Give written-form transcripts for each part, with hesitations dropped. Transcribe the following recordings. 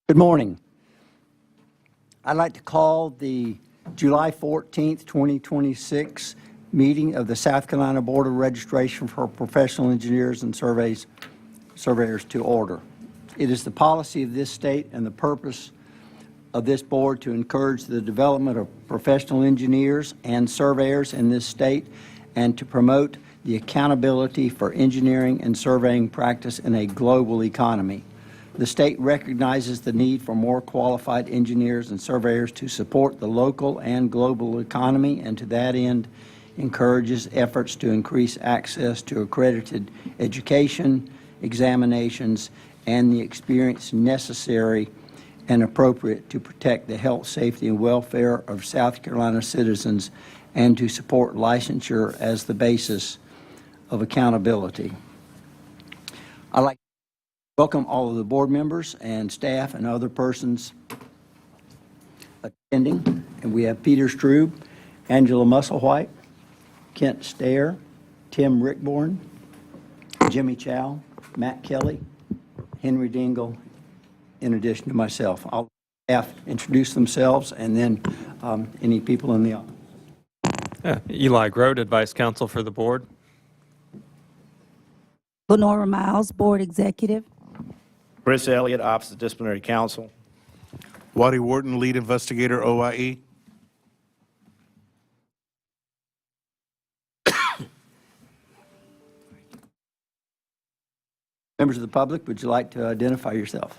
Good morning. I'd like to call the July 14th, 2026 meeting of the South Carolina Board of Registration for Professional Engineers and Surveyors to order. It is the policy of this state and the purpose of this board to encourage the development of professional engineers and surveyors in this state and to promote the accountability for engineering and surveying practice in a global economy. The state recognizes the need for more qualified engineers and surveyors to support the local and global economy, and to that end encourages efforts to increase access to accredited education, examinations, and the experience necessary and appropriate to protect the health, safety, and welfare of South Carolina citizens and to support licensure as the basis of accountability. I'd like to welcome all of the board members and staff and other persons attending. And we have Peter Strube, Angela Musselwhite, Kent Stair, Tim Rickborn, Jimmy Chow, Matt Kelly, Henry Dingle, in addition to myself. I'll have introduce themselves and then any people in the audience. Eli Grote, Advice Counsel for the Board. Lenora Miles, Board Executive. Chris Elliott, Office of Disciplinary Counsel. Waddy Wharton, Lead Investigator, OIE. Members of the public, would you like to identify yourself?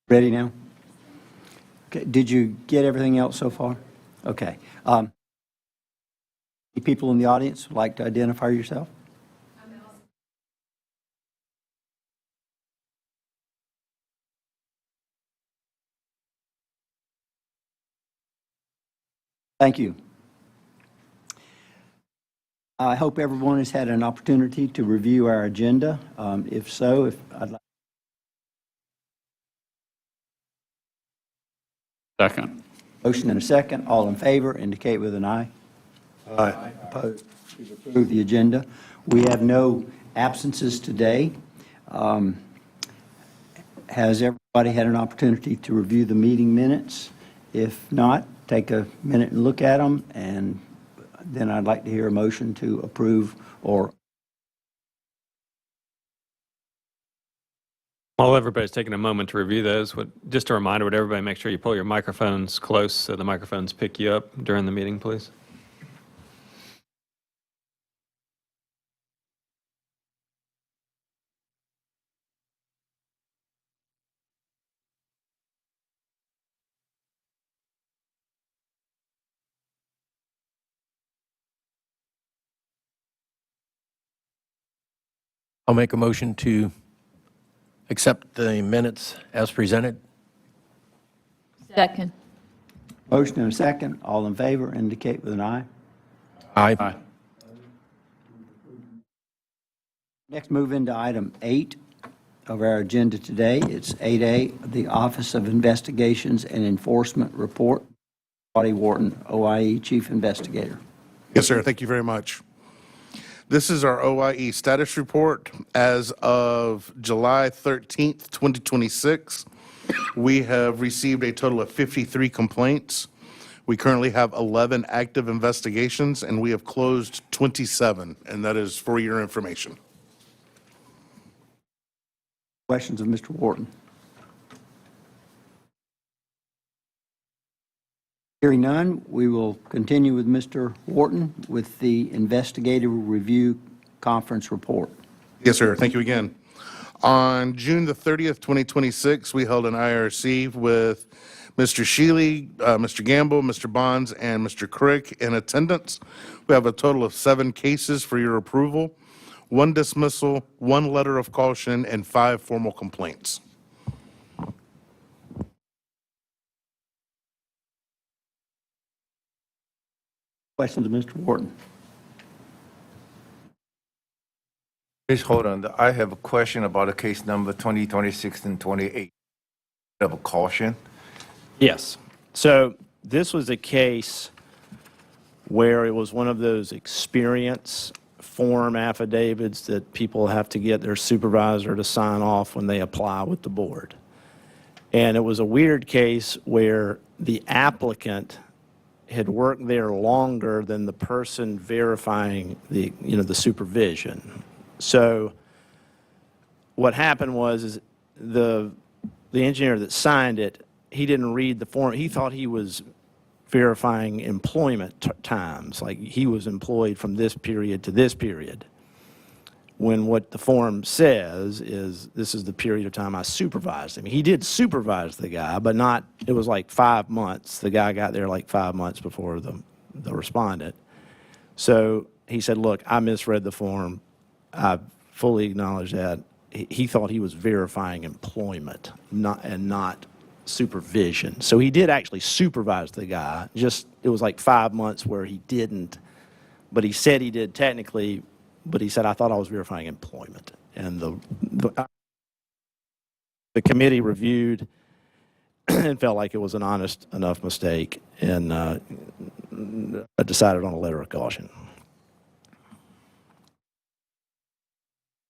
Ready now? Okay. Did you get everything else so far? Okay. Any people in the audience would like to identify yourself? Thank you. I hope everyone has had an opportunity to review our agenda. If so, I'd like. Second. Motion and a second. All in favor indicate with an aye. Aye. Opposed? We've approved the agenda. We have no absences today. Has everybody had an opportunity to review the meeting minutes? If not, take a minute and look at them, and then I'd like to hear a motion to approve or. While everybody's taking a moment to review those, just a reminder, would everybody make sure you pull your microphones close so the microphones pick you up during the meeting, please? I'll make a motion to accept the minutes as presented. Second. Motion and a second. All in favor indicate with an aye. Aye. Next, move into item 8 of our agenda today. It's 8A, the Office of Investigations and Enforcement Report. Waddy Wharton, OIE Chief Investigator. Yes, sir. Thank you very much. This is our OIE status report as of July 13th, 2026. We have received a total of 53 complaints. We currently have 11 active investigations, and we have closed 27, and that is for your information. Questions of Mr. Wharton? Hearing none, we will continue with Mr. Wharton with the Investigative Review Conference Report. Yes, sir. Thank you again. On June the 30th, 2026, we held an IRC with Mr. Shealy, Mr. Gamble, Mr. Bonds, and Mr. Crick in attendance. We have a total of 7 cases for your approval, 1 dismissal, 1 letter of caution, and 5 formal complaints. Questions of Mr. Wharton? Please hold on. I have a question about a case number 2026 and 28. Of a caution. Yes. So this was a case where it was one of those experience form affidavits that people have to get their supervisor to sign off when they apply with the board. And it was a weird case where the applicant had worked there longer than the person verifying the supervision. So what happened was the engineer that signed it, he didn't read the form. He thought he was verifying employment times, like he was employed from this period to this period. When what the form says is, this is the period of time I supervised him. He did supervise the guy, but not, it was like 5 months. The guy got there like 5 months before the respondent. So he said, look, I misread the form. I fully acknowledge that. He thought he was verifying employment, not supervision. So he did actually supervise the guy, just it was like 5 months where he didn't, but he said he did technically, but he said, I thought I was verifying employment. And the committee reviewed and felt like it was an honest enough mistake and decided on a letter of caution.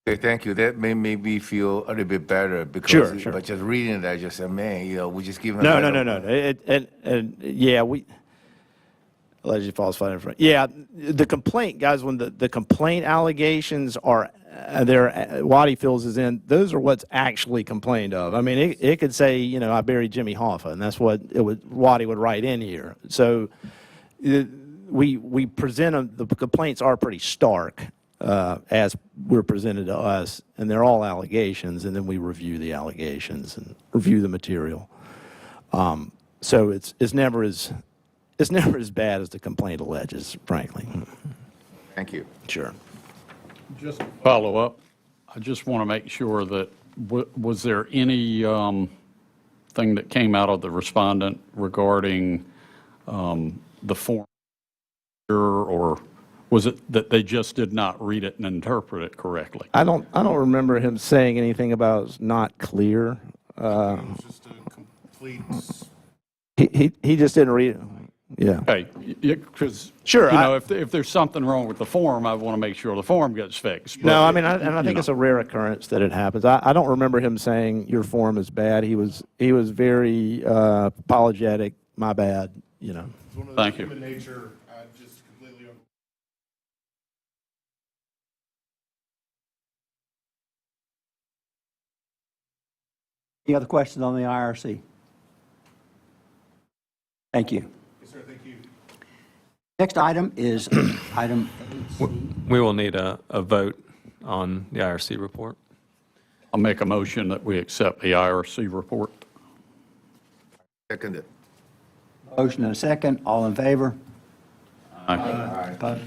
Okay, thank you. That made me feel a little bit better because Sure. but just reading it, I just said, man, we just give him No. Yeah, we allegedly falsified information. Yeah, the complaint, guys, when the complaint allegations are there, Waddy feels is in, those are what's actually complained of. I mean, it could say, I buried Jimmy Hoffa, and that's what Waddy would write in here. So we present them, the complaints are pretty stark as were presented to us, and they're all allegations, and then we review the allegations and review the material. So it's never as bad as the complaint alleges, frankly. Thank you. Sure. Just to follow up, I just want to make sure that, was there any thing that came out of the respondent regarding the form, or was it that they just did not read it and interpret it correctly? I don't remember him saying anything about not clear. It was just a complete. He just didn't read it. Yeah. Okay, because, Sure, if there's something wrong with the form, I want to make sure the form gets fixed. No, But, I think it's a rare occurrence that it happens. I don't remember him saying your form is bad. He was very apologetic. My bad. Thank you. Human nature, just completely. Any other questions on the IRC? Thank you. Yes, sir. Thank you. Next item is item 8C. We will need a vote on the IRC report. I'll make a motion that we accept the IRC report. Seconded. Motion and a second. All in favor? Aye. Opposed?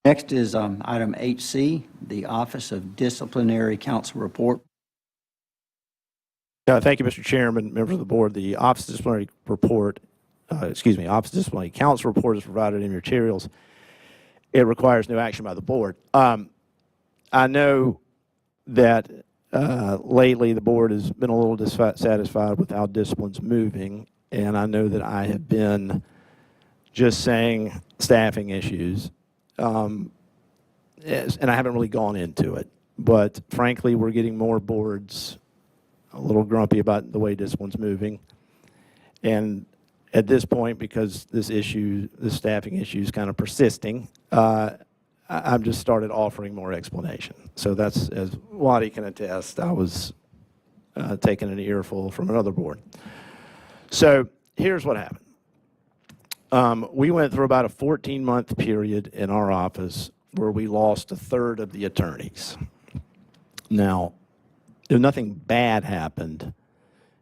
Next is item 8C, the Office of Disciplinary Counsel Report. Thank you, Mr. Chairman, members of the board. The Office of Disciplinary Report, Office of Disciplinary Counsel Report is provided in your materials. It requires no action by the board. I know that lately the board has been a little dissatisfied with how discipline's moving, and I know that I have been just saying staffing issues, and I haven't really gone into it. But frankly, we're getting more boards a little grumpy about the way discipline's moving. And at this point, because this staffing issue is kind of persisting, I've just started offering more explanation. So that's, as Waddy can attest, I was taking an earful from another board. So here's what happened. We went through about a 14-month period in our office where we lost a third of the attorneys. Now, if nothing bad happened,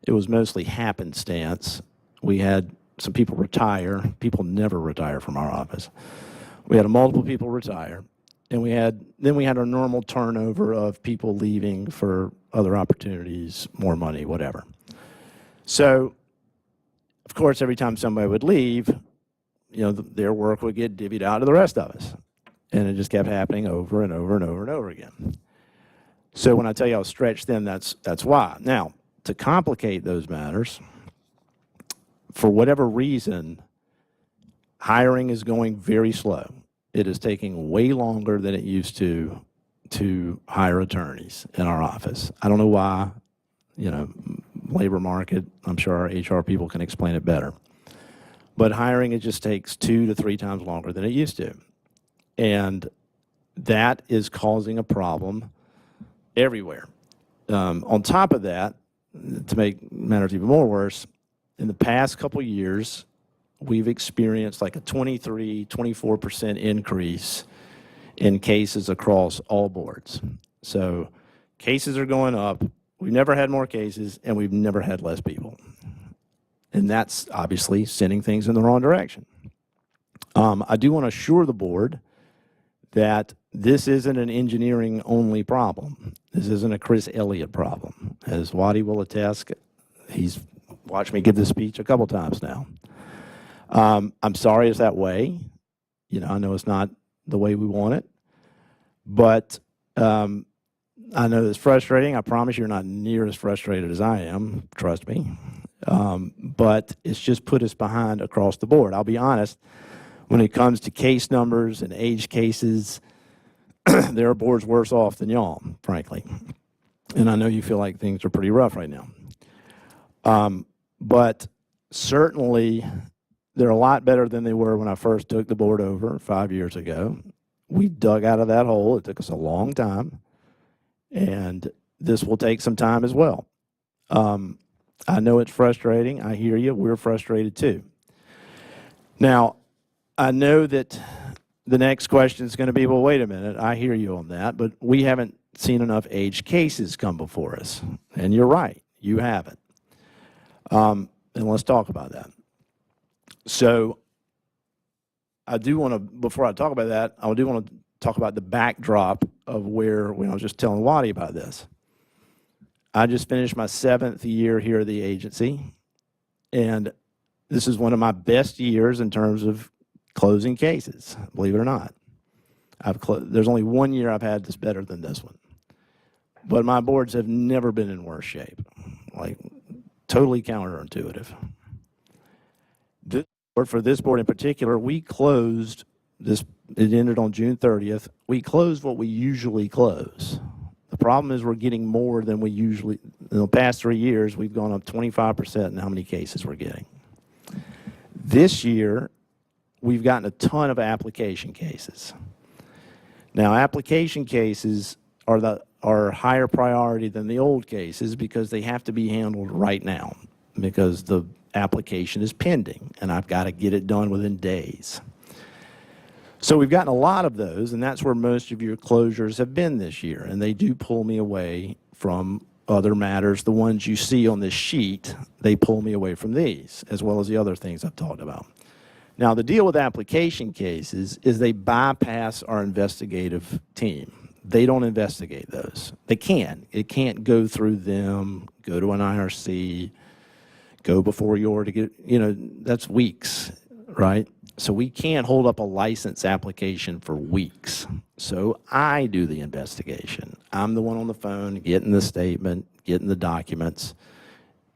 it was mostly happenstance. We had some people retire. People never retire from our office. We had multiple people retire, and then we had our normal turnover of people leaving for other opportunities, more money, whatever. So, of course, every time somebody would leave, their work would get divvied out to the rest of us. And it just kept happening over and over and over and over again. So when I tell you I was stretched thin, that's why. Now, to complicate those matters, for whatever reason, hiring is going very slow. It is taking way longer than it used to hire attorneys in our office. I don't know why, labor market, I'm sure our HR people can explain it better. But hiring, it just takes 2 to 3 times longer than it used to. And that is causing a problem everywhere. On top of that, to make matters even more worse, in the past couple of years, we've experienced like a 23-24% increase in cases across all boards. So cases are going up. We've never had more cases, and we've never had less people. And that's obviously sending things in the wrong direction. I do want to assure the board that this isn't an engineering-only problem. This isn't a Chris Elliott problem. As Waddy will attest, he's watched me give this speech a couple times now. I'm sorry it's that way. I know it's not the way we want it. But I know it's frustrating. I promise you're not near as frustrated as I am, trust me. But it's just put us behind across the board. I'll be honest, when it comes to case numbers and age cases, there are boards worse off than y'all, frankly. And I know you feel like things are pretty rough right now. But certainly, they're a lot better than they were when I first took the board over 5 years ago. We dug out of that hole. It took us a long time. And this will take some time as well. I know it's frustrating. I hear you. We're frustrated too. Now, I know that the next question is going to be, well, wait a minute. I hear you on that, but we haven't seen enough age cases come before us. And you're right. You haven't. And let's talk about that. So I do want to, before I talk about that, I do want to talk about the backdrop of when I was just telling Waddy about this. I just finished my 7th year here at the agency, and this is one of my best years in terms of closing cases, believe it or not. There's only 1 year I've had that's better than this one. But my boards have never been in worse shape, like totally counterintuitive. For this board in particular, we closed this, it ended on June 30th. We closed what we usually close. The problem is we're getting more than we usually, in the past 3 years, we've gone up 25% in how many cases we're getting. This year, we've gotten a ton of application cases. Now, application cases are higher priority than the old cases because they have to be handled right now because the application is pending, and I've got to get it done within days. So we've gotten a lot of those, and that's where most of your closures have been this year, and they do pull me away from other matters. The ones you see on this sheet, they pull me away from these, as well as the other things I've talked about. Now, the deal with application cases is they bypass our investigative team. They don't investigate those. They can. It can't go through them, go to an IRC, go before your to get, that's weeks, right? So we can't hold up a license application for weeks. So I do the investigation. I'm the one on the phone getting the statement, getting the documents.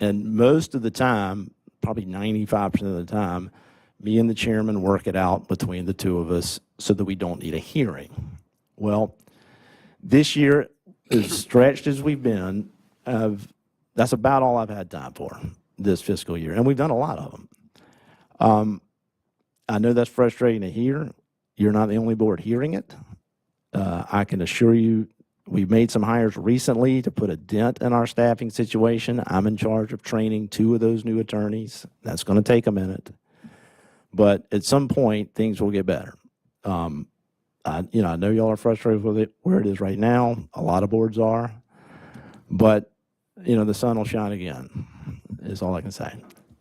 And most of the time, probably 95% of the time, me and the chairman work it out between the two of us so that we don't need a hearing. Well, this year, as stretched as we've been, that's about all I've had time for this fiscal year, and we've done a lot of them. I know that's frustrating to hear. You're not the only board hearing it. I can assure you, we've made some hires recently to put a dent in our staffing situation. I'm in charge of training 2 of those new attorneys. That's going to take a minute. But at some point, things will get better. I know y'all are frustrated with it where it is right now. A lot of boards are. But, the sun will shine again, is all I can say.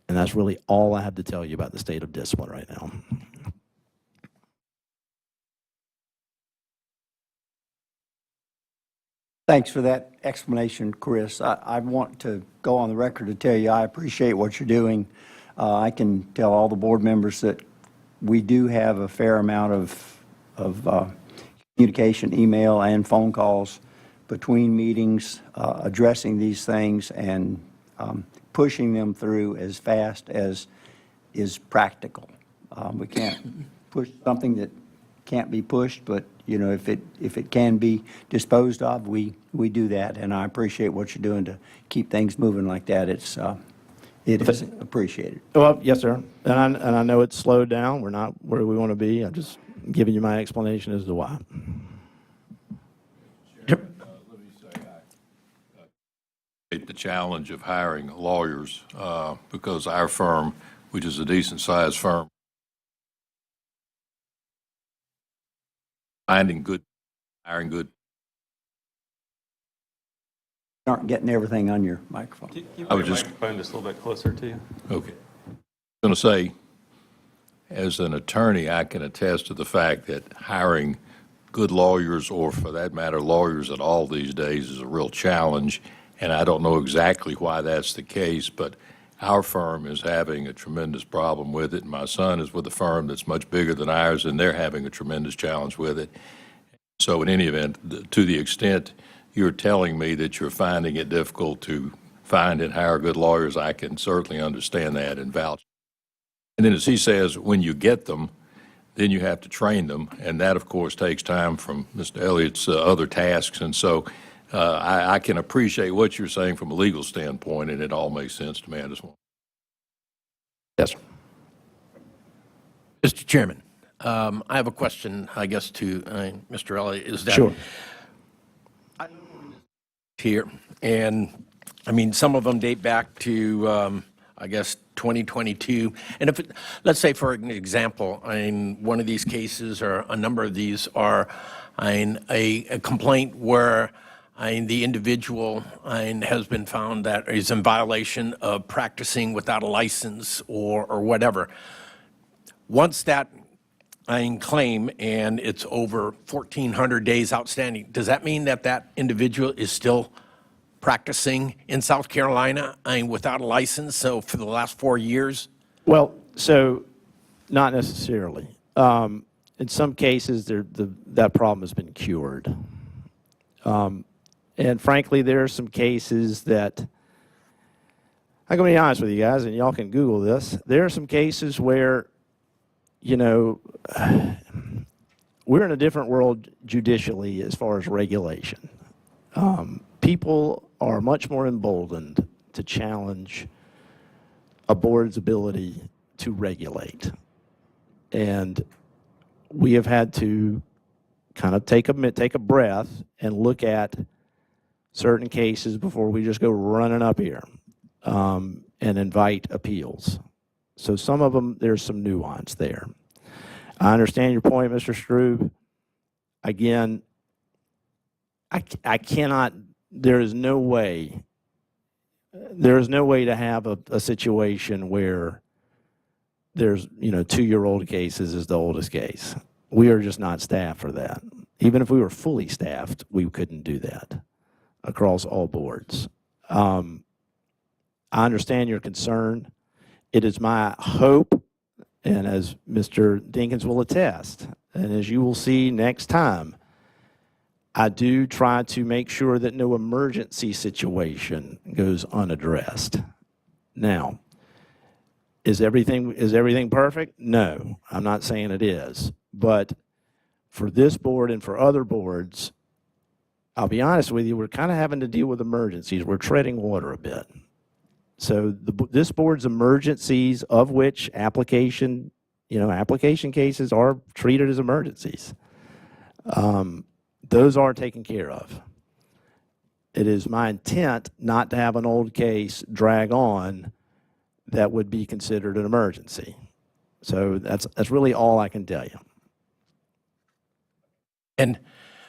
And that's really all I have to tell you about the state of discipline right now. Thanks for that explanation, Chris. I want to go on the record to tell you I appreciate what you're doing. I can tell all the board members that we do have a fair amount of communication, email and phone calls between meetings, addressing these things and pushing them through as fast as is practical. We can't push something that can't be pushed, but if it can be disposed of, we do that, and I appreciate what you're doing to keep things moving like that. It is appreciated. Well, yes, sir. And I know it's slowed down. We're not where we want to be. I'm just giving you my explanation as to why. The challenge of hiring lawyers because our firm, which is a decent-sized firm, hiring good. Aren't getting everything on your microphone. I was just Microphone just a little bit closer to you. okay. I was going to say, as an attorney, I can attest to the fact that hiring good lawyers, or for that matter, lawyers at all these days, is a real challenge. And I don't know exactly why that's the case, but our firm is having a tremendous problem with it. My son is with a firm that's much bigger than ours, and they're having a tremendous challenge with it. So in any event, to the extent you're telling me that you're finding it difficult to find and hire good lawyers, I can certainly understand that and vouch. And then as he says, when you get them, then you have to train them, and that, of course, takes time from Mr. Elliott's other tasks. And so I can appreciate what you're saying from a legal standpoint, and it all makes sense to me. I just want. Yes, sir. Mr. Chairman, I have a question, I guess, to Mr. Elliott. Is that Sure. here? And I mean, some of them date back to, I guess, 2022. And if let's say, for an example, one of these cases, or a number of these, are a complaint where the individual has been found that is in violation of practicing without a license or whatever. Once that claim and it's over 1,400 days outstanding, does that mean that that individual is still practicing in South Carolina without a license, so for the last 4 years? Well, so not necessarily. In some cases, that problem has been cured. And frankly, there are some cases that, I'm going to be honest with you guys, and y'all can Google this. There are some cases where, we're in a different world judicially as far as regulation. People are much more emboldened to challenge a board's ability to regulate. And we have had to kind of take a breath and look at certain cases before we just go running up here and invite appeals. So some of them, there's some nuance there. I understand your point, Mr. Strube. Again, I cannot, there is no way to have a situation where there's, 2-year-old cases is the oldest case. We are just not staffed for that. Even if we were fully staffed, we couldn't do that across all boards. I understand your concern. It is my hope And as Mr. Dinkins will attest, and as you will see next time, I do try to make sure that no emergency situation goes unaddressed. Now, is everything perfect? No, I'm not saying it is. But for this board and for other boards, I'll be honest with you, we're kind of having to deal with emergencies. We're treading water a bit. So this board's emergencies, of which application cases are treated as emergencies, those are taken care of. It is my intent not to have an old case drag on that would be considered an emergency. So that's really all I can tell you. And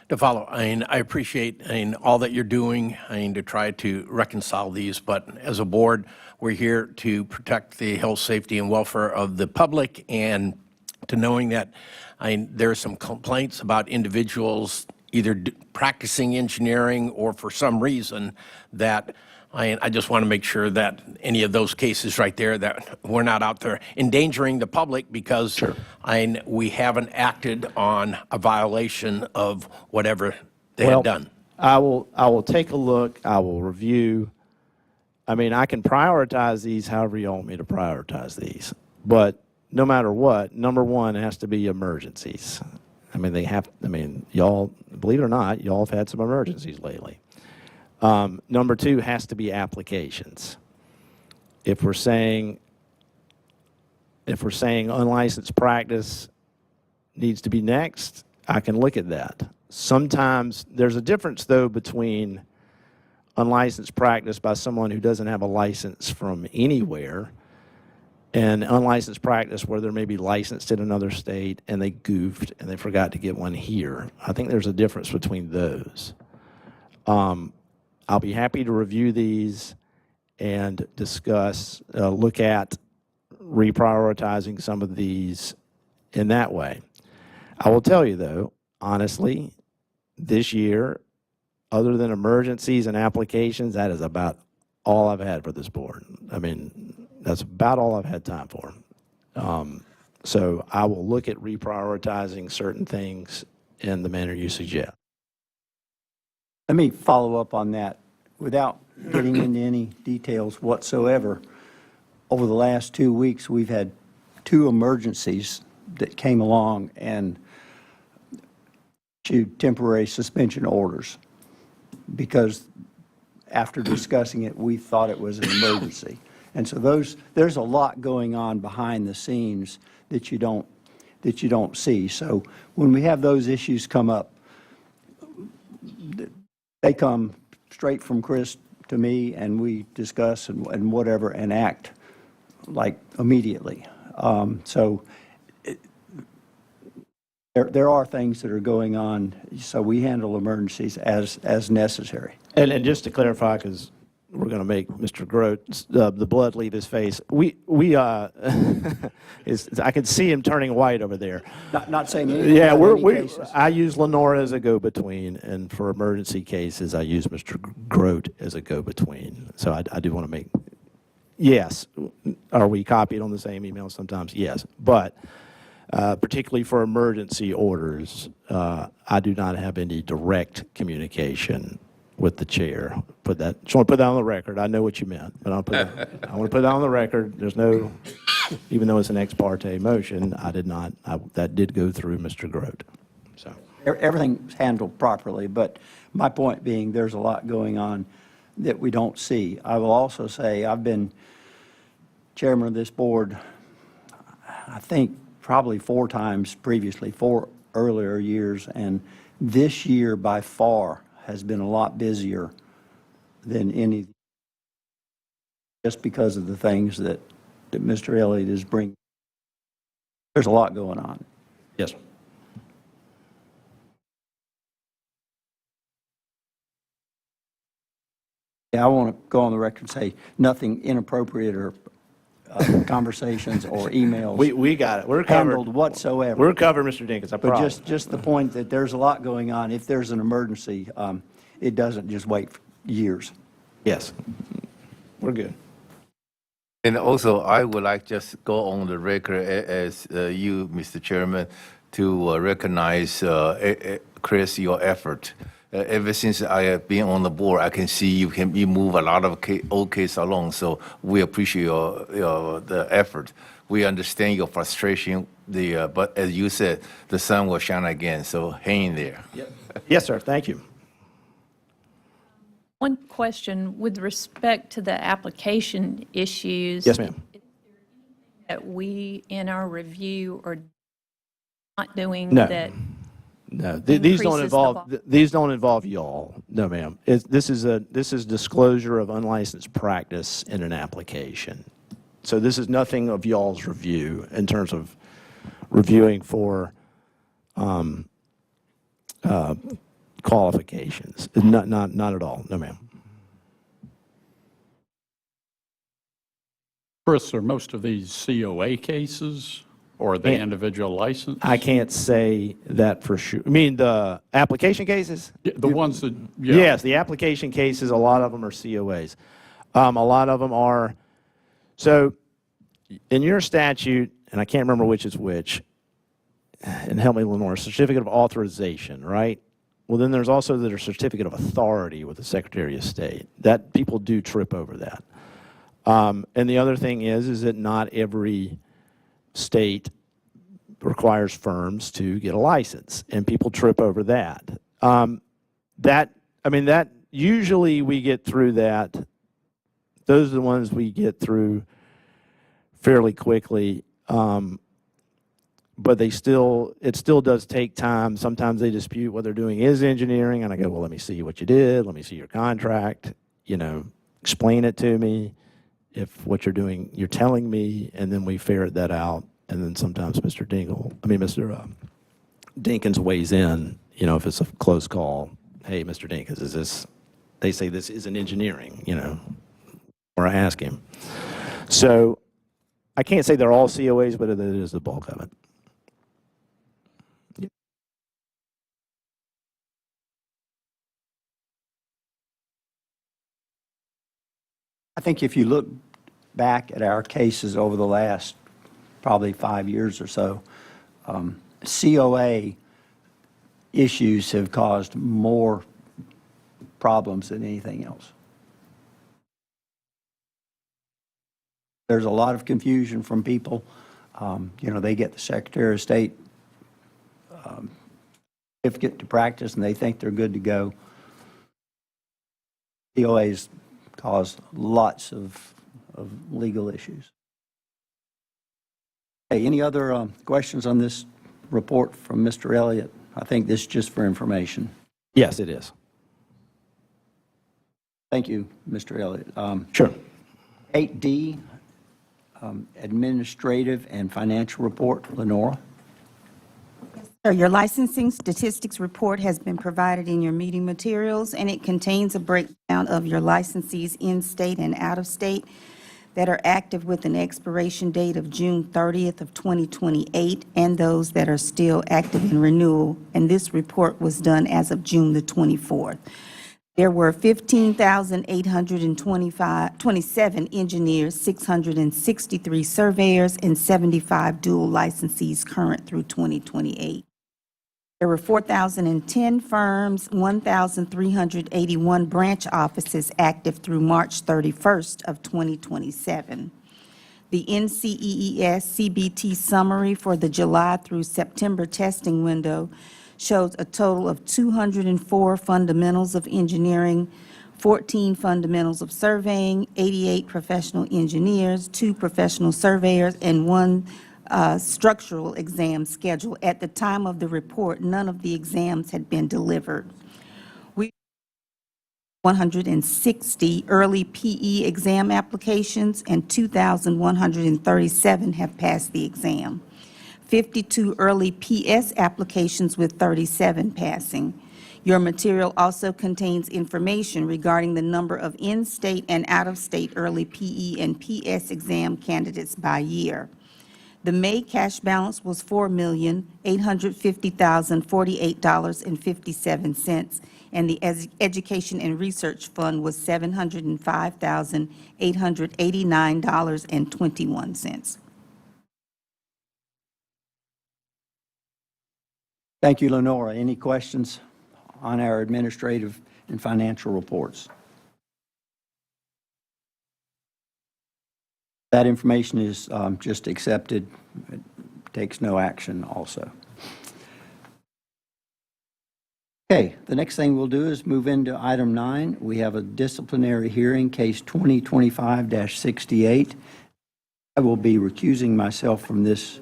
to follow, I appreciate, all that you're doing, to try to reconcile these, but as a board, we're here to protect the health, safety, and welfare of the public, and to knowing that, there are some complaints about individuals either practicing engineering or for some reason that I just want to make sure that any of those cases right there, that we're not out there endangering the public because we haven't acted on a violation of whatever they had done. I will take a look. I will review. I mean, I can prioritize these however you want me to prioritize these. But no matter what, number one has to be emergencies. I mean, y'all, believe it or not, y'all have had some emergencies lately. Number two has to be applications. If we're saying unlicensed practice needs to be next, I can look at that. Sometimes there's a difference, though, between unlicensed practice by someone who doesn't have a license from anywhere and unlicensed practice where they're maybe licensed in another state and they goofed and they forgot to get one here. I think there's a difference between those. I'll be happy to review these and discuss, look at reprioritizing some of these in that way. I will tell you, though, honestly, this year, other than emergencies and applications, that is about all I've had for this board. I mean, that's about all I've had time for. So I will look at reprioritizing certain things in the manner you suggest. Let me follow up on that without getting into any details whatsoever. Over the last 2 weeks, we've had 2 emergencies that came along and issued temporary suspension orders because after discussing it, we thought it was an emergency. And so there's a lot going on behind the scenes that you don't see. So when we have those issues come up, they come straight from Chris to me, and we discuss and whatever and act like immediately. There are things that are going on, so we handle emergencies as necessary. And just to clarify, because we're going to make Mr. Grote the blood leave his face. I can see him turning white over there. Not saying anything Yeah, about any cases. I use Lenora as a go-between, and for emergency cases, I use Mr. Grote as a go-between. So I do want to make, yes, are we copied on the same email sometimes? Yes, but particularly for emergency orders, I do not have any direct communication with the chair. Just want to put that on the record. I know what you meant, but I want to put that on the record. There's no, even though it's an ex parte motion, that did go through Mr. Grote. So Everything's handled properly, but my point being there's a lot going on that we don't see. I will also say I've been chairman of this board, I think probably 4 times previously, 4 earlier years, and this year by far has been a lot busier than any, just because of the things that Mr. Elliott is bringing. There's a lot going on. yes. Yeah, I want to go on the record and say nothing inappropriate or conversations or emails We got it. We're covered. handled whatsoever. We're covered, Mr. Dinkins, I But promise. just the point that there's a lot going on. If there's an emergency, it doesn't just wait years. Yes. We're good. And also, I would like just go on the record as you, Mr. Chairman, to recognize, Chris, your effort. Ever since I have been on the board, I can see you move a lot of old case along. So we appreciate the effort. We understand your frustration. But as you said, the sun will shine again. So hang in there. Yes, sir, thank you. One question with respect to the application issues. Yes, ma'am. That we, in our review, are not doing No. that. No, these don't Increases the involve, these don't involve y'all. No, ma'am. This is disclosure of unlicensed practice in an application. So this is nothing of y'all's review in terms of reviewing for qualifications. Not at all. No, ma'am. Chris, are most of these COA cases or the Yeah. individual license? I can't say that for sure. I mean, the application cases? Yeah, the ones that, yeah. Yes, the application cases, a lot of them are COAs. A lot of them are, so in your statute, and I can't remember which is which, and help me, Lenore, certificate of authorization, right? Well, then there's also the certificate of authority with the Secretary of State. That people do trip over that. And the other thing is that not every state requires firms to get a license, and people trip over that. That usually we get through that. Those are the ones we get through fairly quickly. But it still does take time. Sometimes they dispute what they're doing is engineering, and I go, well, let me see what you did. Let me see your contract. Explain it to me. If what you're doing, you're telling me, and then we ferret that out. And then sometimes Mr. Dinkins weighs in, if it's a close call. Hey, Mr. Dinkins, is this, they say this isn't engineering, or I ask him. So I can't say they're all COAs, but it is the bulk of it. I think if you look back at our cases over the last probably 5 years or so, COA issues have caused more problems than anything else. There's a lot of confusion from people. They get the Secretary of State certificate to practice, and they think they're good to go. COAs cause lots of legal issues. Hey, any other questions on this report from Mr. Elliott? I think this is just for information. Yes, it is. Thank you, Mr. Elliott. Sure. 8D, Administrative and Financial Report. Lenora? So your licensing statistics report has been provided in your meeting materials, and it contains a breakdown of your licensees in-state and out-of-state that are active with an expiration date of June 30th of 2028, and those that are still active in renewal. And this report was done as of June the 24th. There were 15,827 engineers, 663 surveyors, and 75 dual licensees current through 2028. There were 4,010 firms, 1,381 branch offices active through March 31st of 2027. The NCEES CBT summary for the July through September testing window shows a total of 204 fundamentals of engineering, 14 fundamentals of surveying, 88 professional engineers, 2 professional surveyors, and 1 structural exam schedule. At the time of the report, none of the exams had been delivered. 160 early PE exam applications, and 2,137 have passed the exam. 52 early PS applications with 37 passing. Your material also contains information regarding the number of in-state and out-of-state early PE and PS exam candidates by year. The May cash balance was $4,850,048.57, and the Education and Research Fund was $705,889.21. Thank you, Lenora. Any questions on our administrative and financial reports? That information is just accepted. It takes no action also. Okay, the next thing we'll do is move into item 9. We have a disciplinary hearing, case 2025-68. I will be recusing myself from this.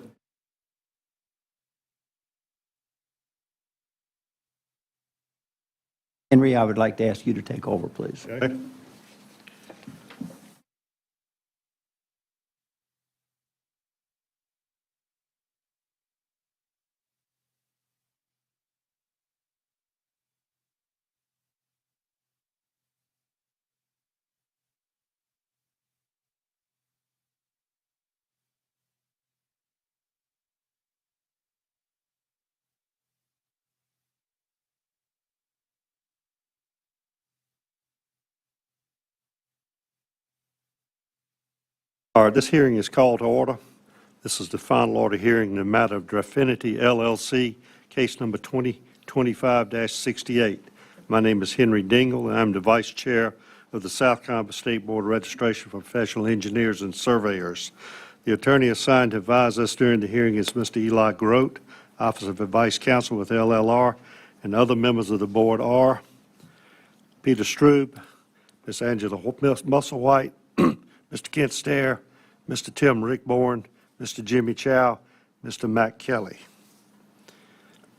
Henry, I would like to ask you to take over, please. Okay. All right, this hearing is called to order. This is the final order hearing in the matter of Drafinity LLC, case number 2025-68. My name is Henry Dingle, and I'm the Vice Chair of the South Carolina State Board of Registration for Professional Engineers and Surveyors. The attorney assigned to advise us during the hearing is Mr. Eli Grote, Office of Advice Counsel with LLR, and other members of the board are Peter Strube, Ms. Angela Musselwhite, Mr. Kent Stair, Mr. Tim Rickborn, Mr. Jimmy Chow, Mr. Matt Kelly.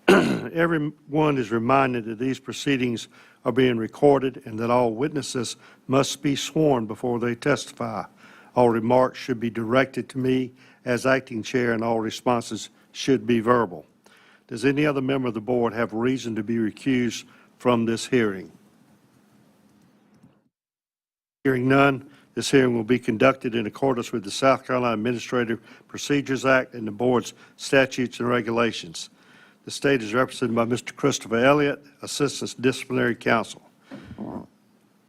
Everyone is reminded that these proceedings are being recorded and that all witnesses must be sworn before they testify. All remarks should be directed to me as acting chair, and all responses should be verbal. Does any other member of the board have reason to be recused from this hearing? Hearing none, this hearing will be conducted in accordance with the South Carolina Administrative Procedures Act and the board's statutes and regulations. The state is represented by Mr. Christopher Elliott, Assistant Disciplinary Counsel.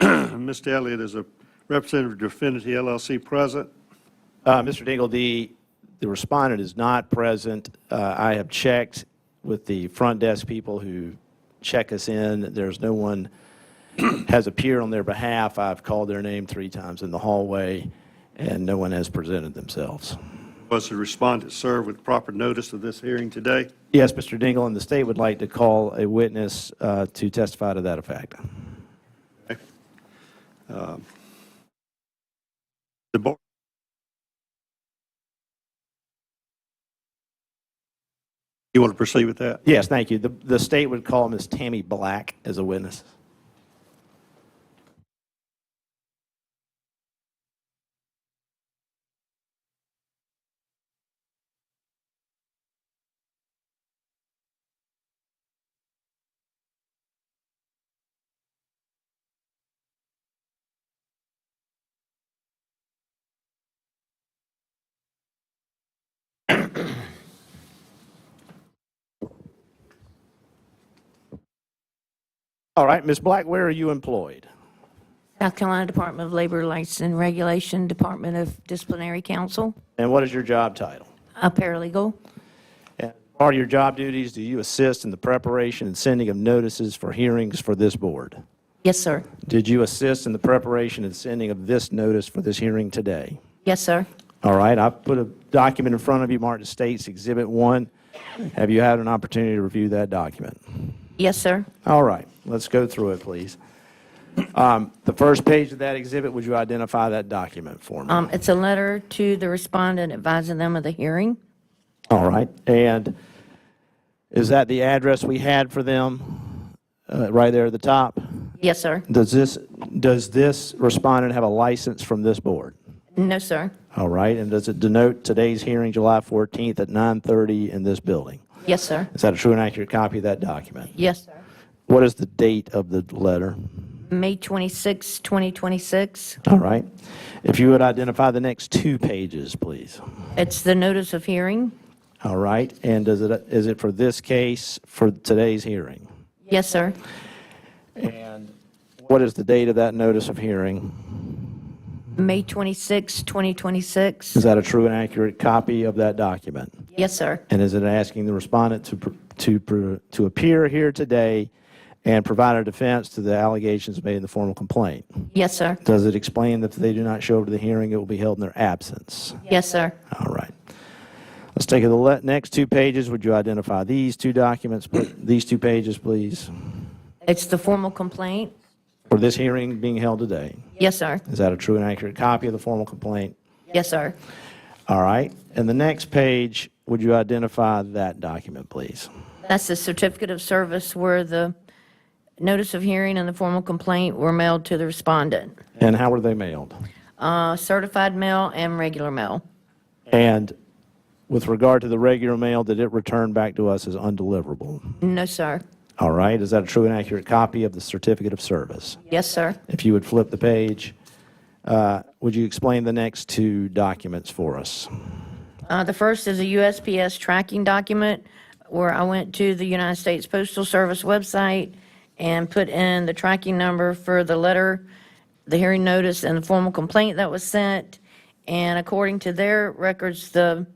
Mr. Elliott is a representative of Drafinity LLC present. Mr. Dingle, the respondent is not present. I have checked with the front desk people who check us in. There's no one has appeared on their behalf. I've called their name 3 times in the hallway, and no one has presented themselves. Was the respondent served with proper notice of this hearing today? Yes, Mr. Dingle, and the state would like to call a witness to testify to that effect. Okay. The board. You want to proceed with that? Yes, thank you. The state would call Ms. Tammy Black as a witness. All right, Ms. Black, where are you employed? South Carolina Department of Labor License and Regulation, Department of Disciplinary Counsel, And what is your job title? a paralegal. And part of your job duties, do you assist in the preparation and sending of notices for hearings for this board? Yes, sir. Did you assist in the preparation and sending of this notice for this hearing today? Yes, sir. All right, I put a document in front of you marked as States Exhibit 1. Have you had an opportunity to review that document? Yes, sir. All right, let's go through it, please. The first page of that exhibit, would you identify that document for me? It's a letter to the respondent advising them of the hearing. All right, and is that the address we had for them, right there at the top? Yes, sir. Does this respondent have a license from this board? No, sir. All right, and does it denote today's hearing, July 14th at 9:30 in this building? Yes, sir. Is that a true and accurate copy of that document? Yes, sir. What is the date of the letter? May 26, 2026. All right. If you would identify the next 2 pages, please. It's the notice of hearing. All right. And is it for this case, for today's hearing? Yes, sir. And what is the date of that notice of hearing? May 26, 2026. Is that a true and accurate copy of that document? Yes, sir. And is it asking the respondent to appear here today and provide a defense to the allegations made in the formal complaint? Yes, sir. Does it explain that if they do not show up to the hearing, it will be held in their absence? Yes, sir. All right. Let's take the next 2 pages. Would you identify these 2 documents, these 2 pages, please, It's the formal complaint. for this hearing being held today? Yes, sir. Is that a true and accurate copy of the formal complaint? Yes, sir. All right. And the next page, would you identify that document, please? That's the certificate of service where the notice of hearing and the formal complaint were mailed to the respondent. And how were they mailed? Certified mail and regular mail. And with regard to the regular mail, did it return back to us as undeliverable? No, sir. All right. Is that a true and accurate copy of the certificate of service? Yes, sir. If you would flip the page, would you explain the next 2 documents for us? The first is a USPS tracking document where I went to the United States Postal Service website and put in the tracking number for the letter, the hearing notice, and the formal complaint that was sent. And according to their records, the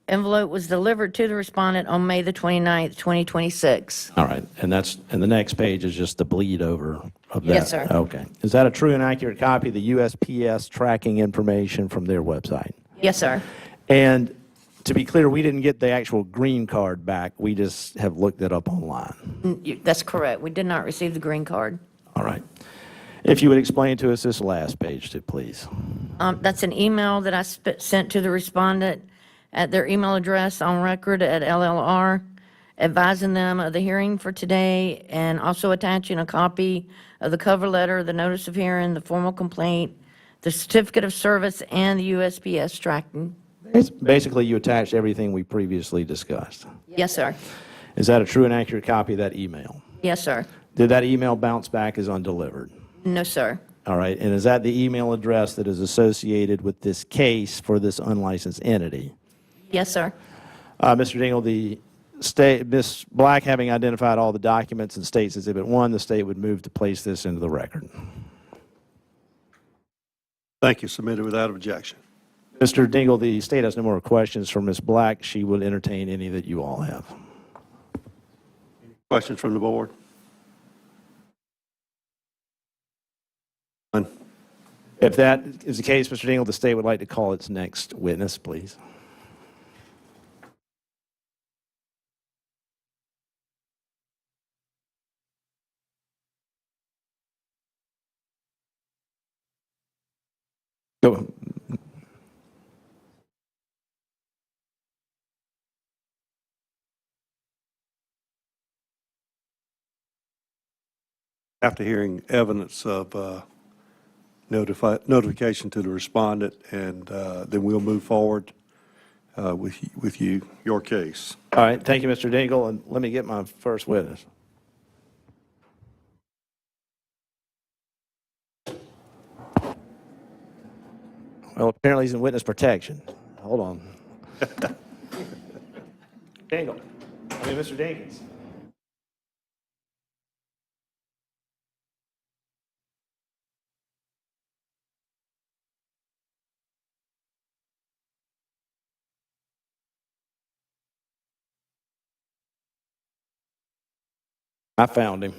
envelope was delivered to the respondent on May the 29th, 2026. All right. And the next page is just the bleed over of that? Yes, sir. Okay. Is that a true and accurate copy of the USPS tracking information from their website? Yes, sir. And to be clear, we didn't get the actual green card back. We just have looked it up online. That's correct. We did not receive the green card. All right. If you would explain to us this last page, too, please. That's an email that I sent to the respondent at their email address on record at LLR, advising them of the hearing for today and also attaching a copy of the cover letter, the notice of hearing, the formal complaint, the certificate of service, and the USPS tracking. Basically, you attached everything we previously discussed. Yes, sir. Is that a true and accurate copy of that email? Yes, sir. Did that email bounce back as undelivered? No, sir. All right. And is that the email address that is associated with this case for this unlicensed entity? Yes, sir. Mr. Dingle, Ms. Black, having identified all the documents in State's Exhibit 1, the state would move to place this into the record. Thank you. Submitted without objection. Mr. Dingle, the state has no more questions for Ms. Black. She will entertain any that you all have. Questions from the board? None. If that is the case, Mr. Dingle, the state would like to call its next witness, please. Go. After hearing evidence of notification to the respondent, and then we'll move forward with your case. All right. Thank you, Mr. Dingle. And let me get my first witness. Well, apparently he's in witness protection. Hold on. Dingle. Mr. Dinkins. I found him.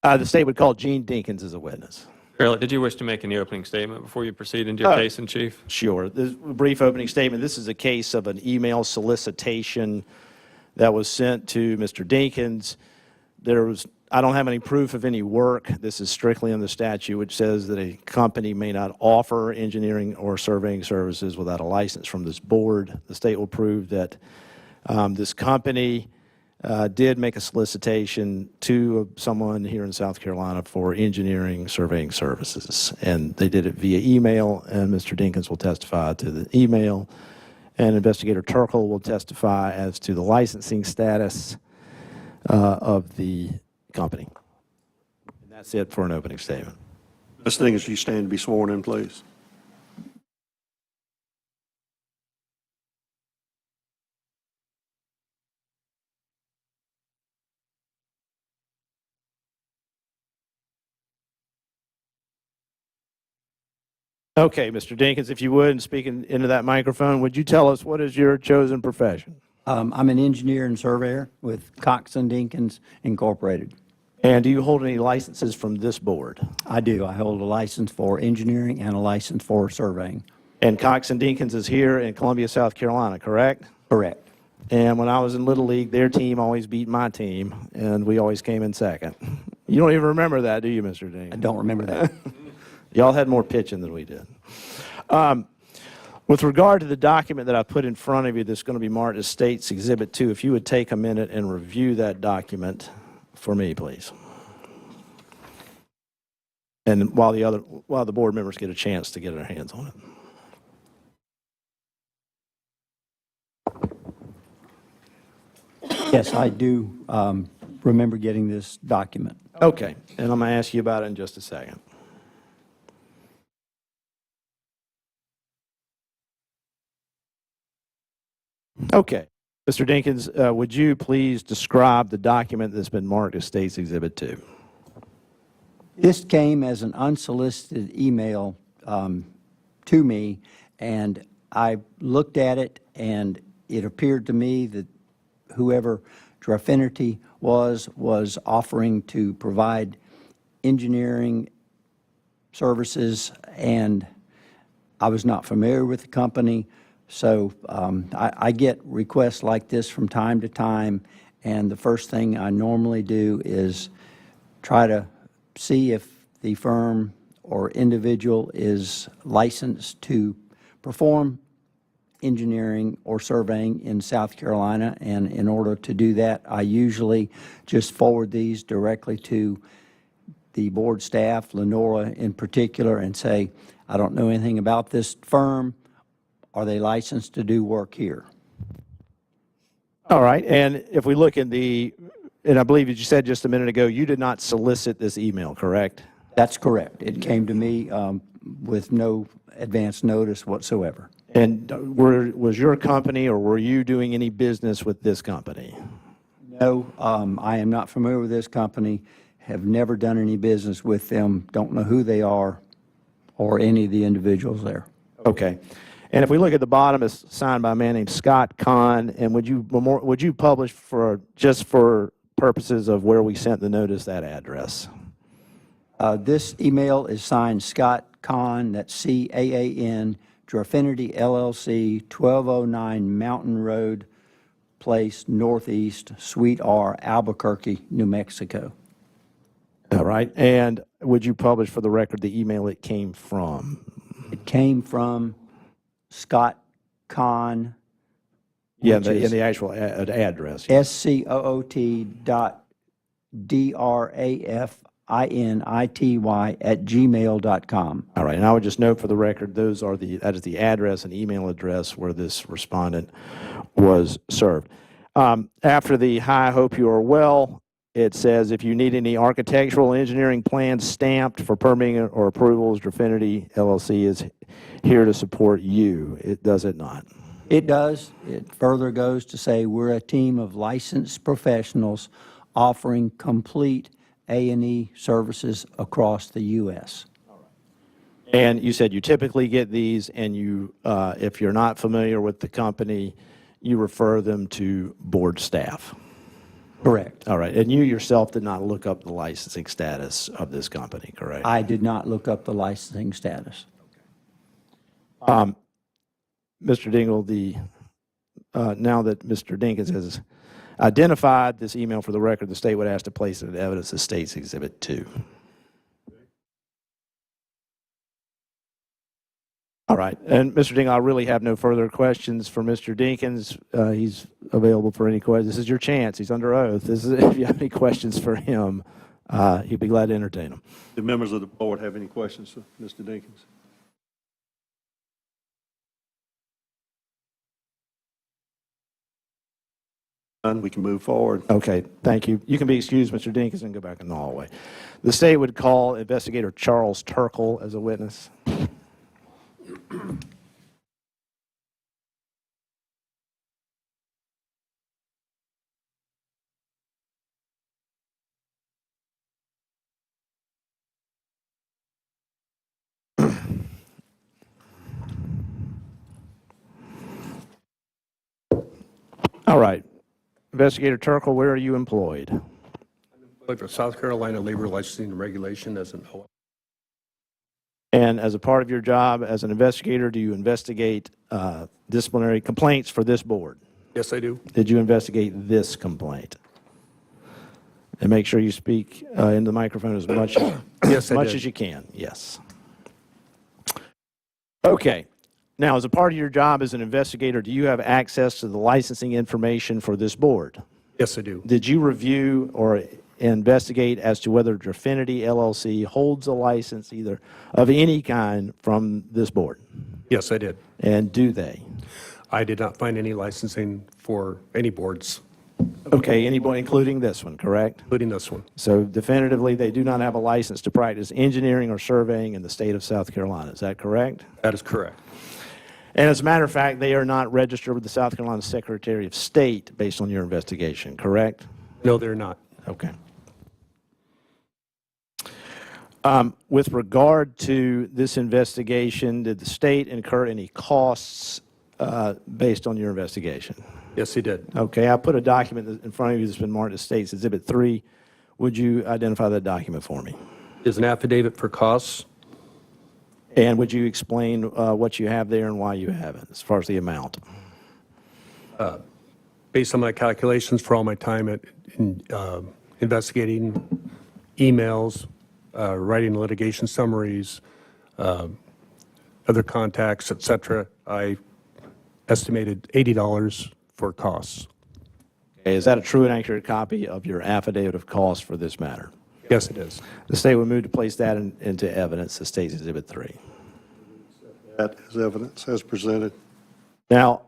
The state would call Gene Dinkins as a witness. Shirley, did you wish to make any opening statement before you proceed into your case in chief? Sure. This brief opening statement. This is a case of an email solicitation that was sent to Mr. Dinkins. I don't have any proof of any work. This is strictly in the statute, which says that a company may not offer engineering or surveying services without a license from this board. The state will prove that this company did make a solicitation to someone here in South Carolina for engineering surveying services. And they did it via email, and Mr. Dinkins will testify to the email. And Investigator Turkle will testify as to the licensing status of the company. And that's it for an opening statement. Ms. Dingus, you stand to be sworn in, please. Okay, Mr. Dinkins, if you would, and speaking into that microphone, would you tell us what is your chosen profession? I'm an engineer and surveyor with Cox and Dinkins Incorporated. And do you hold any licenses from this board? I do. I hold a license for engineering and a license for surveying. And Cox and Dinkins is here in Columbia, South Carolina, correct? Correct. And when I was in Little League, their team always beat my team, and we always came in second. You don't even remember that, do you, Mr. Dinkins? I don't remember that. Y'all had more pitching than we did. With regard to the document that I put in front of you that's going to be marked as States Exhibit 2, if you would take a minute and review that document for me, please. And while the board members get a chance to get their hands on it. Yes, I do remember getting this document. Okay, and I'm going to ask you about it in just a second. Okay. Mr. Dinkins, would you please describe the document that's been marked as States Exhibit 2? This came as an unsolicited email to me, and I looked at it, and it appeared to me that whoever Drafinity was offering to provide engineering services, and I was not familiar with the company. So I get requests like this from time to time, and the first thing I normally do is try to see if the firm or individual is licensed to perform engineering or surveying in South Carolina, and in order to do that, I usually just forward these directly to the board staff, Lenora in particular, and say, I don't know anything about this firm. Are they licensed to do work here? All right, and if we look in and I believe as you said just a minute ago, you did not solicit this email, correct? That's correct. It came to me with no advance notice whatsoever. And was your company or were you doing any business with this company? No, I am not familiar with this company, have never done any business with them, don't know who they are or any of the individuals there. Okay. And if we look at the bottom, it's signed by a man named Scott Kahn. And would you publish just for purposes of where we sent the notice that address? This email is signed Scott Kahn, that's C-A-A-N, Drafinity LLC, 1209 Mountain Road Place, Northeast, Suite R, Albuquerque, New Mexico. All right. And would you publish for the record the email it came from? It came from Scott Kahn. Yeah, in the actual address. SCOOT.DRAFINITY@gmail.com. All right, and I would just note for the record, that is the address and email address where this respondent was served. After the "Hi, hope you are well," it says, if you need any architectural engineering plans stamped for permitting or approvals, Drafinity LLC is here to support you. Does it not? It does. It further goes to say we're a team of licensed professionals offering complete A&E services across the U.S. And you said you typically get these, and you, if you're not familiar with the company, you refer them to board staff. Correct. All right, and you yourself did not look up the licensing status of this company, correct? I did not look up the licensing status. Mr. Dingle, now that Mr. Dinkins has identified this email for the record, the state would ask to place it in evidence as State's Exhibit 2. All right. And Mr. Ding, I really have no further questions for Mr. Dinkins. He's available for any questions. This is your chance. He's under oath. If you have any questions for him, he'd be glad to entertain them. Do members of the board have any questions for Mr. Dinkins? None, we can move forward. Okay, thank you. You can be excused, Mr. Dinkins, and go back in the hallway. The state would call Investigator Charles Turkle as a witness. All right. Investigator Turkle, where are you employed? For South Carolina Labor Licensing and Regulation as an OL. And as a part of your job as an investigator, do you investigate disciplinary complaints for this board? Yes, I do. Did you investigate this complaint? And make sure you speak into the microphone as much, Yes, I much did. as you can. Yes. Okay. Now, as a part of your job as an investigator, do you have access to the licensing information for this board? Yes, I do. Did you review or investigate as to whether Drafinity LLC holds a license either of any kind from this board? Yes, I did. And do they? I did not find any licensing for any boards, Okay, anybody, including this one, correct? including this one. So definitively, they do not have a license to practice engineering or surveying in the state of South Carolina. Is that correct? That is correct. And as a matter of fact, they are not registered with the South Carolina Secretary of State based on your investigation, correct? No, they're not. Okay. With regard to this investigation, did the state incur any costs based on your investigation? Yes, he did. Okay, I put a document in front of you that's been marked as States Exhibit 3. Would you identify that document for me? Is an affidavit for costs? And would you explain what you have there and why you have it, as far as the amount? Based on my calculations for all my time at investigating emails, writing litigation summaries, other contacts, et cetera, I estimated $80 for costs. Okay, is that a true and accurate copy of your affidavit of cost for this matter? Yes, it is. The state would move to place that into evidence, the State's Exhibit 3. That is evidence as presented. Now,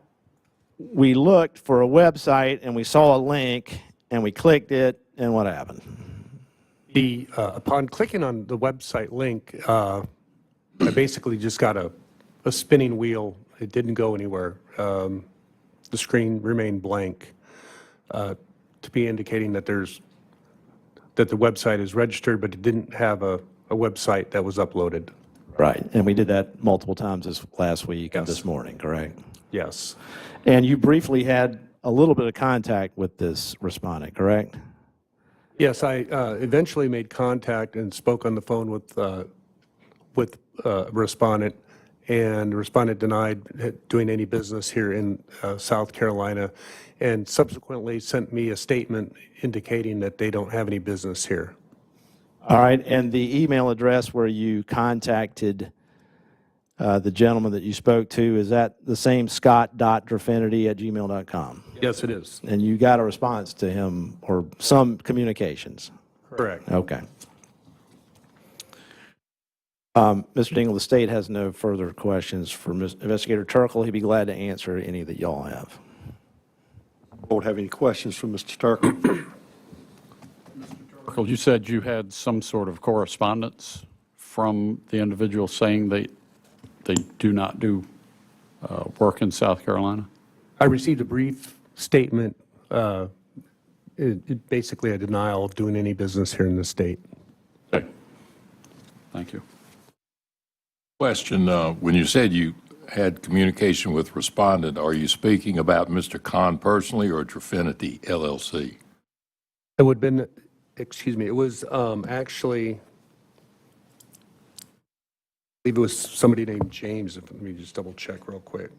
we looked for a website and we saw a link and we clicked it, and what happened? Upon clicking on the website link, I basically just got a spinning wheel. It didn't go anywhere. The screen remained blank, to be indicating that that the website is registered, but it didn't have a website that was uploaded. Right, and we did that multiple times this last week and Yes. this morning, correct? Yes. And you briefly had a little bit of contact with this respondent, correct? Yes, I eventually made contact and spoke on the phone with respondent, and the respondent denied doing any business here in South Carolina, and subsequently sent me a statement indicating that they don't have any business here. All right, and the email address where you contacted the gentleman that you spoke to, is that the same scott.drafinity@gmail.com? Yes, it is. And you got a response to him or some communications? Correct. Okay. Mr. Dingle, the state has no further questions for Investigator Turkle. He'd be glad to answer any that y'all have. Board have any questions for Mr. Turkle? You said you had some sort of correspondence from the individual saying they do not do work in South Carolina? I received a brief statement, basically a denial of doing any business here in the state. Okay. Thank you. Question, when you said you had communication with respondent, are you speaking about Mr. Khan personally or Drafinity LLC? It would have been, excuse me, it was actually, I believe it was somebody named James. Let me just double check real quick.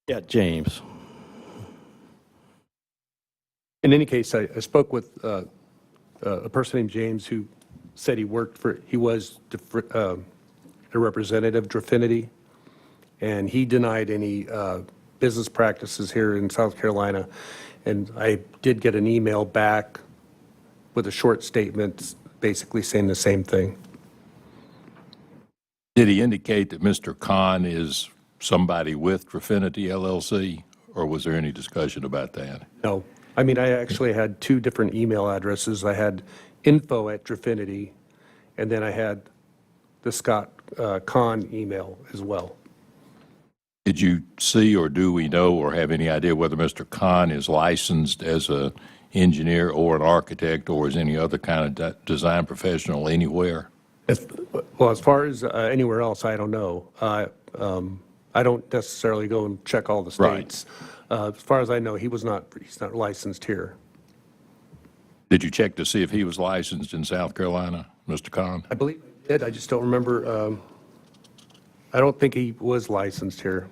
Yeah, James. In any case, I spoke with a person named James who said he was a representative of Drafinity, and he denied any business practices here in South Carolina. And I did get an email back with a short statement basically saying the same thing. Did he indicate that Mr. Khan is somebody with Drafinity LLC, or was there any discussion about that? No. I mean, I actually had two different email addresses. I had info@Drafinity, and then I had the Scott Khan email as well. Did you see, or do we know, or have any idea whether Mr. Khan is licensed as an engineer or an architect, or is any other kind of design professional anywhere? Well, as far as anywhere else, I don't know. I don't necessarily go and check all the Right. states. As far as I know, he's not licensed here. Did you check to see if he was licensed in South Carolina, Mr. Khan? I believe I did, I just don't remember. I don't think he was licensed here.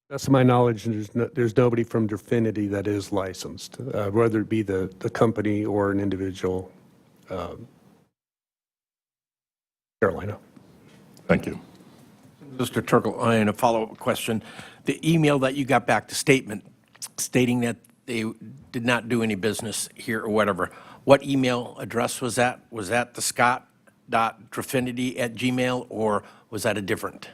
That's my knowledge, and there's nobody from Drafinity that is licensed, whether it be the company or an individual. Carolina. Thank you. Mr. Turkle, and a follow-up question. The email that you got back, the statement stating that they did not do any business here or whatever, what email address was that? Was that the scott.drafinity@gmail, or was that a different?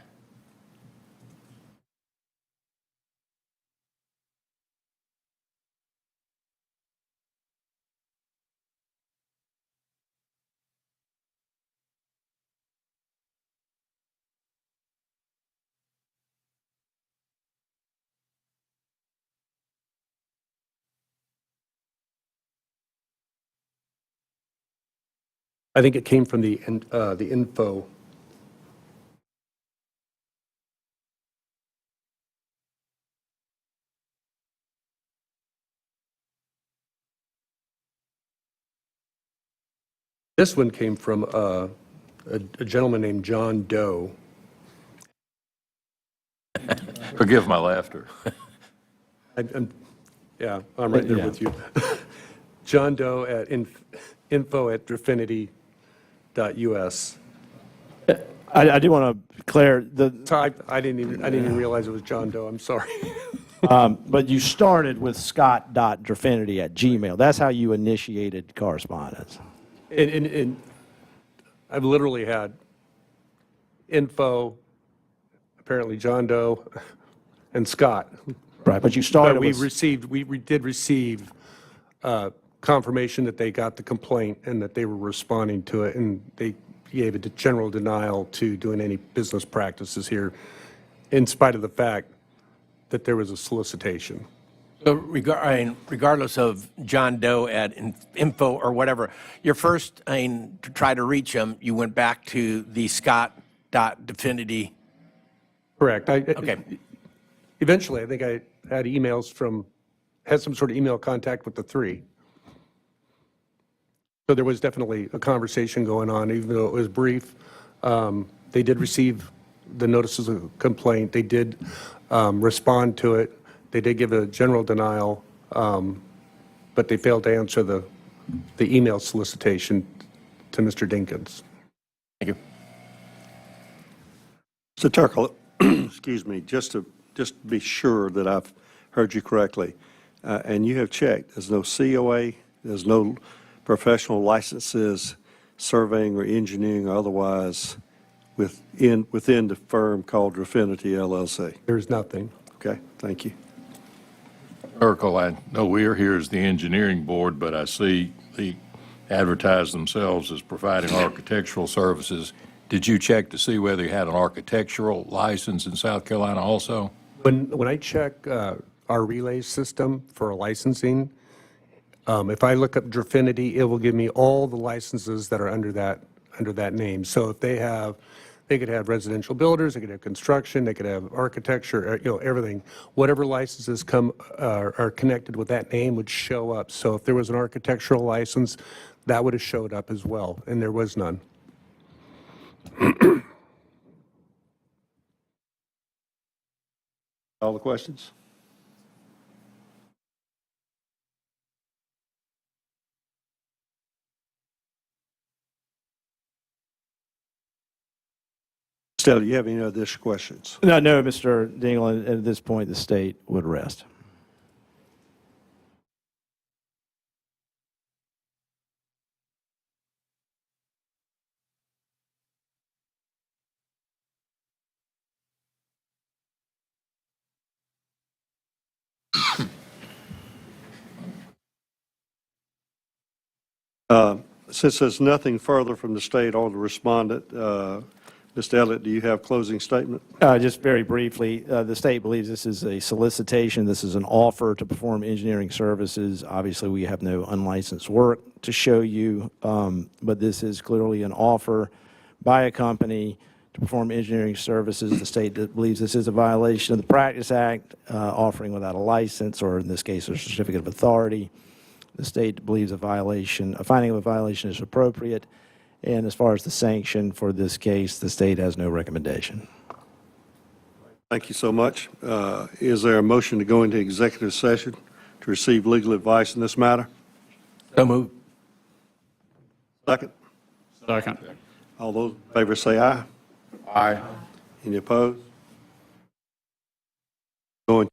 I think it came from the info. This one came from a gentleman named John Doe. Forgive my laughter. Yeah, I'm right there with you. John Doe at info@drafinity.us. I do want to declare Sorry, I didn't even realize it was John Doe. I'm sorry. but you started with scott.drafinity@gmail. That's how you initiated correspondence. And I've literally had info, apparently John Doe, and Scott. Right, but you started But we with... did receive confirmation that they got the complaint and that they were responding to it, and they gave a general denial to doing any business practices here, in spite of the fact that there was a solicitation. So regardless of John Doe at info or whatever, your first, to try to reach him, you went back to the scott.drafinity. Correct. Okay. Eventually, I think I had had some sort of email contact with the three. So there was definitely a conversation going on, even though it was brief. They did receive the notices of complaint. They did respond to it. They did give a general denial, but they failed to answer the email solicitation to Mr. Dinkins. Thank you. Mr. Turkle, excuse me, just to be sure that I've heard you correctly, and you have checked, there's no COA, there's no professional licenses, surveying or engineering or otherwise within the firm called Drafinity LLC? There's nothing. Okay, thank you. Urkel, I know we're here as the engineering board, but I see they advertise themselves as providing architectural services. Did you check to see whether you had an architectural license in South Carolina also? When I check our relay system for licensing, if I look up Drafinity, it will give me all the licenses that are under that name. So if they could have residential builders, they could have construction, they could have architecture, everything. Whatever licenses are connected with that name would show up. So if there was an architectural license, that would have showed up as well, and there was none. All the questions? Stella, do you have any additional questions? No, Mr. Dingle, at this point, the state would rest. Since there's nothing further from the state or the respondent, Mr. Elliott, do you have closing statement? Just very briefly, the state believes this is a solicitation. This is an offer to perform engineering services. Obviously, we have no unlicensed work to show you, but this is clearly an offer by a company to perform engineering services. The state believes this is a violation of the Practice Act, offering without a license, or in this case, a certificate of authority. The state believes a finding of a violation is appropriate. And as far as the sanction for this case, the state has no recommendation. Thank you so much. Is there a motion to go into executive session to receive legal advice in this matter? So moved. Second. Second. All those in favor say aye. Aye. Any opposed? Going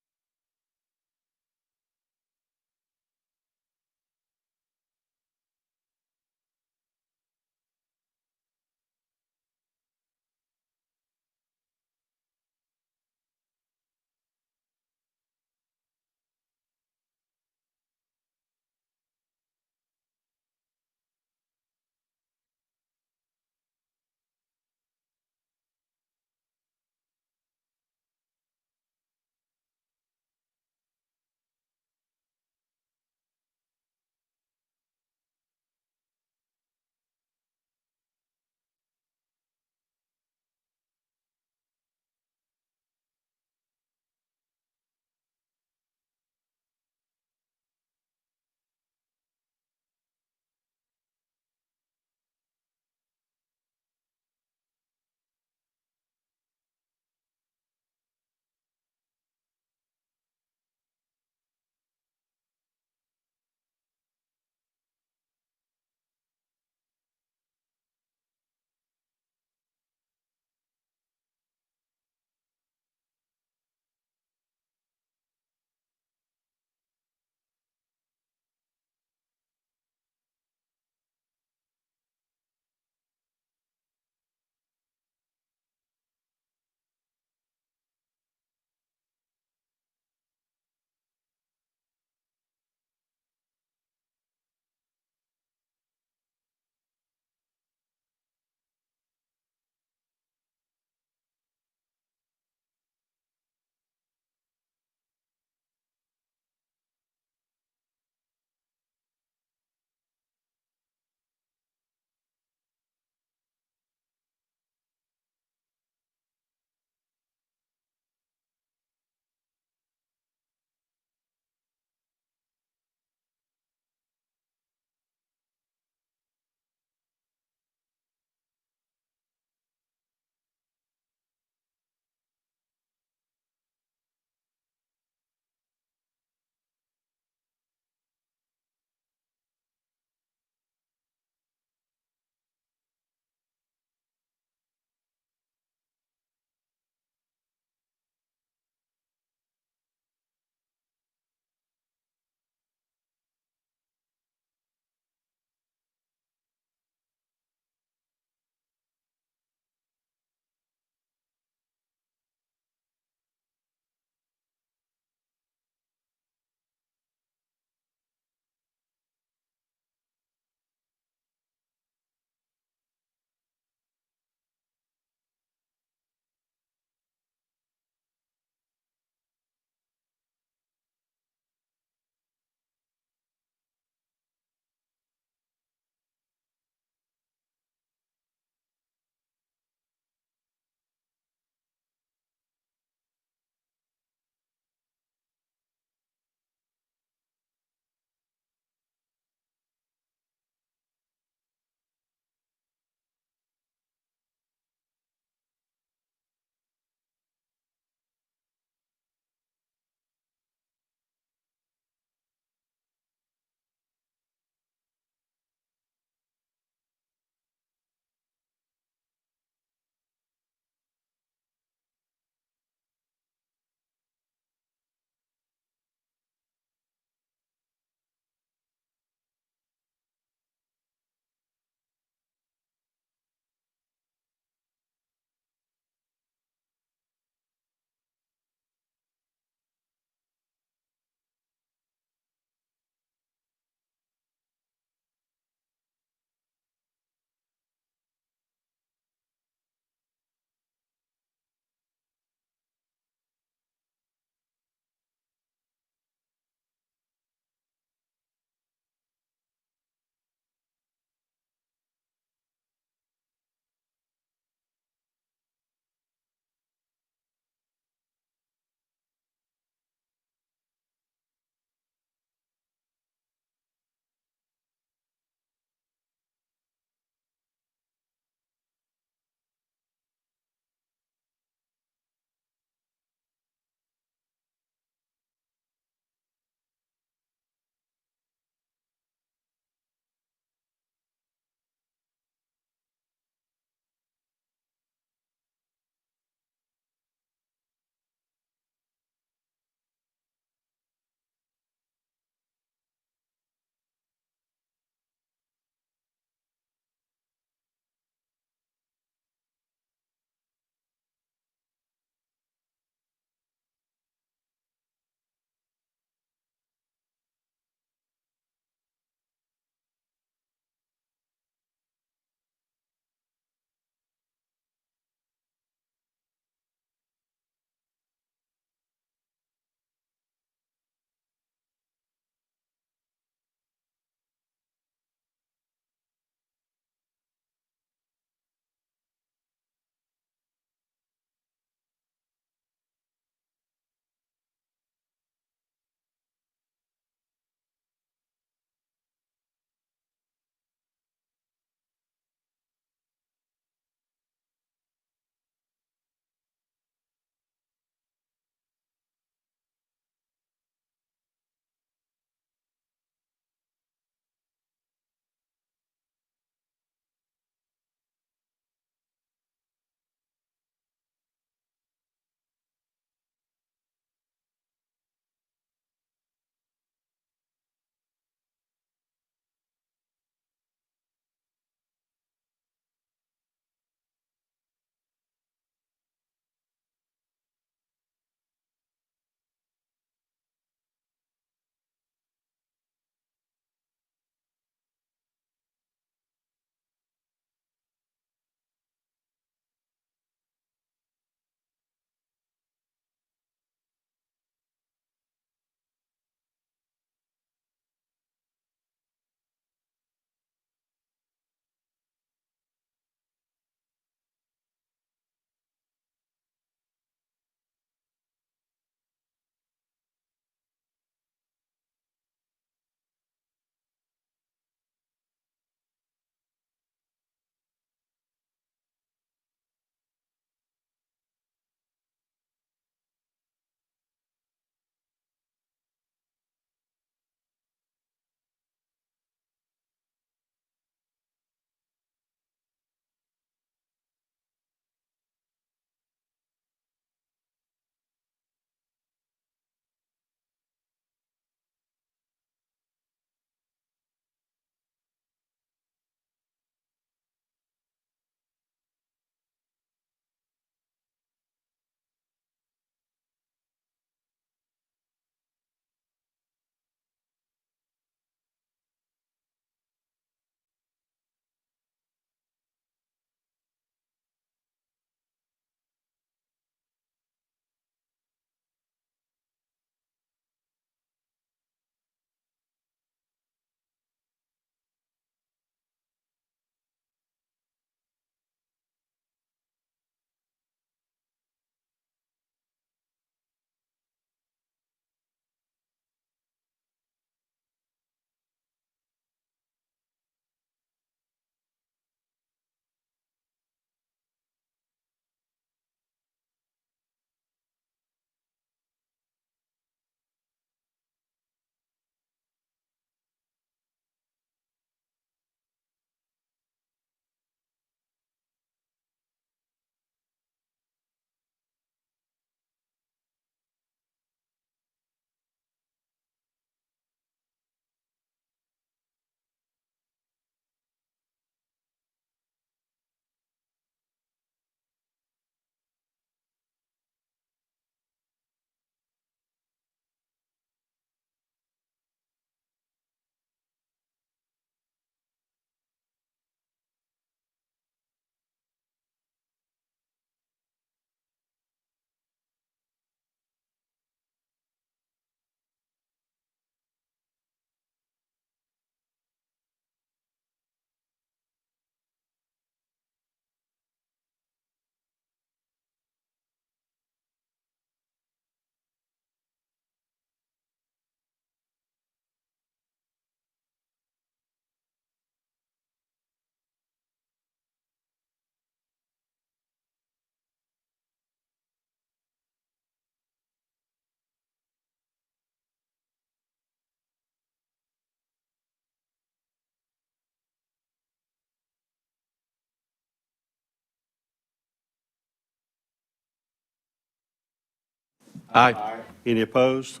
Aye. Any opposed?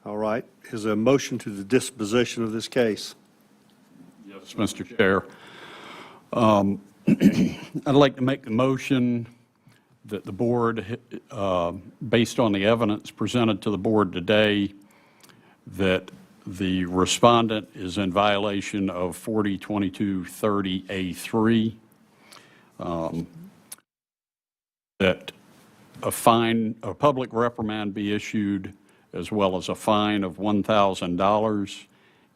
All right. Is there a motion to the disposition of this case? Yes, Mr. Chair. I'd like to make the motion that the board, based on the evidence presented to the board today, that the respondent is in violation of 402230A3, that a public reprimand be issued, as well as a fine of $1,000,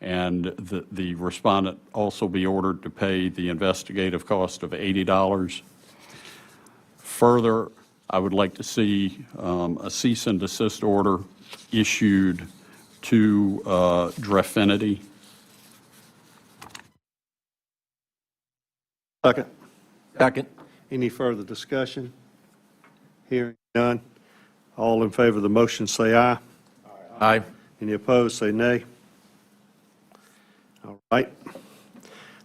and that the respondent also be ordered to pay the investigative cost of $80. Further, I would like to see a cease and desist order issued to Drafinity. Second. Second. Any further discussion? Hearing none. All in favor of the motion, say aye. Aye. Any opposed, say nay. All right.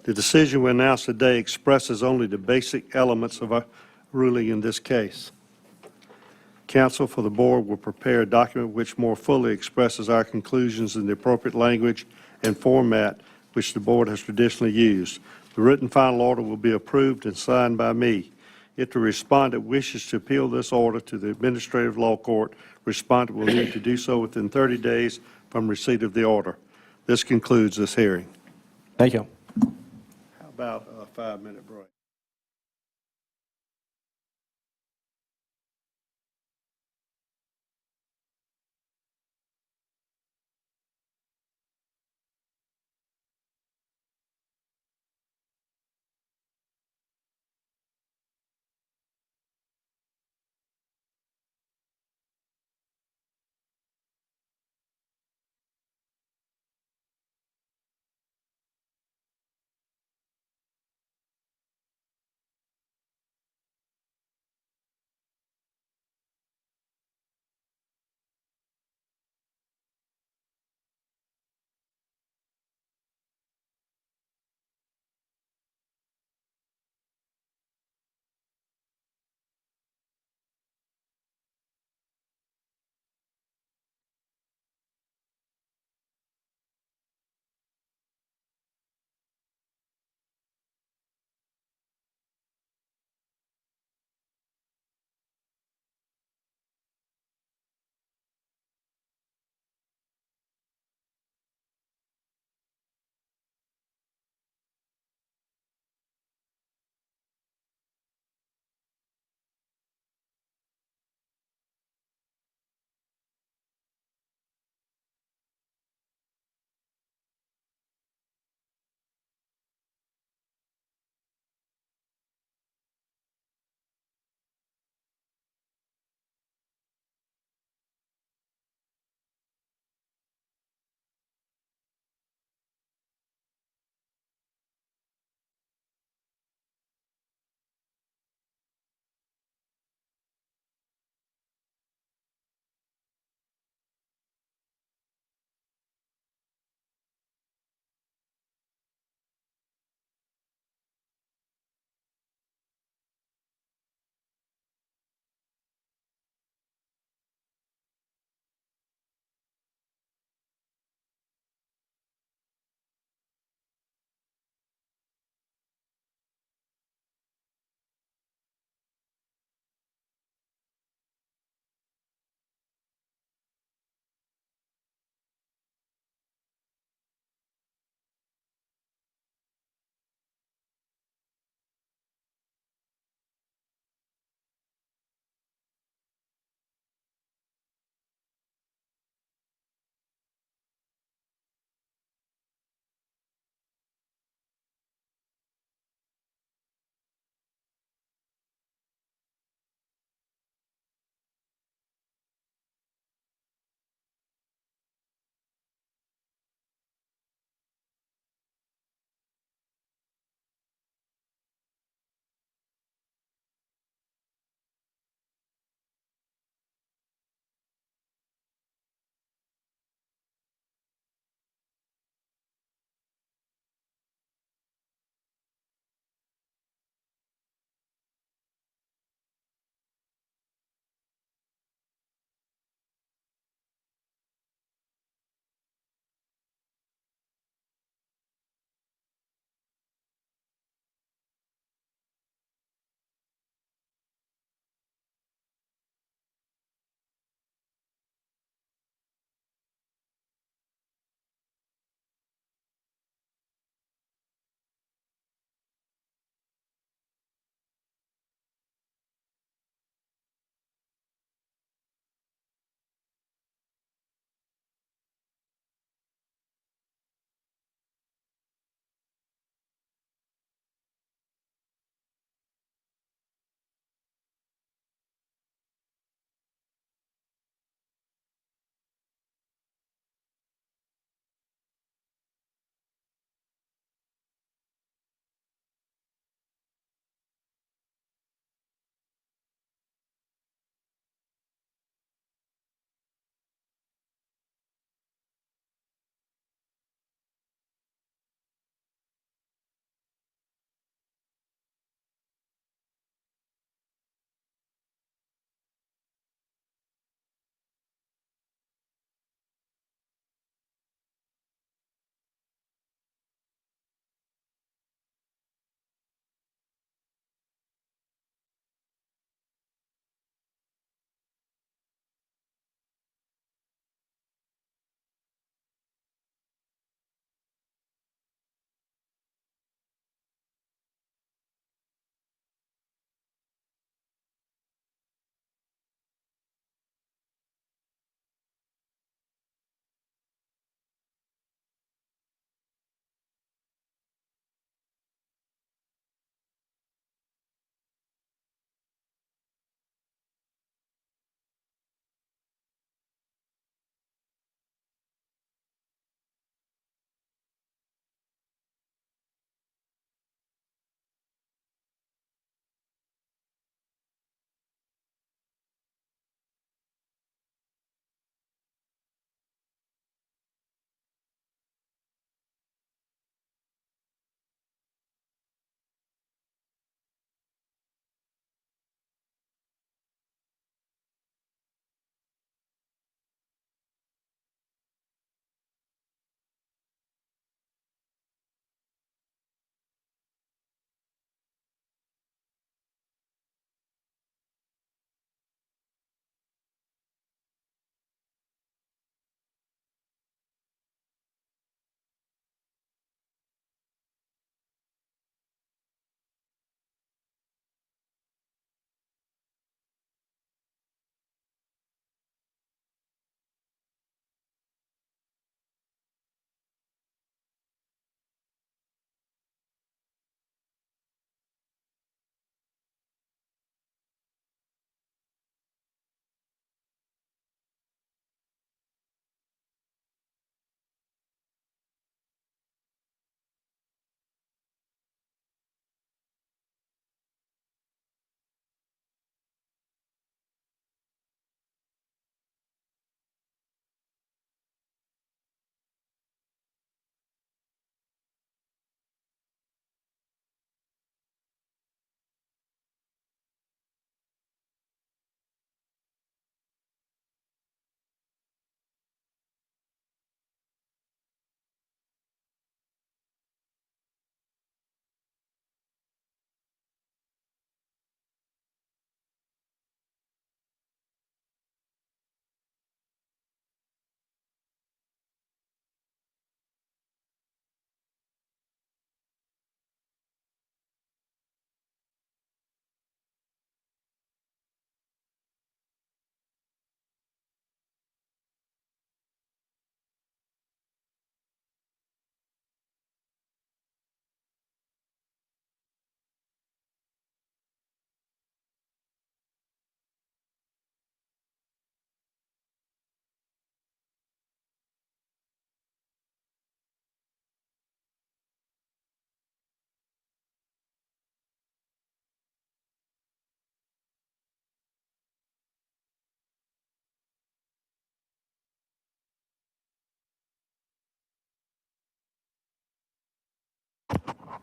The decision we announced today expresses only the basic elements of our ruling in this case. Counsel for the board will prepare a document which more fully expresses our conclusions in the appropriate language and format which the board has traditionally used. The written final order will be approved and signed by me. If the respondent wishes to appeal this order to the Administrative Law Court, respondent will need to do so within 30 days from receipt of the order. This concludes this hearing. Thank you. How about a 5-minute break?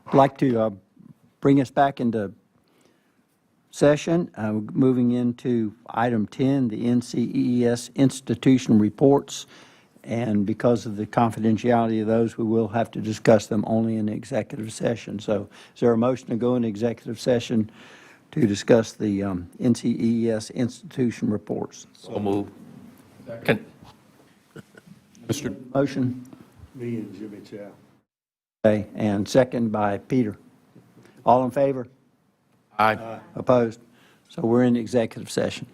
I'd like to bring us back into session, moving into item 10, the NCEES institution reports. And because of the confidentiality of those, we will have to discuss them only in executive session. So is there a motion to go into executive session to discuss the NCEES institution reports? So move. Can- Mr. Motion? Me and Jimmy Chow. Okay, and second by Peter. All in favor? Aye. Opposed? So we're in executive session.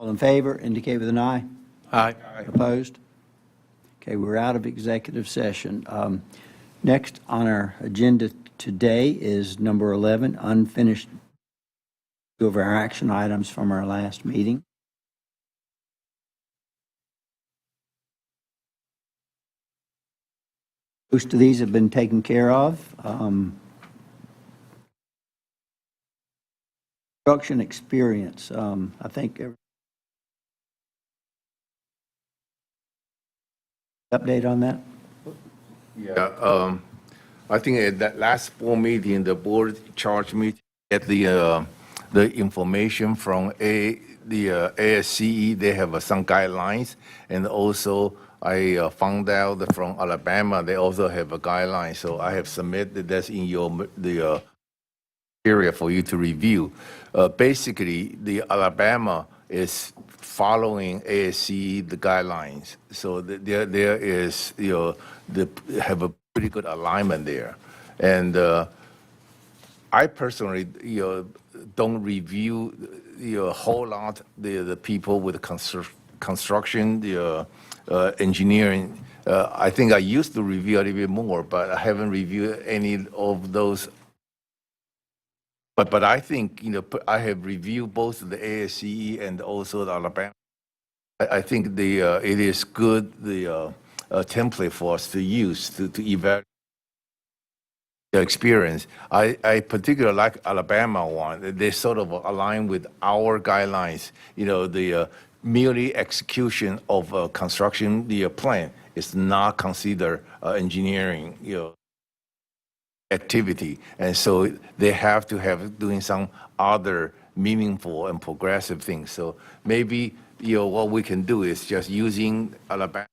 All in favor, indicate with an eye. Aye. Opposed? Okay, we're out of executive session. Next on our agenda today is number 11, unfinished of our action items from our last meeting. Most of these have been taken care of. Construction experience, I think. Update on that? Yeah, I think at that last board meeting, the board charged me to get the information from the ASCE. They have some guidelines, and also I found out that from Alabama, they also have a guideline. So I have submitted that's in the area for you to review. Basically, the Alabama is following ASCE, the guidelines. So there is, they have a pretty good alignment there. And I personally, don't review, a whole lot, the people with construction, engineering. I think I used to review a little bit more, but I haven't reviewed any of those. But I think, I have reviewed both the ASCE and also the Alabama. I think it is good, the template for us to use to evaluate the experience. I particularly like Alabama one. They sort of align with our guidelines. The merely execution of construction, the plan is not considered engineering, activity. And so they have to have doing some other meaningful and progressive things. So maybe, what we can do is just using Alabama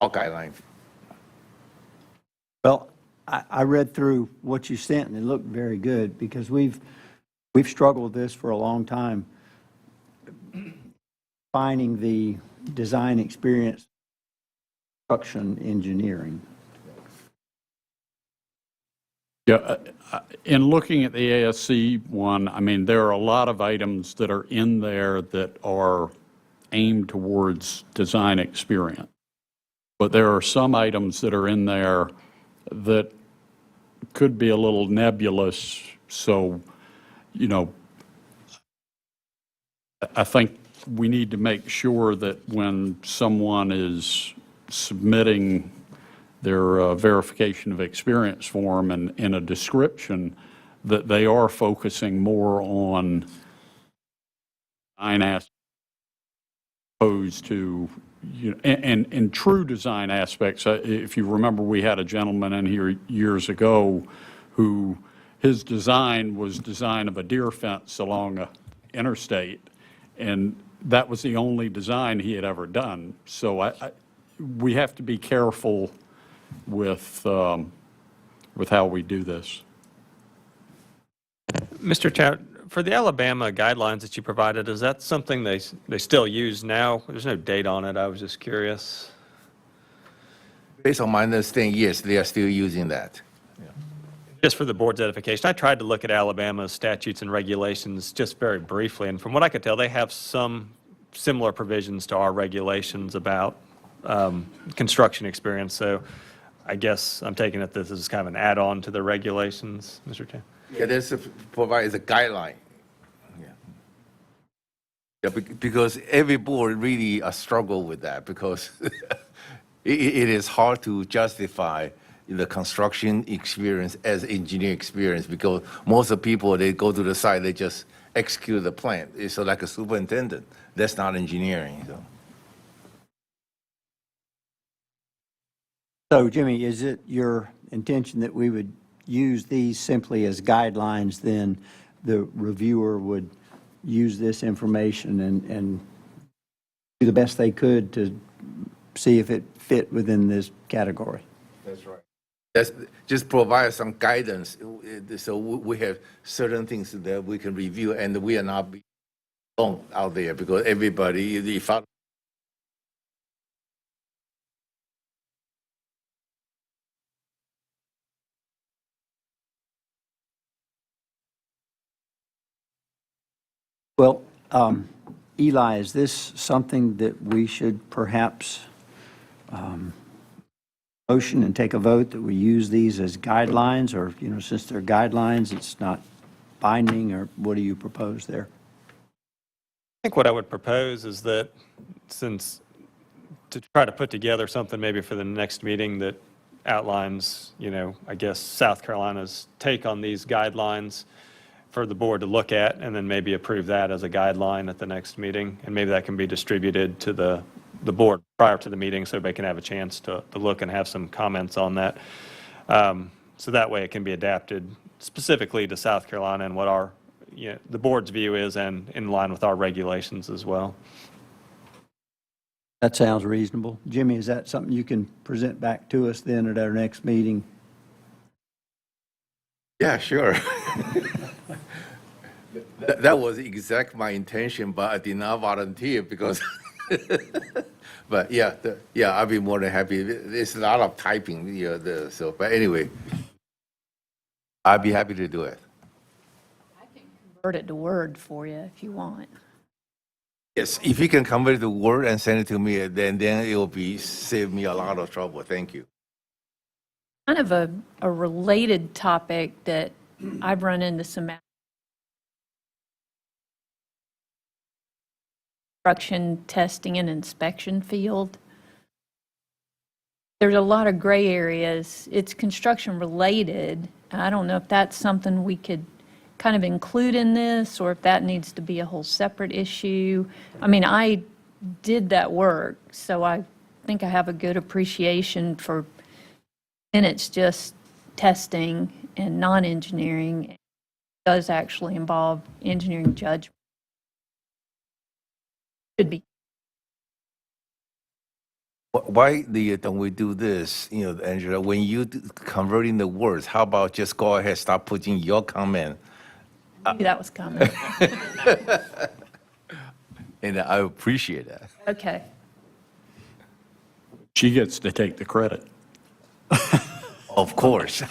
guidelines. Well, I read through what you sent, and it looked very good, because we've struggled with this for a long time, finding the design experience, construction engineering. Yeah, in looking at the ASC one, I mean, there are a lot of items that are in there that are aimed towards design experience. But there are some items that are in there that could be a little nebulous. So, I think we need to make sure that when someone is submitting their verification of experience form and in a description, that they are focusing more on design aspects opposed to, and true design aspects. If you remember, we had a gentleman in here years ago who his design was design of a deer fence along a interstate, and that was the only design he had ever done. So we have to be careful with how we do this. Mr. Chair, for the Alabama guidelines that you provided, is that something they still use now? There's no date on it. I was just curious. Based on my understanding, yes, they are still using that. Just for the board's edification, I tried to look at Alabama's statutes and regulations just very briefly, and from what I could tell, they have some similar provisions to our regulations about construction experience. So I guess I'm taking it this is kind of an add-on to the regulations, Mr. Chair. Yeah, provides a guideline. Yeah, because every board really struggle with that, because it is hard to justify the construction experience as engineer experience, because most of the people, they go to the site, they just execute the plan. It's like a superintendent. That's not engineering. So, Jimmy, is it your intention that we would use these simply as guidelines, then the reviewer would use this information and do the best they could to see if it fit within this category? That's right. Just provide some guidance, so we have certain things that we can review, and we are not alone out there, because everybody, if I Well, Eli, is this something that we should perhaps motion and take a vote that we use these as guidelines, or, since they're guidelines, it's not binding, or what do you propose there? I think what I would propose is that to try to put together something maybe for the next meeting that outlines, I guess, South Carolina's take on these guidelines for the board to look at, and then maybe approve that as a guideline at the next meeting. And maybe that can be distributed to the board prior to the meeting so everybody can have a chance to look and have some comments on that. So that way it can be adapted specifically to South Carolina and what the board's view is, and in line with our regulations as well. That sounds reasonable. Jimmy, is that something you can present back to us then at our next meeting? Yeah, sure. That was exact my intention, but I did not volunteer because, but yeah, I'll be more than happy. There's a lot of typing, but anyway, I'd be happy to do it. Convert it to Word for you if you want. Yes, if you can convert it to Word and send it to me, then it will save me a lot of trouble. Thank you. Kind of a related topic that I've run into some construction testing and inspection field. There's a lot of gray areas. It's construction related. I don't know if that's something we could kind of include in this, or if that needs to be a whole separate issue. I mean, I did that work, so I think I have a good appreciation for, and it's just testing and non-engineering. It does actually involve engineering judgment. Should be. Why don't we do this, Angela, when you converting the words, how about just go ahead, start putting your comment? Maybe that was coming. And I appreciate that. Okay. She gets to take the credit. Of course.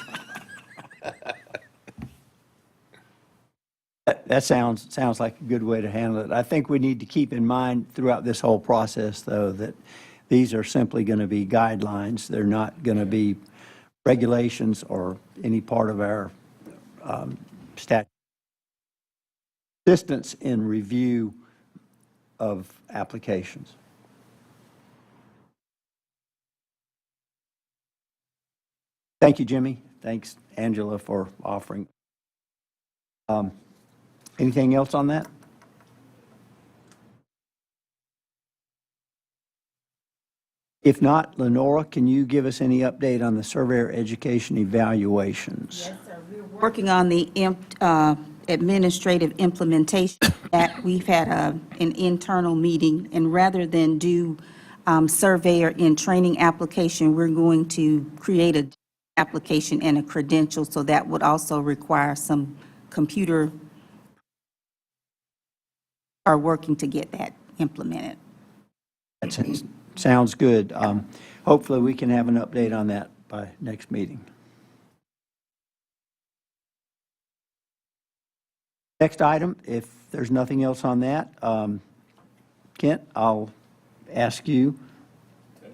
That sounds like a good way to handle it. I think we need to keep in mind throughout this whole process, though, that these are simply going to be guidelines. They're not going to be regulations or any part of our statute. Assistance in review of applications. Thank you, Jimmy. Thanks, Angela, for offering. Anything else on that? If not, Lenora, can you give us any update on the surveyor education evaluations? Yes, sir. We're working on the administrative implementation. That we've had an internal meeting, and rather than do surveyor in training application, we're going to create a application and a credential, so that would also require some computer, are working to get that implemented. That sounds good. Hopefully, we can have an update on that by next meeting. Next item, if there's nothing else on that, Kent, I'll ask you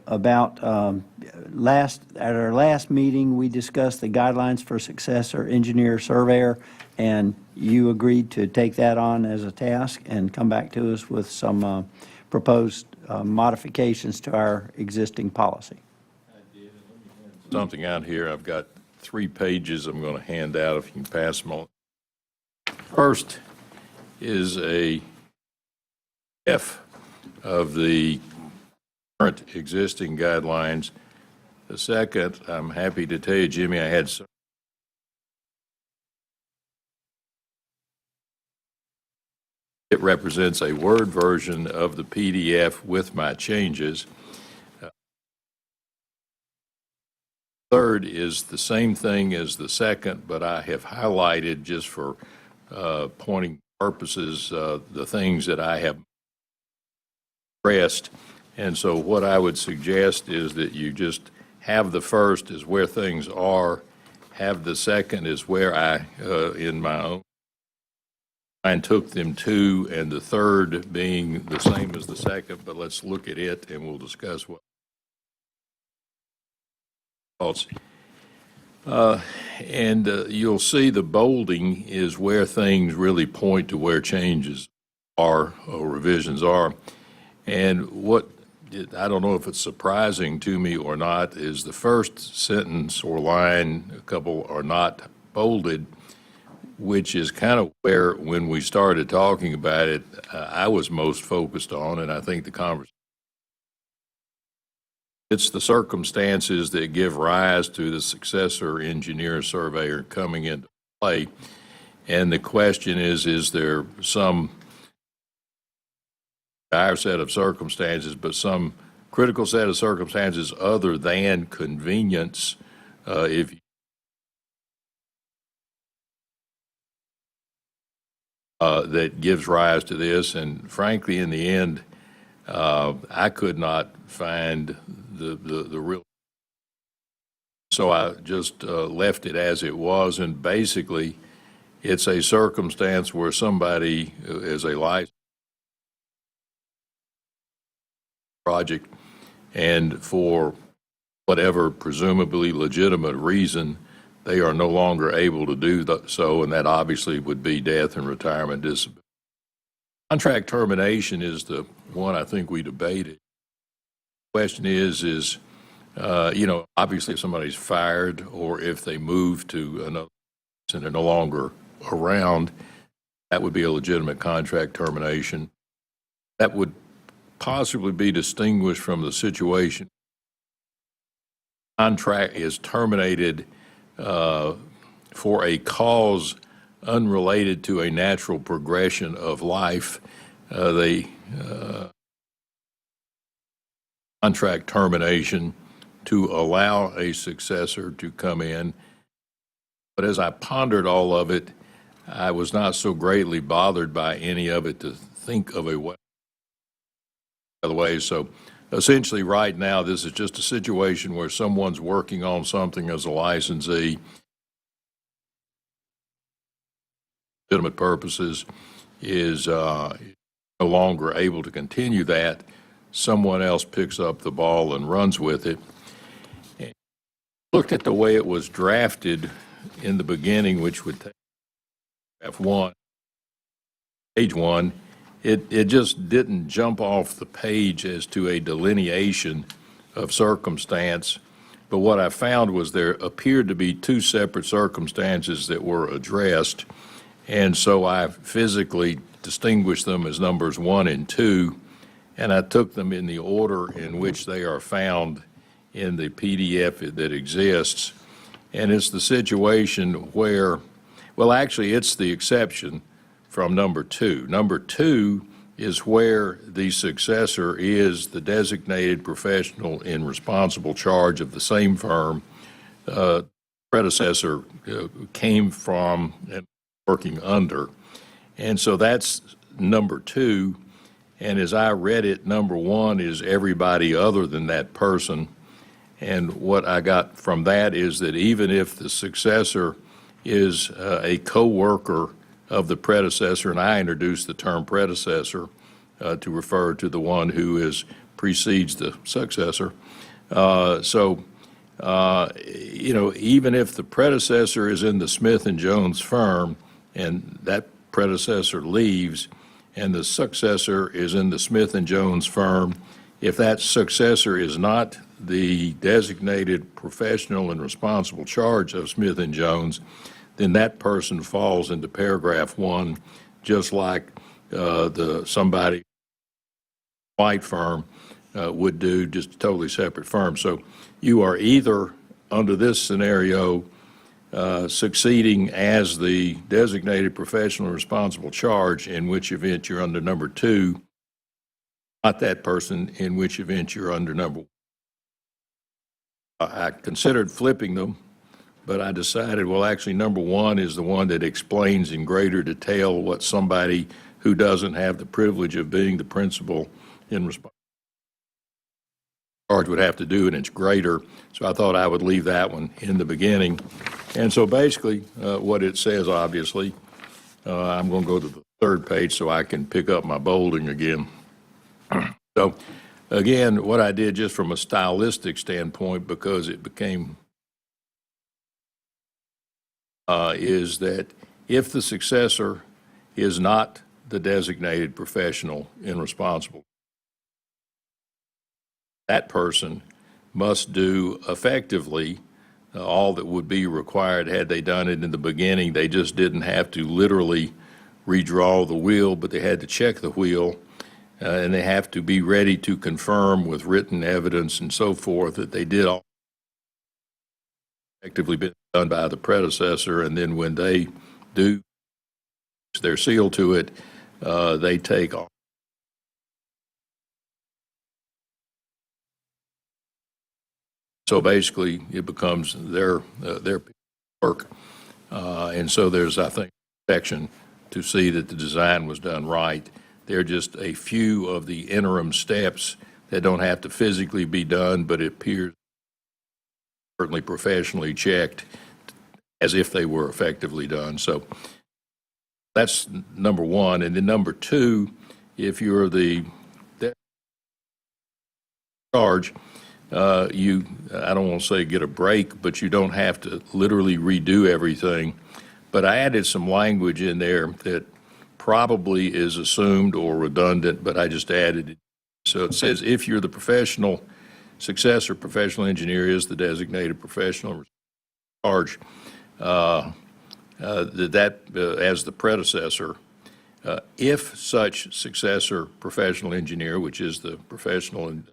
about at our last meeting, we discussed the guidelines for successor engineer surveyor, and you agreed to take that on as a task and come back to us with some proposed modifications to our existing policy. Something out here, I've got 3 pages I'm going to hand out if you can pass them on. First is a F of the current existing guidelines. The second, I'm happy to tell you, Jimmy, I had some. It represents a Word version of the PDF with my changes. Third is the same thing as the second, but I have highlighted just for pointing purposes the things that I have stressed. And so what I would suggest is that you just have the first is where things are, have the second is where I, in my own and took them to, and the third being the same as the second, but let's look at it and we'll discuss what thoughts. And you'll see the bolding is where things really point to where changes are or revisions are. And what, I don't know if it's surprising to me or not, is the first sentence or line, a couple are not bolded, which is kind of where, when we started talking about it, I was most focused on, and I think the conversation. It's the circumstances that give rise to the successor engineer surveyor coming into play. And the question is there some dire set of circumstances, but some critical set of circumstances other than convenience, if that gives rise to this. And frankly, in the end, I could not find the real. So I just left it as it was, and basically, it's a circumstance where somebody is a licensed project, and for whatever presumably legitimate reason, they are no longer able to do so, and that obviously would be death and retirement disability. Contract termination is the one I think we debated. The question is, obviously if somebody's fired or if they move to another and they're no longer around, that would be a legitimate contract termination. That would possibly be distinguished from the situation. Contract is terminated for a cause unrelated to a natural progression of life. Contract termination to allow a successor to come in. But as I pondered all of it, I was not so greatly bothered by any of it to think of a way. By the way, so essentially right now, this is just a situation where someone's working on something as a licensee, legitimate purposes, is no longer able to continue that. Someone else picks up the ball and runs with it. And looked at the way it was drafted in the beginning, which would take page one, it just didn't jump off the page as to a delineation of circumstance. But what I found was there appeared to be two separate circumstances that were addressed. And so I physically distinguished them as numbers 1 and 2. And I took them in the order in which they are found in the PDF that exists. And it's the situation where, well, actually, it's the exception from number 2. Number 2 is where the successor is the designated professional in responsible charge of the same firm predecessor came from and working under. And so that's number 2. And as I read it, number 1 is everybody other than that person. And what I got from that is that even if the successor is a co-worker of the predecessor, and I introduced the term predecessor to refer to the one who precedes the successor. Even if the predecessor is in the Smith & Jones firm and that predecessor leaves, and the successor is in the Smith & Jones firm, if that successor is not the designated professional in responsible charge of Smith & Jones, then that person falls into paragraph 1, just like somebody white firm would do, just a totally separate firm. So you are either, under this scenario, succeeding as the designated professional responsible charge, in which event you're under number 2, not that person, in which event you're under number 1. I considered flipping them, but I decided, well, actually, number 1 is the one that explains in greater detail what somebody who doesn't have the privilege of being the principal in responsible charge would have to do, and it's greater. So I thought I would leave that one in the beginning. And so basically, what it says, obviously, I'm going to go to the third page so I can pick up my bolding again. So, again, what I did just from a stylistic standpoint, because it became, is that if the successor is not the designated professional and responsible, that person must do effectively all that would be required had they done it in the beginning. They just didn't have to literally redraw the wheel, but they had to check the wheel, and they have to be ready to confirm with written evidence and so forth that they did all effectively been done by the predecessor, and then when they do their seal to it, they take off. So basically, it becomes their work, and so there's, I think, protection to see that the design was done right. There are just a few of the interim steps that don't have to physically be done, but it appears certainly professionally checked as if they were effectively done. So that's number one. And then number two, if you're the charge, I don't want to say get a break, but you don't have to literally redo everything. But I added some language in there that probably is assumed or redundant, but I just added it. So it says, if you're the professional successor, professional engineer is the designated professional charge, as the predecessor, if such successor professional engineer, which is the professional in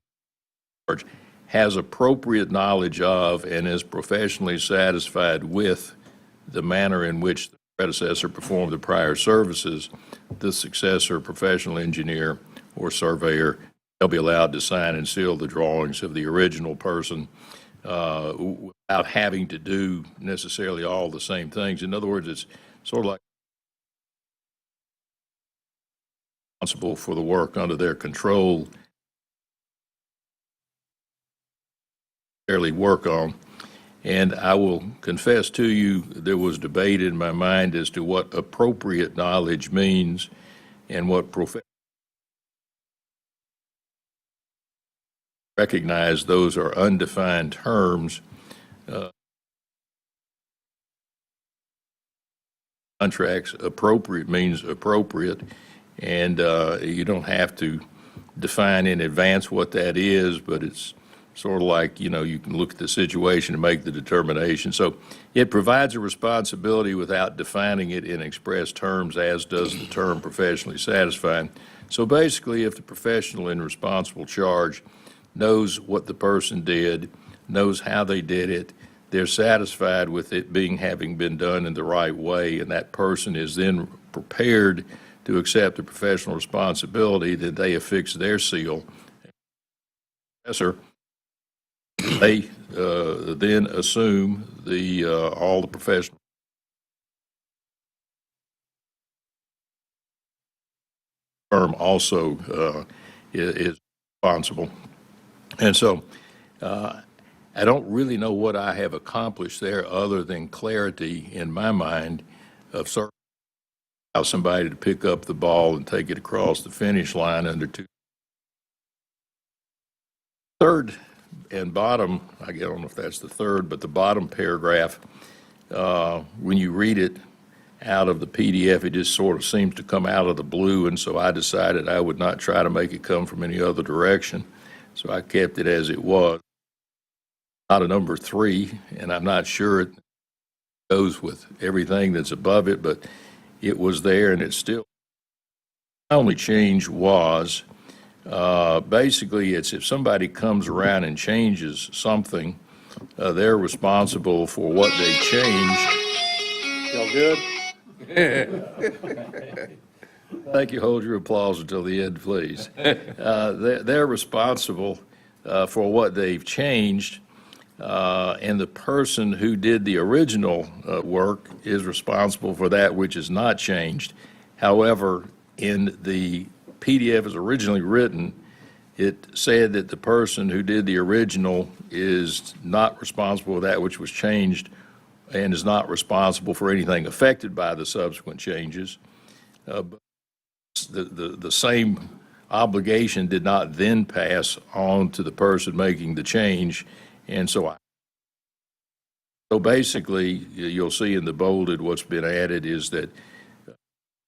charge, has appropriate knowledge of and is professionally satisfied with the manner in which the predecessor performed the prior services, the successor professional engineer or surveyor, they'll be allowed to sign and seal the drawings of the original person without having to do necessarily all the same things. In other words, it's sort of like responsible for the work under their control, fairly work on. And I will confess to you, there was debate in my mind as to what appropriate knowledge means and what recognize those are undefined terms. Contracts, appropriate means appropriate, and you don't have to define in advance what that is, but it's sort of like, you can look at the situation and make the determination. So it provides a responsibility without defining it in express terms, as does the term professionally satisfied. So basically, if the professional and responsible charge knows what the person did, knows how they did it, they're satisfied with it having been done in the right way, and that person is then prepared to accept the professional responsibility, that they affix their seal. They then assume all the professional firm also is responsible. And so I don't really know what I have accomplished there other than clarity in my mind of certain how somebody to pick up the ball and take it across the finish line under two. Third and bottom, I don't know if that's the third, but the bottom paragraph, when you read it out of the PDF, it just sort of seems to come out of the blue, and so I decided I would not try to make it come from any other direction. So I kept it as it was. Not a number 3, and I'm not sure it goes with everything that's above it, but it was there, and it's still. My only change was basically it's if somebody comes around and changes something, they're responsible for what they changed. Y'all good? Thank you. Hold your applause until the end, please. They're responsible for what they've changed, and the person who did the original work is responsible for that which is not changed. However, in the PDF as originally written, it said that the person who did the original is not responsible for that which was changed and is not responsible for anything affected by the subsequent changes. But the same obligation did not then pass on to the person making the change. And so basically, you'll see in the bolded, what's been added is that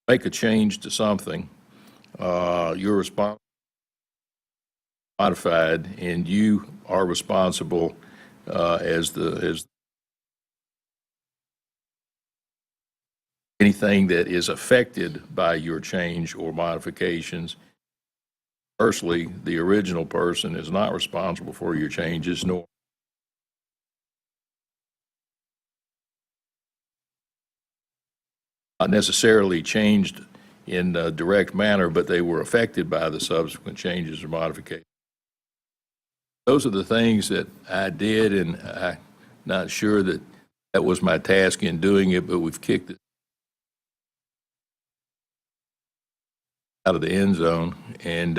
make a change to something, you're responsible, modified, and you are responsible as anything that is affected by your change or modifications. Firstly, the original person is not responsible for your changes, nor not necessarily changed in a direct manner, but they were affected by the subsequent changes or modifications. Those are the things that I did, and I'm not sure that that was my task in doing it, but we've kicked it out of the end zone. And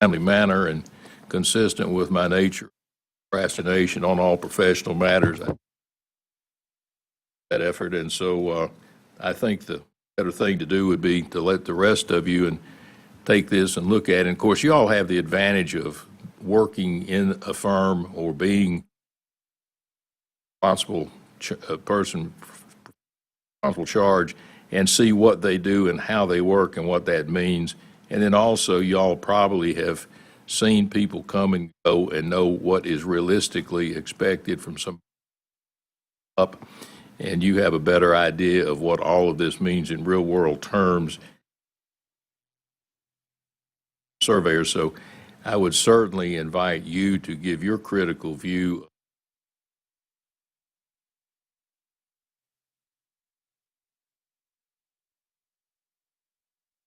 timely manner and consistent with my nature, procrastination on all professional matters, that effort. And so I think the better thing to do would be to let the rest of you and take this and look at it. And of course, you all have the advantage of working in a firm or being responsible person, responsible charge, and see what they do and how they work and what that means. And then also, y'all probably have seen people come and go and know what is realistically expected from some up, and you have a better idea of what all of this means in real world terms. Surveyors, so I would certainly invite you to give your critical view.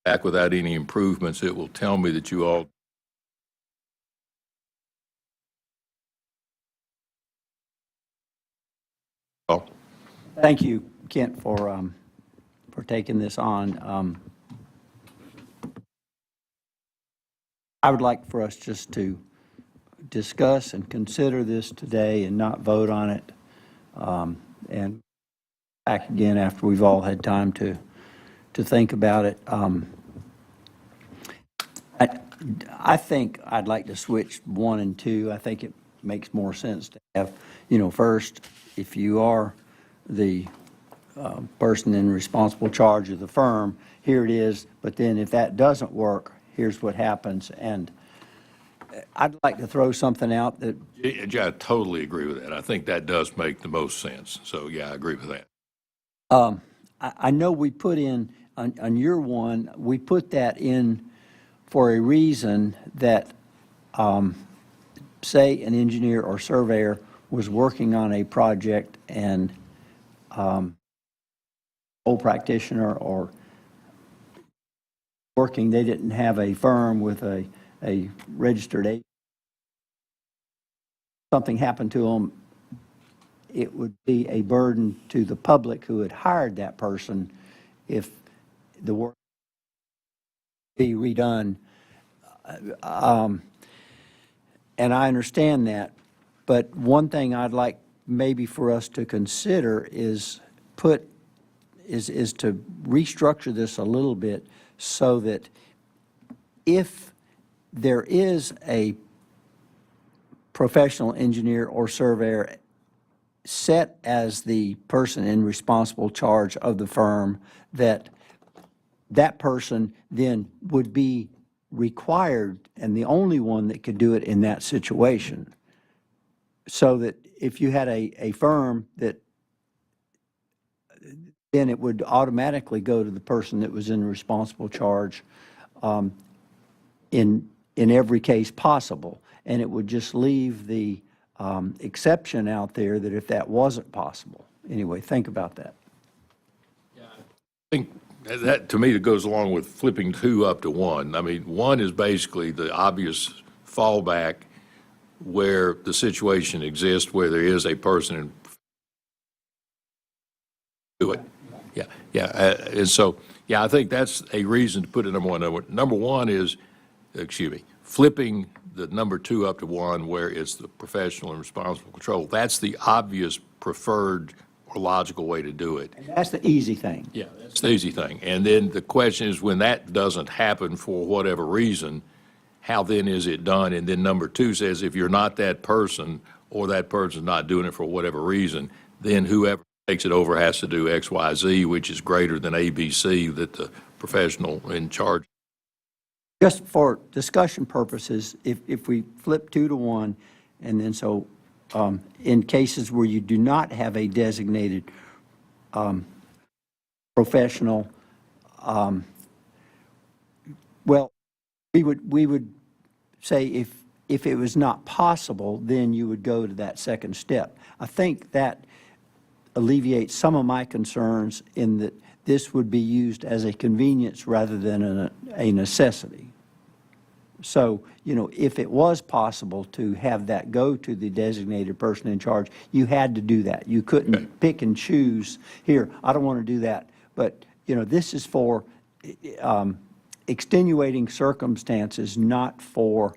Back without any improvements, it will tell me that you all Thank you, Kent, for taking this on. I would like for us just to discuss and consider this today and not vote on it, and back again after we've all had time to think about it. I think I'd like to switch 1 and 2. I think it makes more sense to have, first, if you are the person in responsible charge of the firm, here it is, but then if that doesn't work, here's what happens. And I'd like to throw something out that, Yeah, I totally agree with that. I think that does make the most sense. So, yeah, I agree with that. I know we put in, on your one, we put that in for a reason that, say, an engineer or surveyor was working on a project and old practitioner or working, they didn't have a firm with a registered agent. Something happened to them, it would be a burden to the public who had hired that person if the work be redone. And I understand that, but one thing I'd like maybe for us to consider is to restructure this a little bit so that if there is a professional engineer or surveyor set as the person in responsible charge of the firm, that that person then would be required and the only one that could do it in that situation. So that if you had a firm that, then it would automatically go to the person that was in responsible charge in every case possible. And it would just leave the exception out there that if that wasn't possible. Anyway, think about that. I think that, to me, that goes along with flipping 2 up to 1. I mean, 1 is basically the obvious fallback where the situation exists, where there is a person in do it. Yeah. And so, yeah, I think that's a reason to put it number 1. Number 1 is, flipping the number 2 up to 1 where it's the professional and responsible control, that's the obvious preferred or logical way to do it. That's the easy thing. Yeah, that's the easy thing. And then the question is, when that doesn't happen for whatever reason, how then is it done? And then number 2 says, if you're not that person, or that person's not doing it for whatever reason, then whoever takes it over has to do X, Y, Z, which is greater than A, B, C, that the professional in charge. Just for discussion purposes, if we flip 2 to 1, and then so in cases where you do not have a designated professional, well, we would say if it was not possible, then you would go to that second step. I think that alleviates some of my concerns in that this would be used as a convenience rather than a necessity. So, you know, if it was possible to have that go to the designated person in charge, you had to do that. You couldn't pick and choose, here, I don't want to do that. But, you know, this is for extenuating circumstances, not for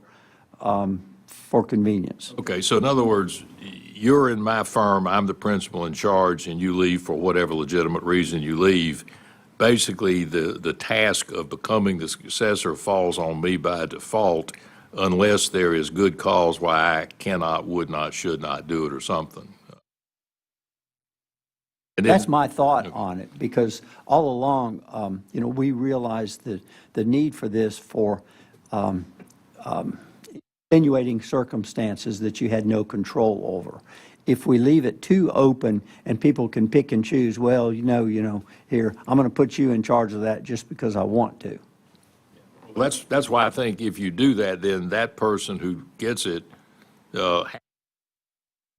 convenience. Okay, so in other words, you're in my firm, I'm the principal in charge, and you leave for whatever legitimate reason you leave. Basically, the task of becoming the successor falls on me by default unless there is good cause why I cannot, would not, should not do it or something. And then- That's my thought on it, because all along, you know, we realized the need for this for extenuating circumstances that you had no control over. If we leave it too open and people can pick and choose, well, you know, here, I'm going to put you in charge of that just because I want to. Well, that's why I think if you do that, then that person who gets it, has to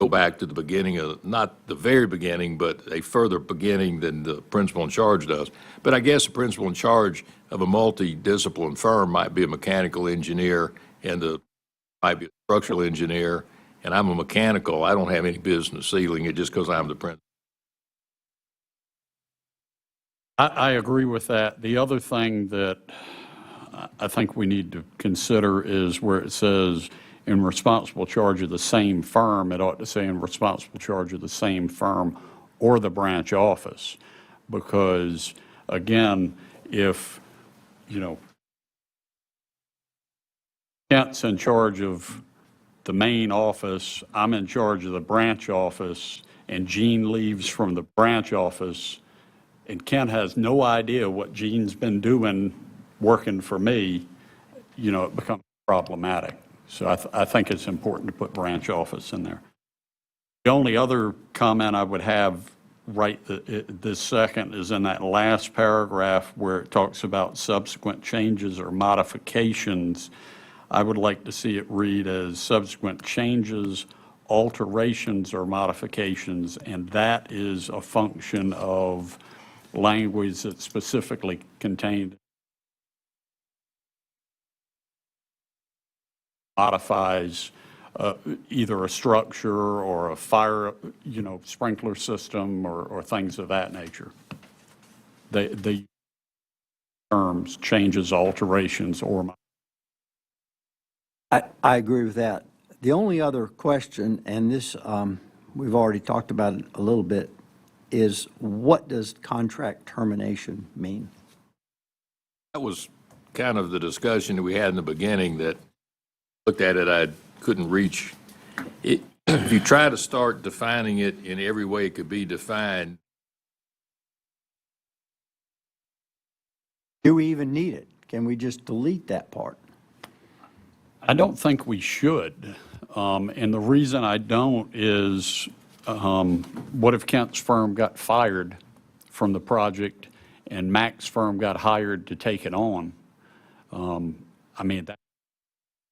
go back to the beginning of, not the very beginning, but a further beginning than the principal in charge does. But I guess the principal in charge of a multidisciplinary firm might be a mechanical engineer, and might be a structural engineer, and I'm a mechanical. I don't have any business sealing it just because I'm the principal. I agree with that. The other thing that I think we need to consider is where it says in responsible charge of the same firm, it ought to say in responsible charge of the same firm or the branch office. Because, again, if, you know, Kent's in charge of the main office, I'm in charge of the branch office, and Gene leaves from the branch office, and Kent has no idea what Gene's been doing working for me, you know, it becomes problematic. So I think it's important to put branch office in there. The only other comment I would have right this second is in that last paragraph where it talks about subsequent changes or modifications. I would like to see it read as subsequent changes, alterations, or modifications, and that is a function of language that's specifically contained. Modifies either a structure or a fire, you know, sprinkler system or things of that nature. The terms, changes, alterations, or I agree with that. The only other question, and this, we've already talked about it a little bit, is what does contract termination mean? That was kind of the discussion that we had in the beginning that looked at it, I couldn't reach. If you try to start defining it in every way it could be defined. Do we even need it? Can we just delete that part? I don't think we should. And the reason I don't is, what if Kent's firm got fired from the project and Mac's firm got hired to take it on? I mean, that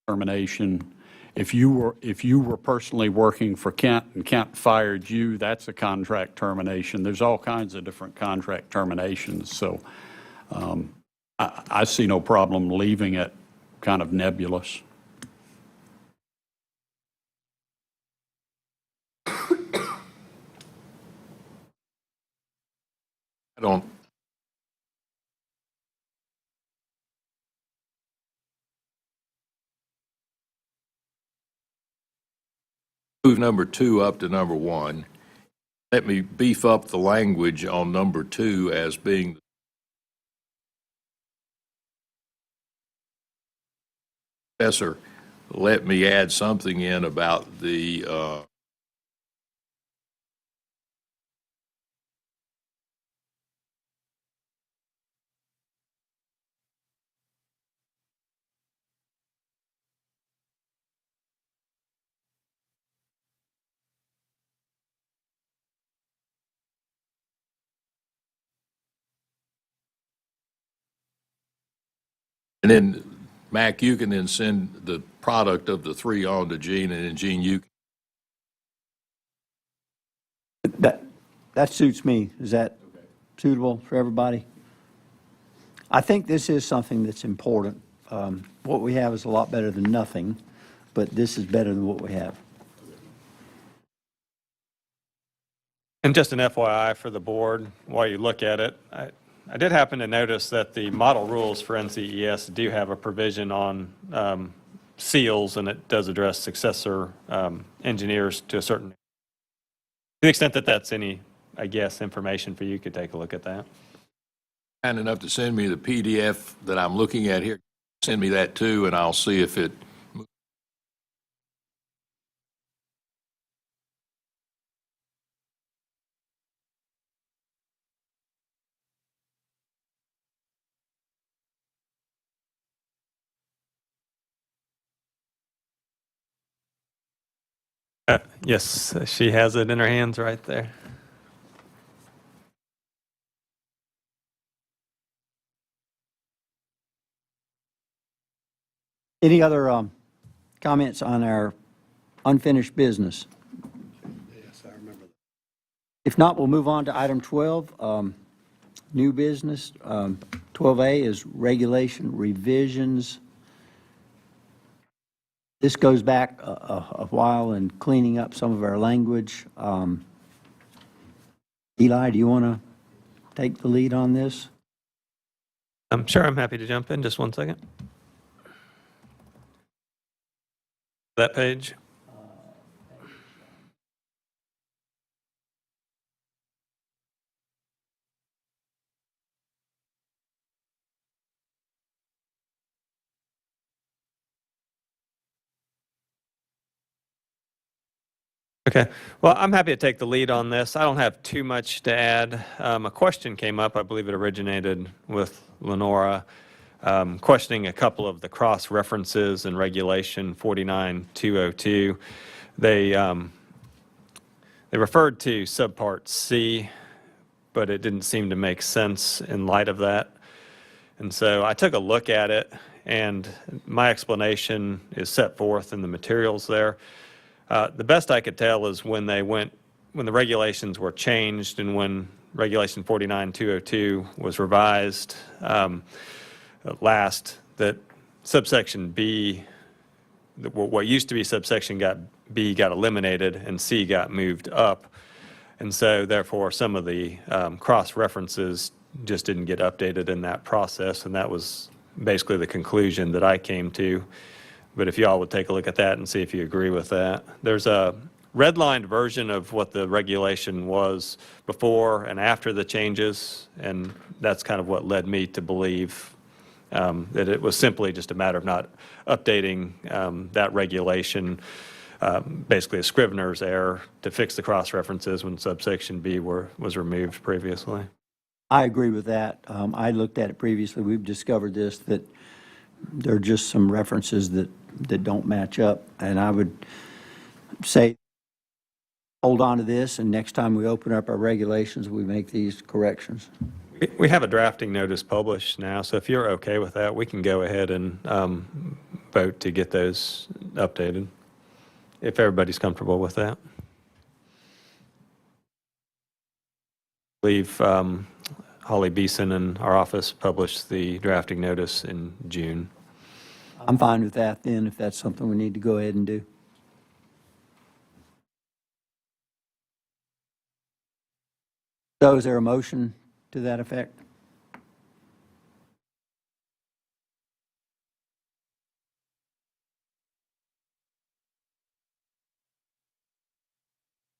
termination, if you were personally working for Kent and Kent fired you, that's a contract termination. There's all kinds of different contract terminations. So I see no problem leaving it kind of nebulous. I don't. move number 2 up to number 1. Let me beef up the language on number 2 as being professor. Let me add something in about the and then, Mac, you can then send the product of the 3 on to Gene, and then Gene, you That suits me. Is that suitable for everybody? I think this is something that's important. What we have is a lot better than nothing, but this is better than what we have. And just an FYI for the board, while you look at it, I did happen to notice that the model rules for NCES do have a provision on seals, and it does address successor engineers to a certain, to the extent that that's any, I guess, information for you, could take a look at that. kind enough to send me the PDF that I'm looking at here. Send me that too, and I'll see if it. Yes, she has it in her hands right there. Any other comments on our unfinished business? Yes, I remember that. If not, we'll move on to item 12, new business. 12A is regulation revisions. This goes back a while in cleaning up some of our language. Eli, do you want to take the lead on this? I'm sure I'm happy to jump in. Just one second. That page. Okay. Well, I'm happy to take the lead on this. I don't have too much to add. A question came up. I believe it originated with Lenora, questioning a couple of the cross references in Regulation 49202. They referred to subpart C, but it didn't seem to make sense in light of that. And so I took a look at it, and my explanation is set forth in the materials there. The best I could tell is when the regulations were changed and when Regulation 49202 was revised last, that subsection B, what used to be subsection B got eliminated and C got moved up. And so therefore some of the cross-references just didn't get updated in that process, and that was basically the conclusion that I came to. But if y'all would take a look at that and see if you agree with that. There's a redlined version of what the regulation was before and after the changes, and that's kind of what led me to believe that it was simply just a matter of not updating that regulation, basically a Scrivener's error to fix the cross-references when subsection B was removed previously. I agree with that. I looked at it previously. We've discovered this, that there are just some references that don't match up. And I would say, hold on to this, and next time we open up our regulations, we make these corrections. We have a drafting notice published now, so if you're okay with that, we can go ahead and vote to get those updated, if everybody's comfortable with that. I believe Holly Beeson and our office published the drafting notice in June. I'm fine with that then, if that's something we need to go ahead and do. So is there a motion to that effect?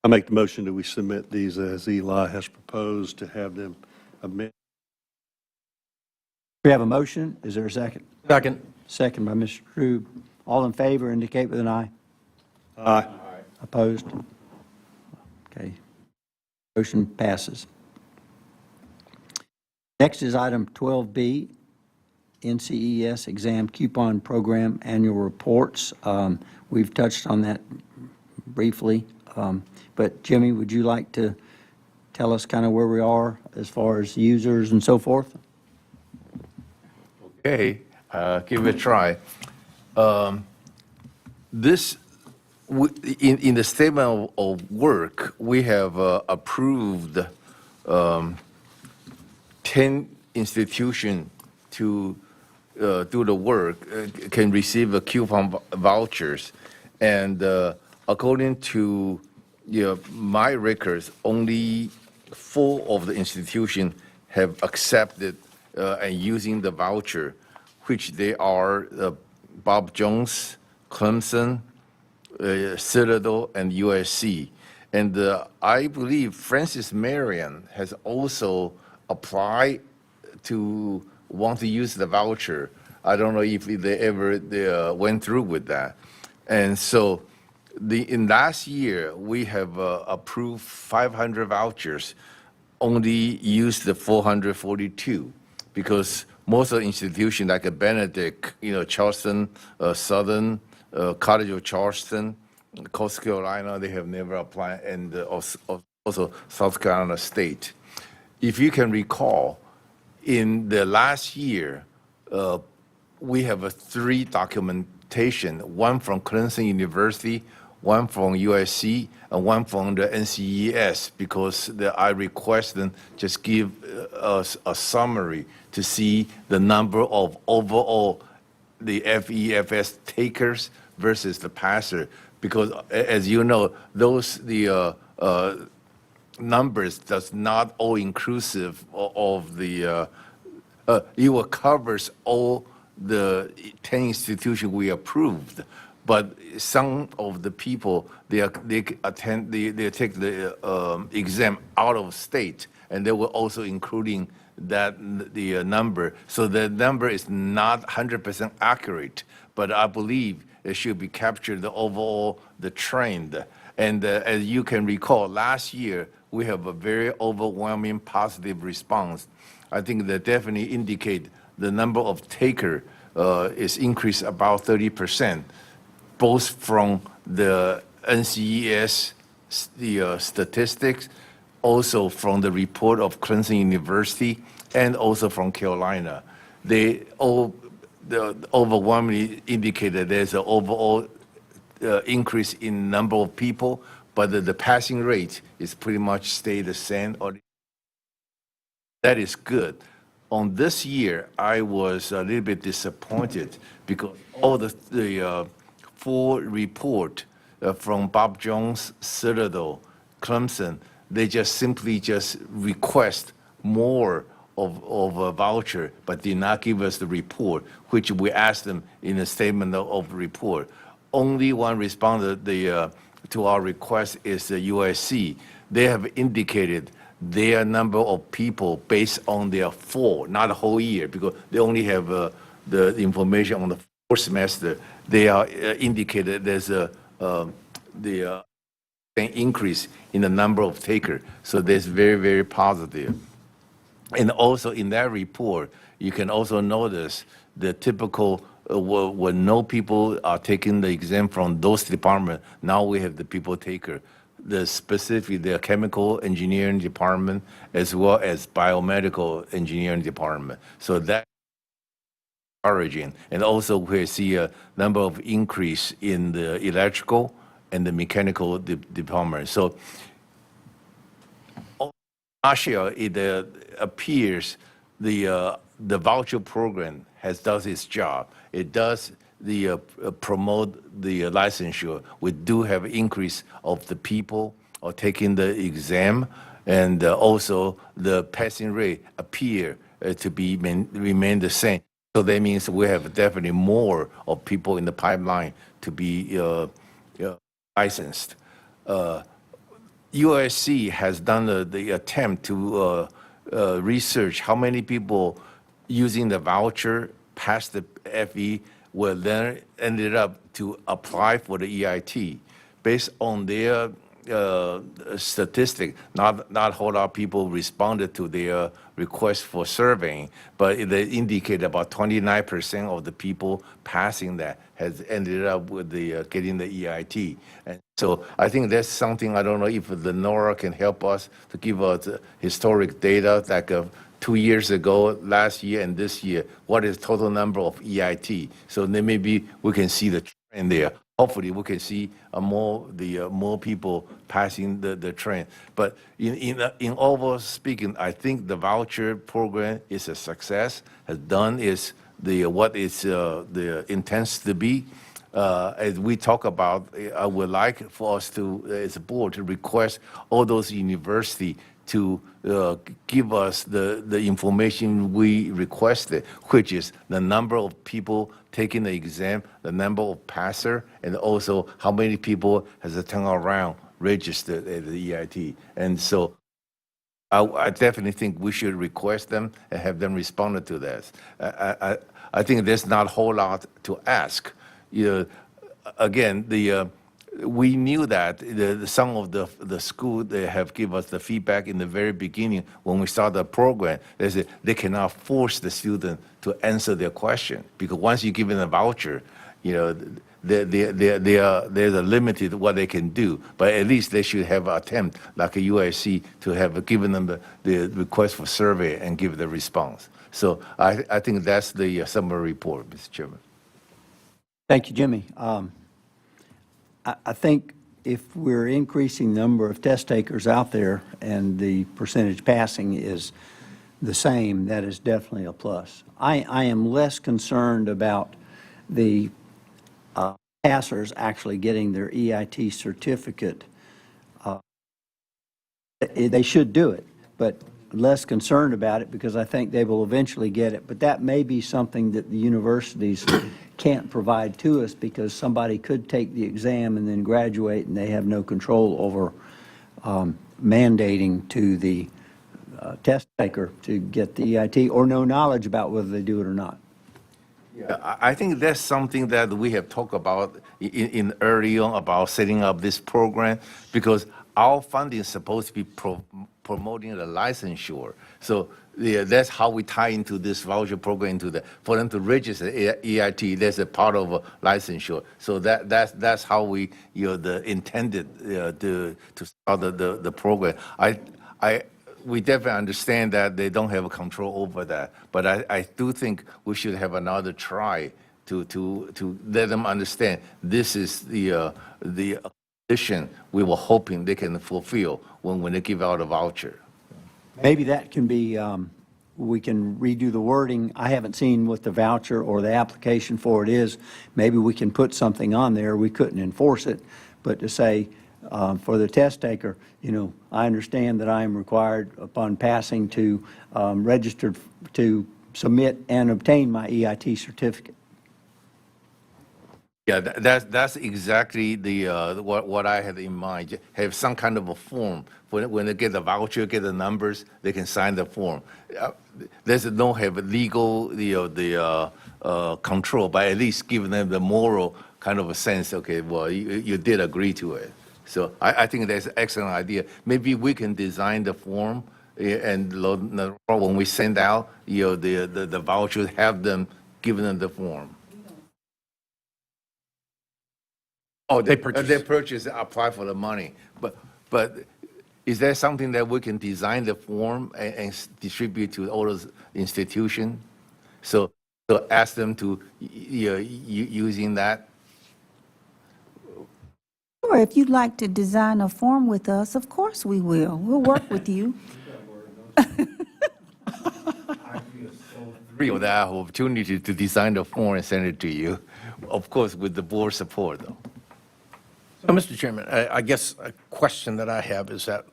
I make the motion that we submit these as Eli has proposed to have them amended. We have a motion. Is there a second? Second. Second by Mr. True. All in favor indicate with an eye. Aye. Opposed? Okay. Motion passes. Next is item 12B, NCES Exam Coupon Program Annual Reports. We've touched on that briefly, but Jimmy, would you like to tell us kind of where we are as far as users and so forth? Okay, give it a try. In the statement of work, we have approved 10 institutions to do the work, can receive a coupon vouchers. And according to my records, only 4 of the institutions have accepted and using the voucher, which they are Bob Jones, Clemson, Citadel, and USC. And I believe Francis Marion has also applied to want to use the voucher. I don't know if they ever went through with that. And so in last year, we have approved 500 vouchers, only used the 442, because most of the institutions like Benedict, Charleston, Southern, College of Charleston, Coast Carolina, they have never applied, and also South Carolina State. If you can recall, in the last year, we have 3 documentation, one from Clemson University, one from USC, and one from the NCES, because I request them just give us a summary to see the number of overall the FEFS takers versus the passer, because as you know, the numbers does not all inclusive of the, it will covers all the 10 institutions we approved, but some of the people, they take the exam out of state, and they were also including that the number. So the number is not 100% accurate, but I believe it should be captured the overall the trend. And as you can recall, last year we have a very overwhelming positive response. I think that definitely indicate the number of taker is increased about 30%, both from the NCES the statistics, also from the report of Clemson University, and also from Carolina. They all overwhelmingly indicated there's an overall increase in number of people, but the passing rate is pretty much stay the same. That is good. On this year, I was a little bit disappointed because all the 4 report from Bob Jones, Citadel, Clemson, they just simply request more of a voucher, but did not give us the report, which we asked them in the statement of report. Only one responded to our request is the USC. They have indicated their number of people based on their 4, not a whole year, because they only have the information on the 4th semester. They are indicated there's the increase in the number of takers. So that's very, very positive. And also in that report, you can also notice the typical when no people are taking the exam from those departments, now we have the people taker. The chemical engineering department as well as biomedical engineering department. So that origin. And also we see a number of increase in the electrical and the mechanical department. So last year, it appears the voucher program does its job. It does promote the licensure. We do have increase of the people are taking the exam, and also the passing rate appear to be remain the same. So that means we have definitely more of people in the pipeline to be licensed. USC has done the attempt to research how many people using the voucher passed the FE will then ended up to apply for the EIT based on their statistic. Not a whole lot of people responded to their request for surveying, but they indicate about 29% of the people passing that has ended up with the getting the EIT. And so I think that's something, I don't know if the NORA can help us to give us historic data, like 2 years ago, last year and this year, what is total number of EIT? So then maybe we can see the trend there. Hopefully, we can see more people passing the trend. But in overall speaking, I think the voucher program is a success. Has done is what the intends to be. As we talk about, I would like for us to, as a board, to request all those universities to give us the information we requested, which is the number of people taking the exam, the number of passer, and also how many people has a turnaround registered at the EIT. And so I definitely think we should request them and have them respond to this. I think there's not a whole lot to ask. Again, we knew that some of the school, they have given us the feedback in the very beginning when we started the program. They said they cannot force the student to answer their question, because once you give them a voucher, there's a limited what they can do. But at least they should have an attempt, like a USC, to have given them the request for survey and give the response. So I think that's the summary report, Mr. Chairman. Thank you, Jimmy. I think if we're increasing the number of test takers out there and the percentage passing is the same, that is definitely a plus. I am less concerned about the passers actually getting their EIT certificate. They should do it, but less concerned about it because I think they will eventually get it. But that may be something that the universities can't provide to us, because somebody could take the exam and then graduate and they have no control over mandating to the test taker to get the EIT, or no knowledge about whether they do it or not. Yeah, I think that's something that we have talked about in early on about setting up this program, because our funding is supposed to be promoting the licensure. So that's how we tie into this voucher program, into for them to register EIT. That's a part of a licensure. So that's how we intended to start the program. We definitely understand that they don't have a control over that, but I do think we should have another try to let them understand this is the condition we were hoping they can fulfill when they give out a voucher. Maybe that can be, we can redo the wording. I haven't seen what the voucher or the application for it is. Maybe we can put something on there. We couldn't enforce it, but to say, for the test taker, I understand that I am required upon passing to register to submit and obtain my EIT certificate. Yeah, that's exactly what I had in mind. Have some kind of a form when they get the voucher, get the numbers, they can sign the form. There's don't have legal control, but at least give them the moral kind of a sense. Okay, well you did agree to it. So I think that's an excellent idea. Maybe we can design the form and when we send out the voucher, have them give them the form. Oh, they purchase, apply for the money. But is there something that we can design the form and distribute to all those institutions? So ask them to using that. Sure, if you'd like to design a form with us, of course we will. We'll work with you. Agree with that opportunity to design the form and send it to you, of course, with the board support, though. So, Mr. Chairman, I guess a question that I have is that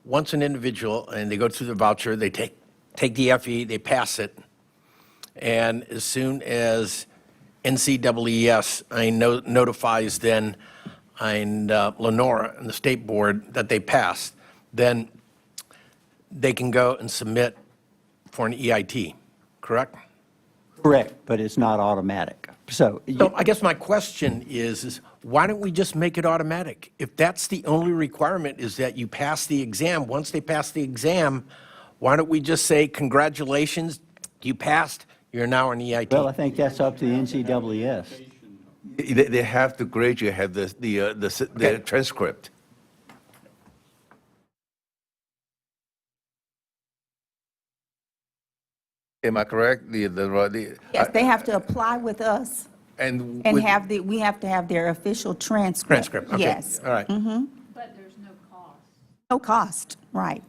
once an individual, and they go through the voucher, they take the FE, they pass it, and as soon as NCEES notifies then and Lenora and the state board that they passed, then they can go and submit for an EIT, correct? Correct, but it's not automatic. So So I guess my question is why don't we just make it automatic? If that's the only requirement is that you pass the exam, once they pass the exam, why don't we just say, congratulations, you passed, you're now an EIT? well, I think that's up to the NCAAS. They have to graduate, have the transcript. Am I correct? Yes, they have to apply with us And and with- we have to have their official transcript. Transcript, okay. Yes. All right. But there's no cost. No cost, right.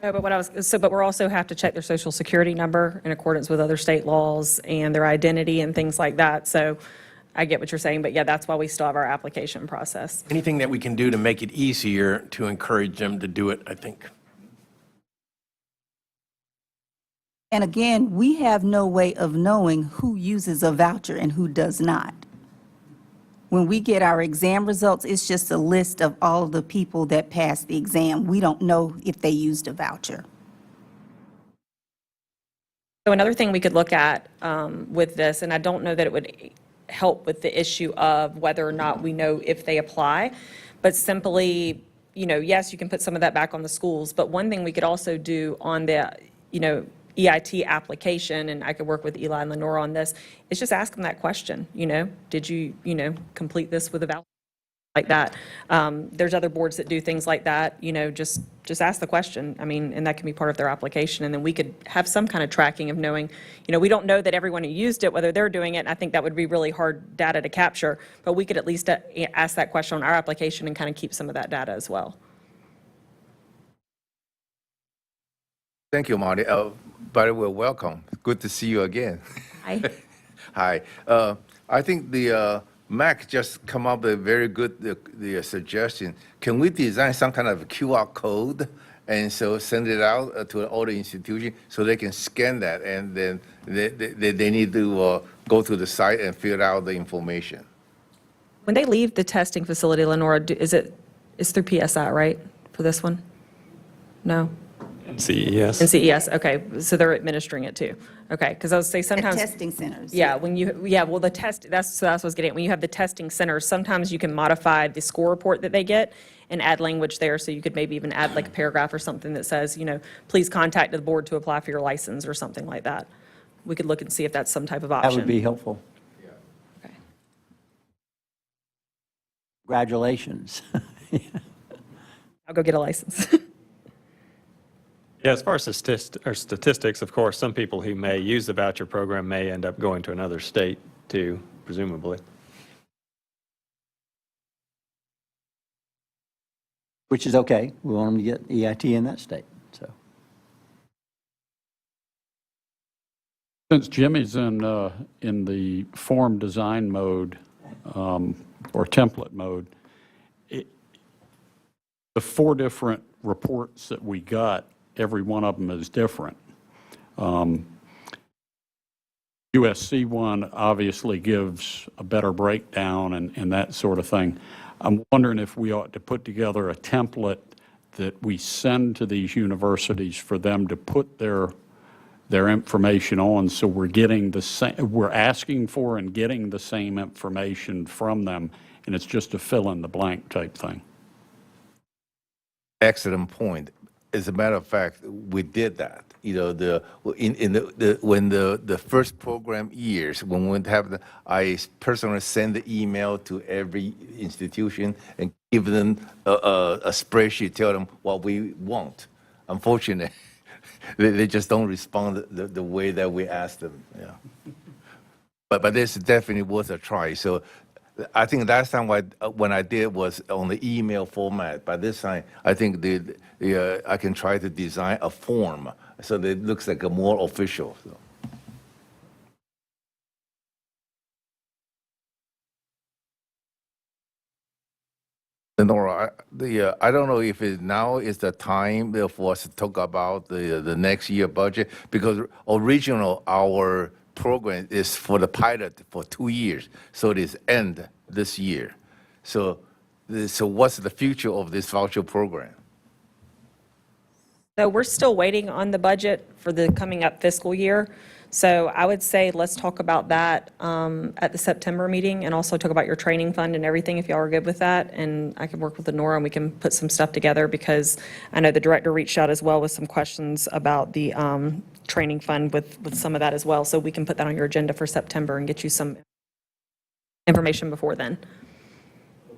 No, but but we're also have to check their social security number in accordance with other state laws and their identity and things like that. So I get what you're saying, but yeah, that's why we still have our application process. Anything that we can do to make it easier to encourage them to do it, I think. And again, we have no way of knowing who uses a voucher and who does not. When we get our exam results, it's just a list of all of the people that passed the exam. We don't know if they used a voucher. So another thing we could look at with this, and I don't know that it would help with the issue of whether or not we know if they apply, but simply, yes, you can put some of that back on the schools, but one thing we could also do on the, EIT application, and I could work with Eli and Lenora on this, is just ask them that question, did you, complete this with a voucher? Like that. There's other boards that do things like that, just ask the question. I mean, and that can be part of their application. And then we could have some kind of tracking of knowing, we don't know that everyone who used it, whether they're doing it, and I think that would be really hard data to capture, but we could at least ask that question on our application and kind of keep some of that data as well. Thank you, Marty. By the way, welcome. Good to see you again. Hi. Hi. I think the Mac just come up with a very good the suggestion. Can we design some kind of QR code and so send it out to all the institutions so they can scan that, and then they need to go to the site and fill out the information? When they leave the testing facility, Lenora, it's through PSI, right, for this one? No? CES. And CES, okay, so they're administering it too. Okay, because I was saying At sometimes. testing centers. Yeah, well, the test, that's what I was getting at. When you have the testing centers, sometimes you can modify the score report that they get and add language there, so you could maybe even add like a paragraph or something that says, please contact the board to apply for your license or something like that. We could look and see if that's some type of option. That would be helpful. Okay. Congratulations. I'll go get a license. Yeah, as far as statistics, of course, some people who may use the voucher program may end up going to another state too, presumably. Which is okay. We want them to get EIT in that state, so. Since Jimmy's in the form design mode or template mode, the 4 different reports that we got, every one of them is different. USC one obviously gives a better breakdown and that sort of thing. I'm wondering if we ought to put together a template that we send to these universities for them to put their information on, so we're getting the same, we're asking for and getting the same information from them, and it's just a fill in the blank type thing. Excellent point. As a matter of fact, we did that. When the first program years, when we have I personally send the email to every institution and give them a spreadsheet, tell them what we want. Unfortunately, they just don't respond the way that we ask them. Yeah. But this is definitely worth a try. So I think last time when I did was on the email format. By this time, I think I can try to design a form so that it looks like a more official. So. Nora, I don't know if now is the time for us to talk about the next year budget, because original our program is for the pilot for 2 years, so it is end this year. So So what's the future of this voucher program? So we're still waiting on the budget for the coming up fiscal year. So I would say let's talk about that at the September meeting, and also talk about your training fund and everything, if y'all are good with that. And I can work with Lenora and we can put some stuff together, because I know the director reached out as well with some questions about the training fund with some of that as well. So we can put that on your agenda for September and get you some information before then.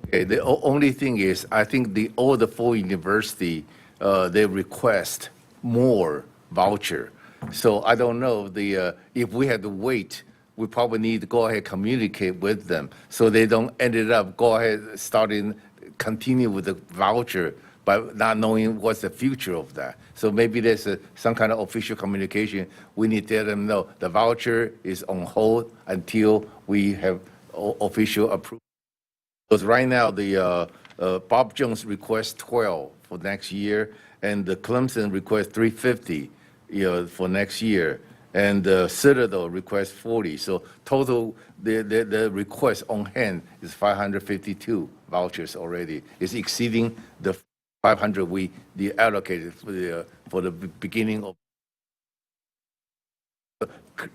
Okay, the only thing is, I think all the four university, they request more voucher. So I don't know, if we had to wait, we probably need to go ahead, communicate with them, so they don't ended up, go ahead, continue with the voucher, but not knowing what's the future of that. So maybe there's some kind of official communication. We need to let them know the voucher is on hold until we have official approval. Because right now, Bob Jones requests 12 for next year, and the Clemson requests 350, for next year, and Citadel requests 40. So total, the request on hand is 552 vouchers already. It's exceeding the 500 we allocated for the beginning of.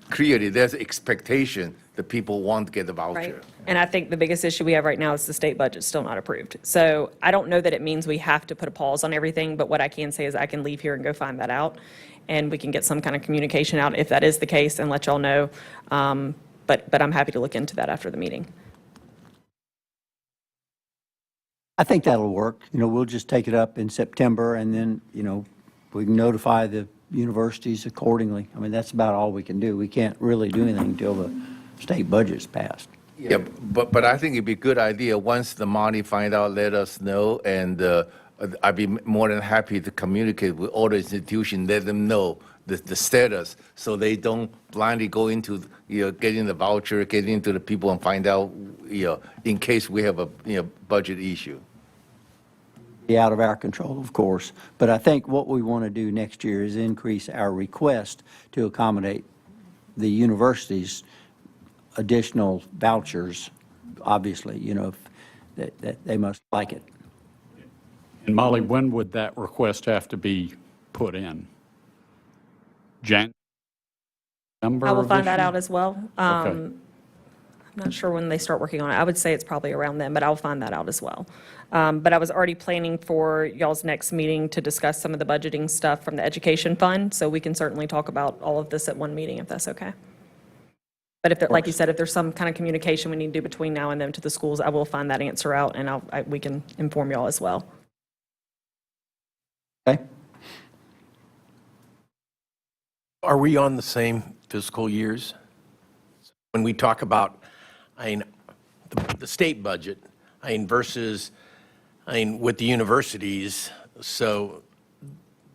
Clearly, there's expectation that people want to get the voucher. Right. And I think the biggest issue we have right now is the state budget's still not approved. So I don't know that it means we have to put a pause on everything, but what I can say is I can leave here and go find that out, and we can get some kind of communication out if that is the case and let y'all know. But I'm happy to look into that after the meeting. I think that'll work. We'll just take it up in September, and then, we can notify the universities accordingly. I mean, that's about all we can do. We can't really do anything until the state budget's passed. Yeah, but I think it'd be a good idea, once the money find out, let us know, and I'd be more than happy to communicate with all the institutions, let them know the status, so they don't blindly go into, getting the voucher, getting into the people and find out, in case we have a, budget issue. Be out of our control, of course. But I think what we want to do next year is increase our request to accommodate the university's additional vouchers, obviously, that they must like it. And Molly, when would that request have to be put in? January? I will find that out as well. Okay. I'm not sure when they start working on it. I would say it's probably around then, but I'll find that out as well. But I was already planning for y'all's next meeting to discuss some of the budgeting stuff from the education fund, so we can certainly talk about all of this at one meeting if that's okay. But if, like you said, if there's some kind of communication we need to do between now and then to the schools, I will find that answer out, and we can inform y'all as well. Okay? Are we on the same fiscal years? When we talk about, the state budget, versus, with the universities, so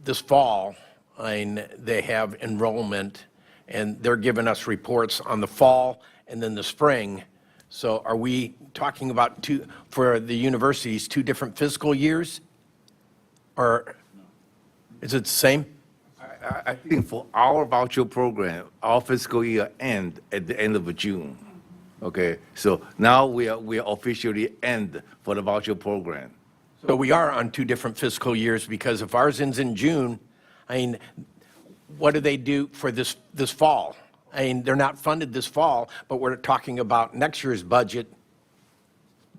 this fall, they have enrollment, and they're giving us reports on the fall and then the spring. So are we talking about for the universities, 2 different fiscal years? Or is it the same? I think for our voucher program, our fiscal year end at the end of June. Okay, so now we are officially end for the voucher program. So we are on 2 different fiscal years, because if ours ends in June, what do they do for this fall? They're not funded this fall, but we're talking about next year's budget.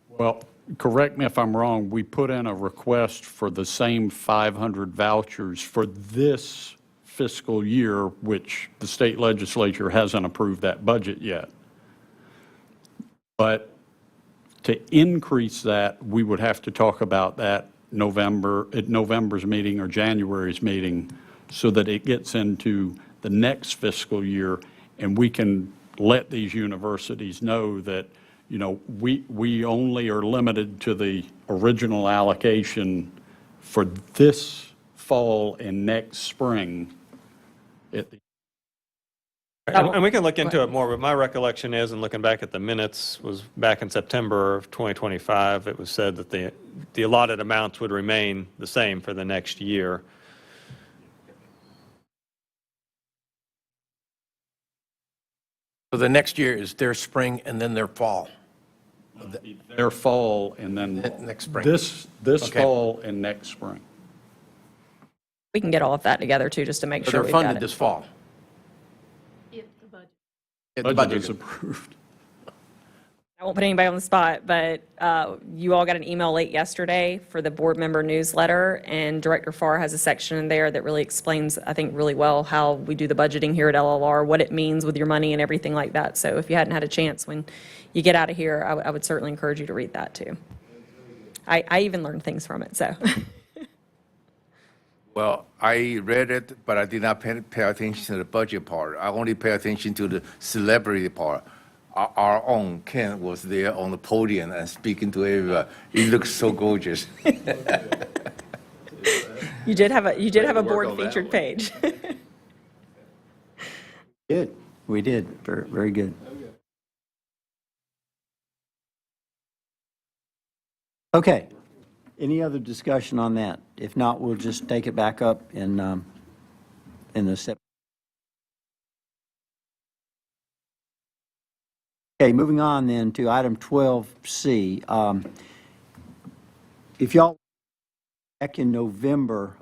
Well, correct me if I'm wrong, we put in a request for the same 500 vouchers for this fiscal year, which the state legislature hasn't approved that budget yet. But to increase that, we would have to talk about that at November's meeting or January's meeting, so that it gets into the next fiscal year, and we can let these universities know that, we only are limited to the original allocation for this fall and next spring. And we can look into it more, but my recollection is, and looking back at the minutes, was back in September of 2025, it was said that the allotted amounts would remain the same for the next year. So the next year is their spring and then their fall. Their fall and then. Next spring. This Okay. fall and next spring. We can get all of that together too, just to make So sure they're we've got funded it. this fall. If the Budget budget is approved. I won't put anybody on the spot, but you all got an email late yesterday for the board member newsletter, and Director Farr has a section in there that really explains, I think, really well how we do the budgeting here at LLR, what it means with your money and everything like that. So if you hadn't had a chance when you get out of here, I would certainly encourage you to read that too. I even learned things from it, so. Well, I read it, but I did not pay attention to the budget part. I only pay attention to the celebrity part. Our own Ken was there on the podium and speaking to everyone. He looks so gorgeous. You did have a work board on that featured one. page. Good. We did. Very, very good. Okay. Any other discussion on that? If not, we'll just take it back up in the September. Okay, moving on then to item 12C. If y'all, back in November,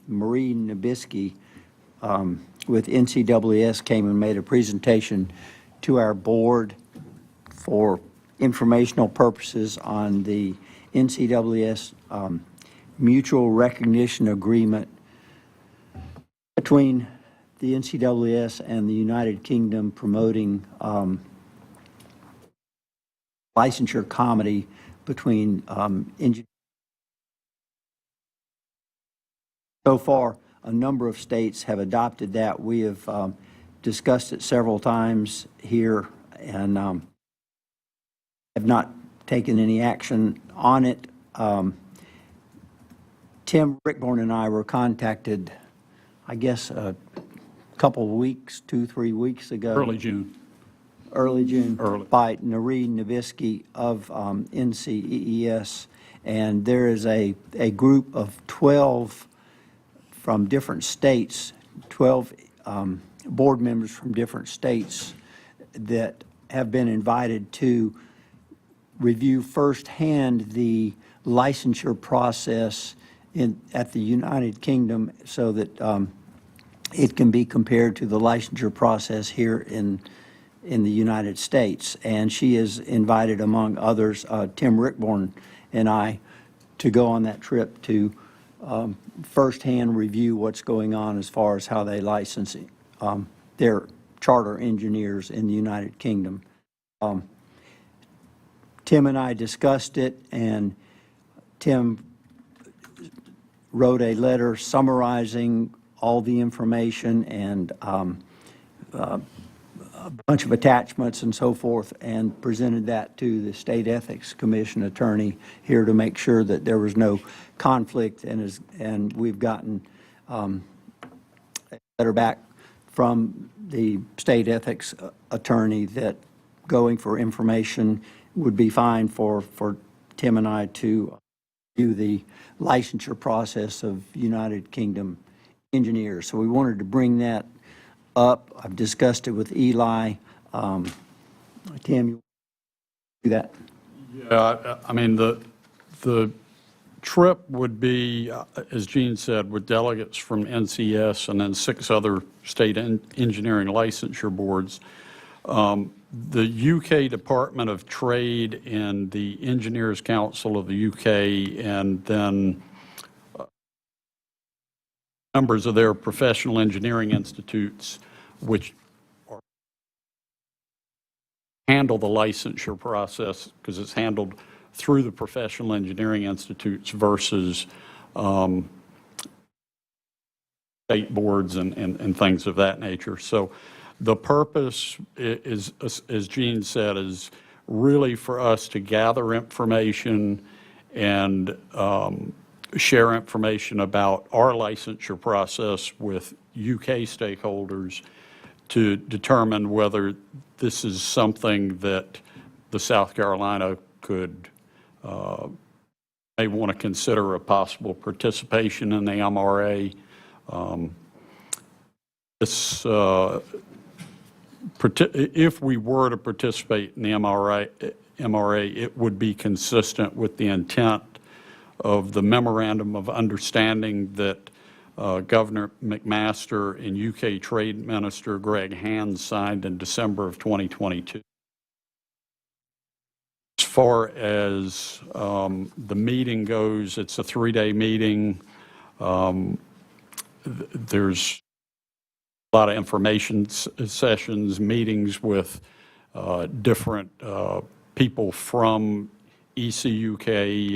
Marie Nabisky with NCWS came and made a presentation to our board for informational purposes on the NCWS mutual recognition agreement between the NCWS and the United Kingdom promoting licensure comedy between engineers. So far, a number of states have adopted that. We have discussed it several times here and have not taken any action on it. Tim Rickborn and I were contacted, I guess, a couple of weeks, 2-3 weeks ago. Early June. Early June. Early. By Noreen Nabisky of NCEES. And there is a group of 12 from different states, 12 board members from different states that have been invited to review firsthand the licensure process at the United Kingdom so that it can be compared to the licensure process here in the United States. And she is invited, among others, Tim Rickborn and I, to go on that trip to firsthand review what's going on as far as how they license their charter engineers in the United Kingdom. Tim and I discussed it, and Tim wrote a letter summarizing all the information and a bunch of attachments and so forth, and presented that to the State Ethics Commission attorney here to make sure that there was no conflict. And we've gotten a letter back from the State Ethics attorney that going for information would be fine for Tim and I to do the licensure process of United Kingdom engineers. So we wanted to bring that up. I've discussed it with Eli. Tim, you do that? Yeah, I mean, the trip would be, as Gene said, with delegates from NCS and then 6 other state engineering licensure boards. The UK Department of Trade and the Engineers Council of the UK, and then members of their professional engineering institutes, which handle the licensure process, because it's handled through the professional engineering institutes versus state boards and things of that nature. So the purpose is, as Gene said, is really for us to gather information and share information about our licensure process with UK stakeholders to determine whether this is something that the South Carolina could may want to consider a possible participation in the MRA. If we were to participate in the MRA, MRA, it would be consistent with the intent of the Memorandum of Understanding that Governor McMaster and UK Trade Minister Greg Hands signed in December of 2022. As far as the meeting goes, it's a 3-day meeting. There's a lot of information sessions, meetings with different people from ECUK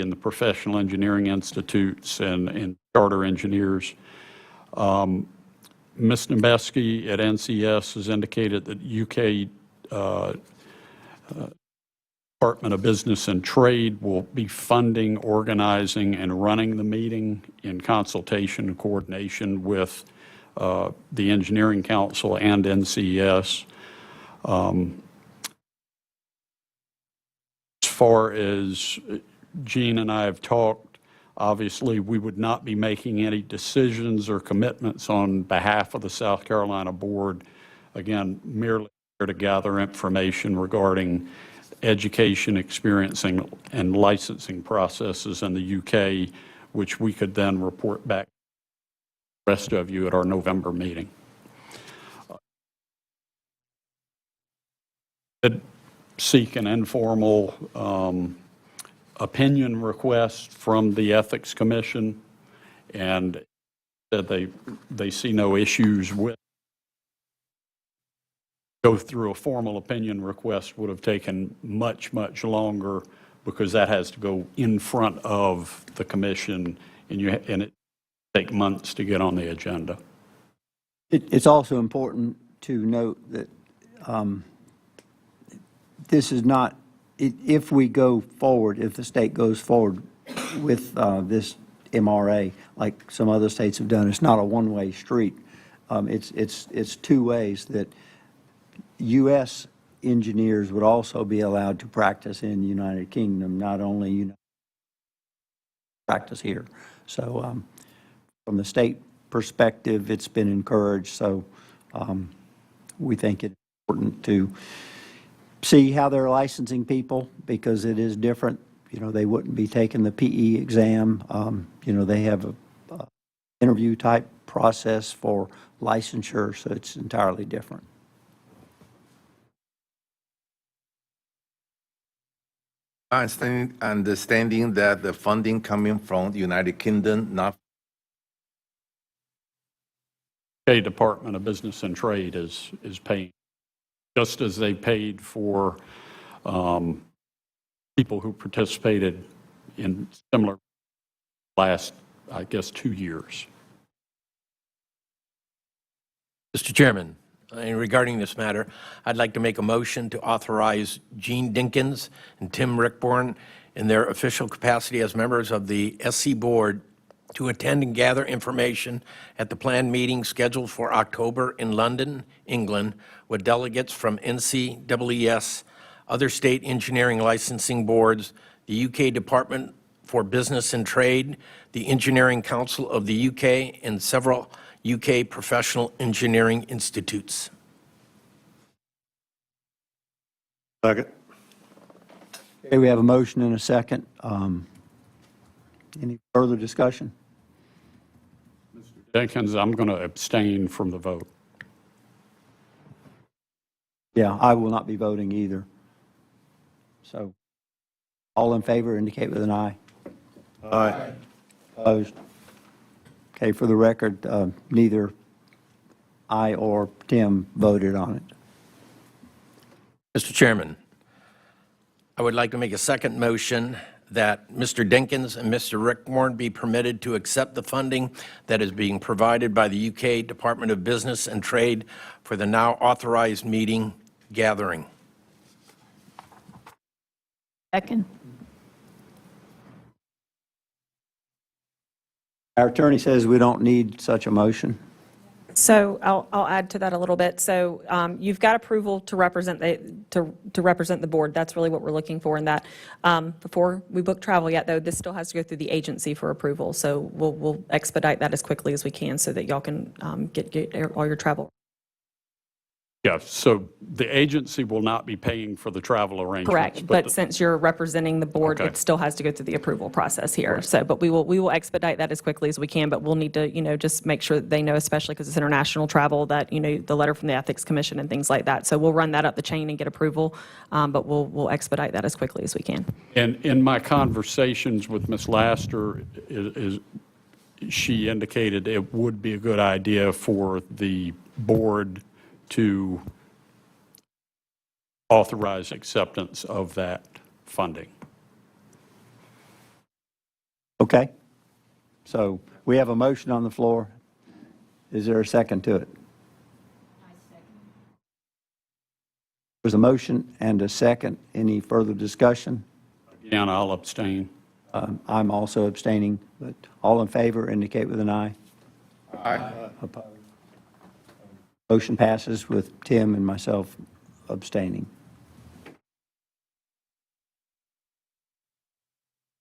and the Professional Engineering Institutes and charter engineers. Ms. Nebeski at NCS has indicated that UK Department of Business and Trade will be funding, organizing, and running the meeting in consultation and coordination with the Engineering Council and NCS. As far as Gene and I have talked, obviously, we would not be making any decisions or commitments on behalf of the South Carolina Board. Again, merely here to gather information regarding education, experiencing, and licensing processes in the UK, which we could then report back to the rest of you at our November meeting. Seek an informal opinion request from the Ethics Commission, and that they see no issues with. Go through a formal opinion request would have taken much, much longer because that has to go in front of the commission, and it take months to get on the agenda. It's also important to note that this is not, if we go forward, if the state goes forward with this MRA, like some other states have done, it's not a one-way street. It's two ways that U.S. engineers would also be allowed to practice in the United Kingdom, not only practice here. So from the state perspective, it's been encouraged. So we think it's important to see how they're licensing people, because it is different. You know, they wouldn't be taking the PE exam. You know, they have a interview type process for licensure, so it's entirely different. Understanding that the funding coming from the United Kingdom, not The Department of Business and Trade is paying, just as they paid for people who participated in similar last, I guess, 2 years. Mr. Chairman, regarding this matter, I'd like to make a motion to authorize Gene Dinkins and Tim Rickborn in their official capacity as members of the SC Board to attend and gather information at the planned meeting scheduled for October in London, England, with delegates from NCEES, other state engineering licensing boards, the UK Department for Business and Trade, the Engineering Council of the UK, and several UK professional engineering institutes. Second. Okay, we have a motion and a second. Any further discussion? Jenkins, I'm going to abstain from the vote. Yeah, I will not be voting either. So all in favor indicate with an aye. Aye. Opposed? Okay, for the record, neither I or Tim voted on it. Mr. Chairman, I would like to make a second motion that Mr. Dinkins and Mr. Rickborn be permitted to accept the funding that is being provided by the UK Department of Business and Trade for the now authorized meeting gathering. Second. Our attorney says we don't need such a motion. So I'll add to that a little bit. So you've got approval to represent to represent the board. That's really what we're looking for in that. Before we book travel yet, though, this still has to go through the agency for approval. So we'll expedite that as quickly as we can so that y'all can get all your travel. Yeah, so the agency will not be paying for the travel arrangements. Correct, but since you're representing the board, Okay. it still has to go through the approval process here. So, but we will expedite that as quickly as we can, but we'll need to, just make sure that they know, especially because it's international travel, that, the letter from the Ethics Commission and things like that. So we'll run that up the chain and get approval, but we'll expedite that as quickly as we can. And in my conversations with Ms. Laster, she indicated it would be a good idea for the board to authorize acceptance of that funding. Okay. So we have a motion on the floor. Is there a second to it? There's a motion and a second. Any further discussion? Again, I'll abstain. I'm also abstaining, but all in favor indicate with an aye. Aye. Opposed? Motion passes with Tim and myself abstaining.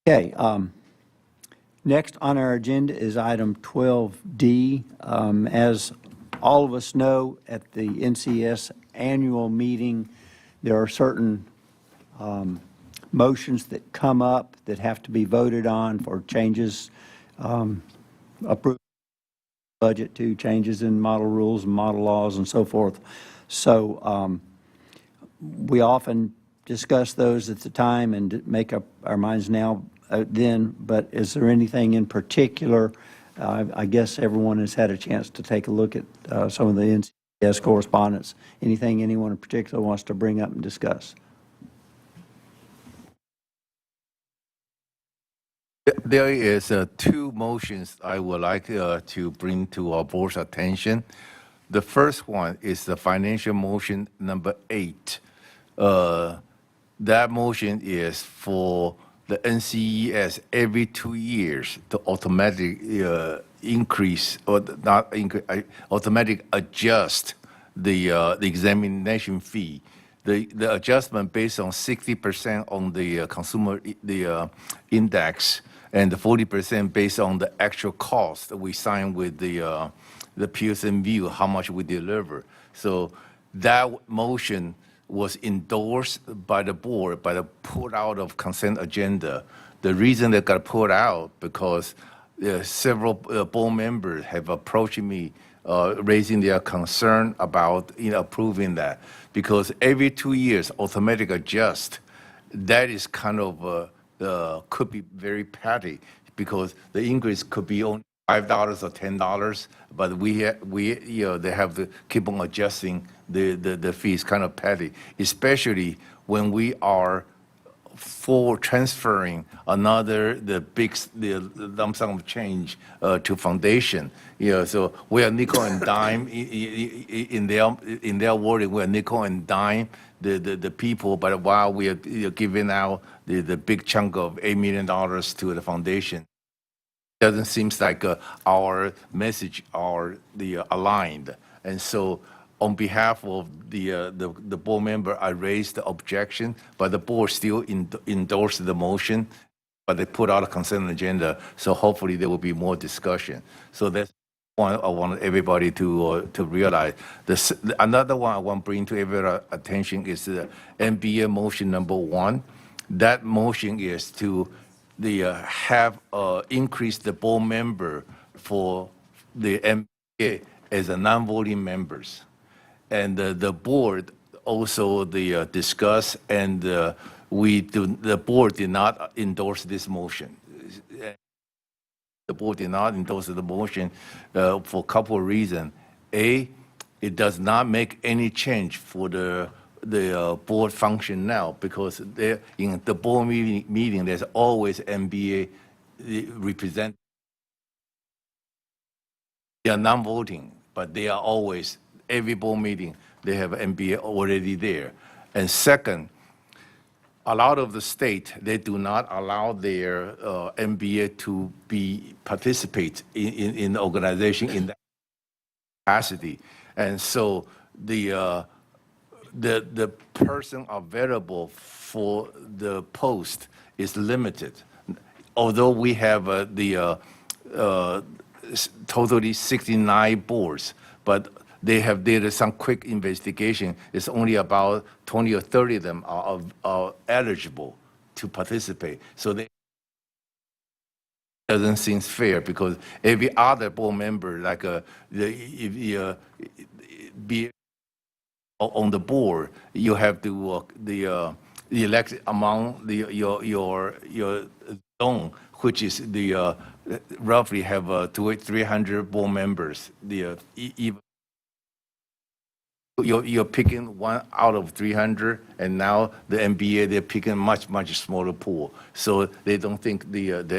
Okay, next on our agenda is item 12D. As all of us know, at the NCS annual meeting, there are certain motions that come up that have to be voted on for changes, approved budget to changes in model rules and model laws and so forth. So we often discuss those at the time and make up our minds now then, but is there anything in particular? I guess everyone has had a chance to take a look at some of the NCS correspondence. Anything anyone in particular wants to bring up and discuss? There is two motions I would like to bring to our board's attention. The first one is the financial motion number 8. That motion is for the NCES every 2 years to automatically increase or not increase, automatic adjust the examination fee. The adjustment based on 60% on the consumer index and the 40% based on the actual cost that we sign with the Pearson View, how much we deliver. So that motion was endorsed by the board, by the put out of consent agenda. The reason that got put out because several board members have approached me raising their concern about approving that, because every 2 years automatic adjust, that is kind of could be very petty, because the increase could be only $5 or $10, but they have to keep on adjusting the fees, kind of petty, especially when we are for transferring the lump sum of change to foundation. So we are nickel and dime in their wording. We are nickel and dime the people, but while we are giving out the big chunk of $8 million to the foundation, doesn't seem like our message are aligned. And so on behalf of the board member, I raised the objection, but the board still endorsed the motion, but they put out a consent agenda, so hopefully there will be more discussion. So that's one I want everybody to realize. Another one I want to bring to everyone's attention is the NBA motion number 1. That motion is to have increase the board member for the MBA as a non-voting members. And the board also discuss, and the board did not endorse this motion. The board did not endorse the motion for a couple of reasons. A, it does not make any change for the board function now, because in the board meeting there's always MBA represent. They are non-voting, but they are always, every board meeting, they have MBA already there. And second, a lot of the state, they do not allow their MBA to participate in the organization in that capacity. And so the person available for the post is limited. Although we have totally 69 boards, but they have did some quick investigation. It's only about 20 or 30 of them are eligible to participate. So they doesn't seem fair because every other board member, like be on the board, you have to elect among your zone, which is the roughly have 300 board members. You're picking one out of 300, and now the NBA they're picking much smaller pool, so they don't think that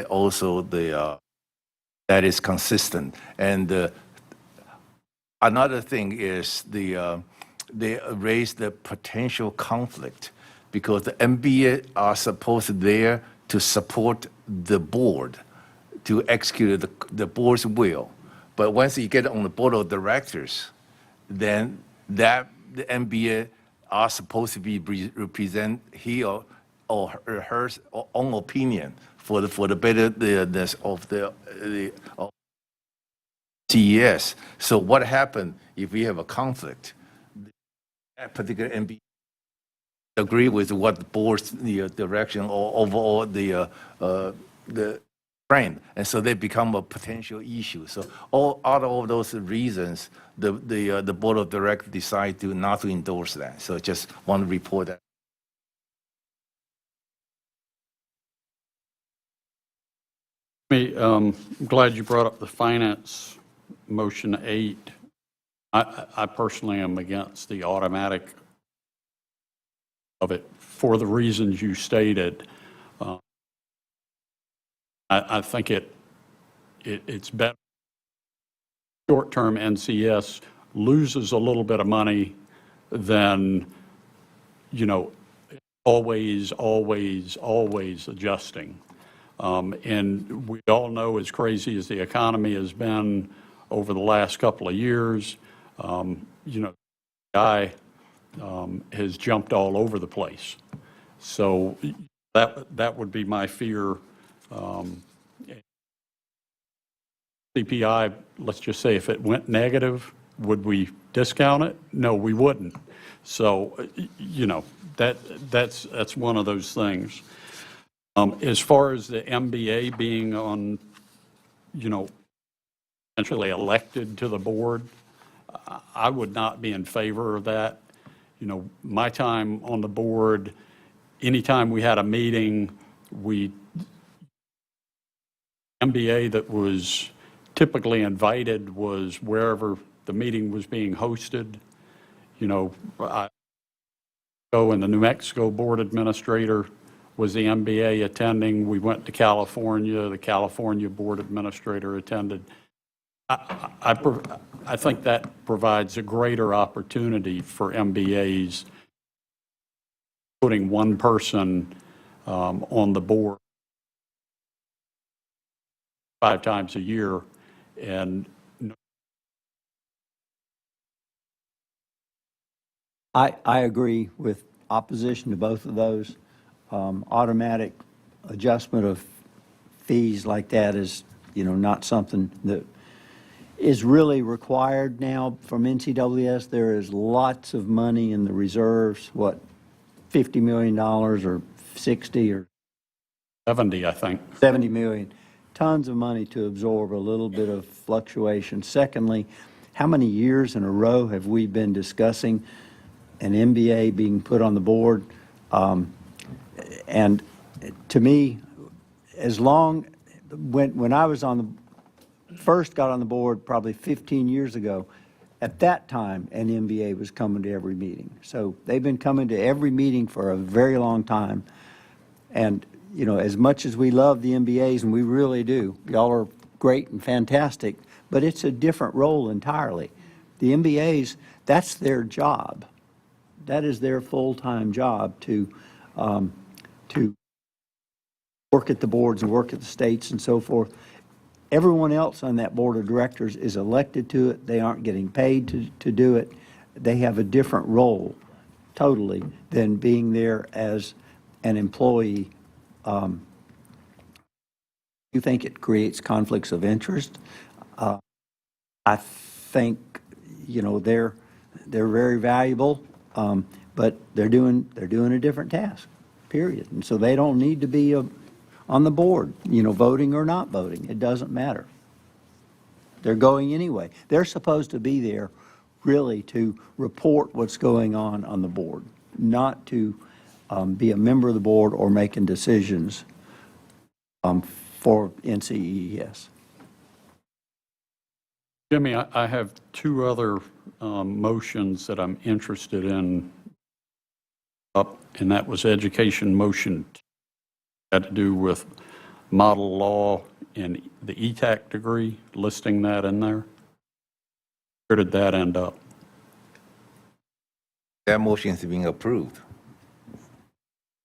is consistent. And another thing is they raise the potential conflict because the NBA are supposed there to support the board to execute the board's will, but once you get on the board of directors, then the NBA are supposed to be represent he or her own opinion for the betterness of the CES. So what happened if we have a conflict? That particular NBA agree with what the board's direction or overall the trend, and so they become a potential issue. So out of all those reasons, the board of directors decide to not to endorse that. So just want to report that. I'm glad you brought up the finance motion 8. I personally am against the automatic of it for the reasons you stated. I think it's better. Short-term NCS loses a little bit of money than, always adjusting. And we all know, as crazy as the economy has been over the last couple of years, guy has jumped all over the place. So that would be my fear. CPI, let's just say if it went negative, would we discount it? No, we wouldn't. So, that's one of those things. As far as the MBA being on, essentially elected to the board, I would not be in favor of that. My time on the board, anytime we had a meeting, MBA that was typically invited was wherever the meeting was being hosted. I go and the New Mexico board administrator was the MBA attending. We went to California, the California board administrator attended. I think that provides a greater opportunity for MBAs putting one person on the board 5 times a year. And I agree with opposition to both of those. Automatic adjustment of fees like that is, not something that is really required now from NCWS. There is lots of money in the reserves, $50 million or 60 or 70, I think. 70 million. Tons of money to absorb a little bit of fluctuation. Secondly, how many years in a row have we been discussing an MBA being put on the board? And to me, when I was first got on the board probably 15 years ago, at that time, an MBA was coming to every meeting. So they've been coming to every meeting for a very long time. And, as much as we love the MBAs, and we really do, y'all are great and fantastic, but it's a different role entirely. The MBAs, that's their job. That is their full-time job to work at the boards and work at the states and so forth. Everyone else on that board of directors is elected to it. They aren't getting paid to do it. They have a different role totally than being there as an employee. You think it creates conflicts of interest? I think, you know, they're very valuable, but they're doing a different task, period. And so they don't need to be on the board, you know, voting or not voting. It doesn't matter. They're going anyway. They're supposed to be there really to report what's going on the board, not to be a member of the board or making decisions for NCEES. Jimmy, I have two other motions that I'm interested in, and that was education motion, had to do with model law and the ETAC degree, listing that in there. Where did that end up? That motion is being approved.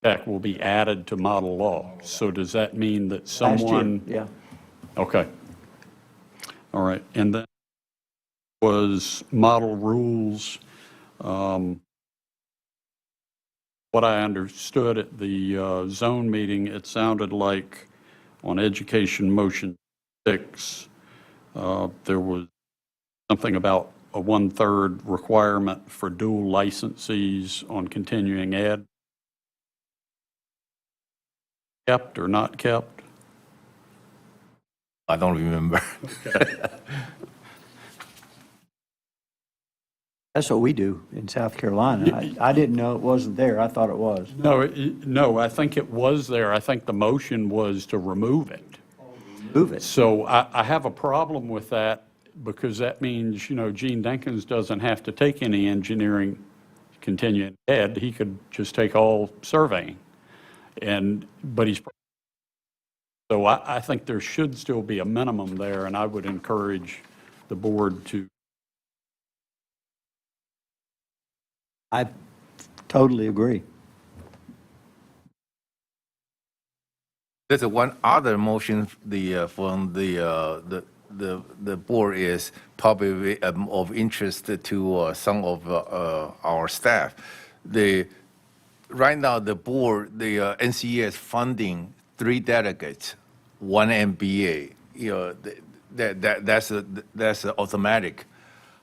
ETAC will be added to model law. So does that mean that Last year, someone? yeah. Okay. All right. And then was model rules. What I understood at the zone meeting, it sounded like on education motion 6, there was something about a 1/3 requirement for dual licensees on continuing ed. Kept or not kept? I don't remember. That's what we do in South Carolina. I didn't know it wasn't there. I thought it was. No, I think it was there. I think the motion was to remove it. Move it. So I have a problem with that because that means, you know, Gene Dinkins doesn't have to take any engineering continuing ed. He could just take all surveying. But he's, so I think there should still be a minimum there, and I would encourage the board to. I totally agree. There's one other motion, from the board is probably of interest to some of our staff. Right now, the board, the NCEES is funding 3 delegates, 1 MBA. You know, that's automatic.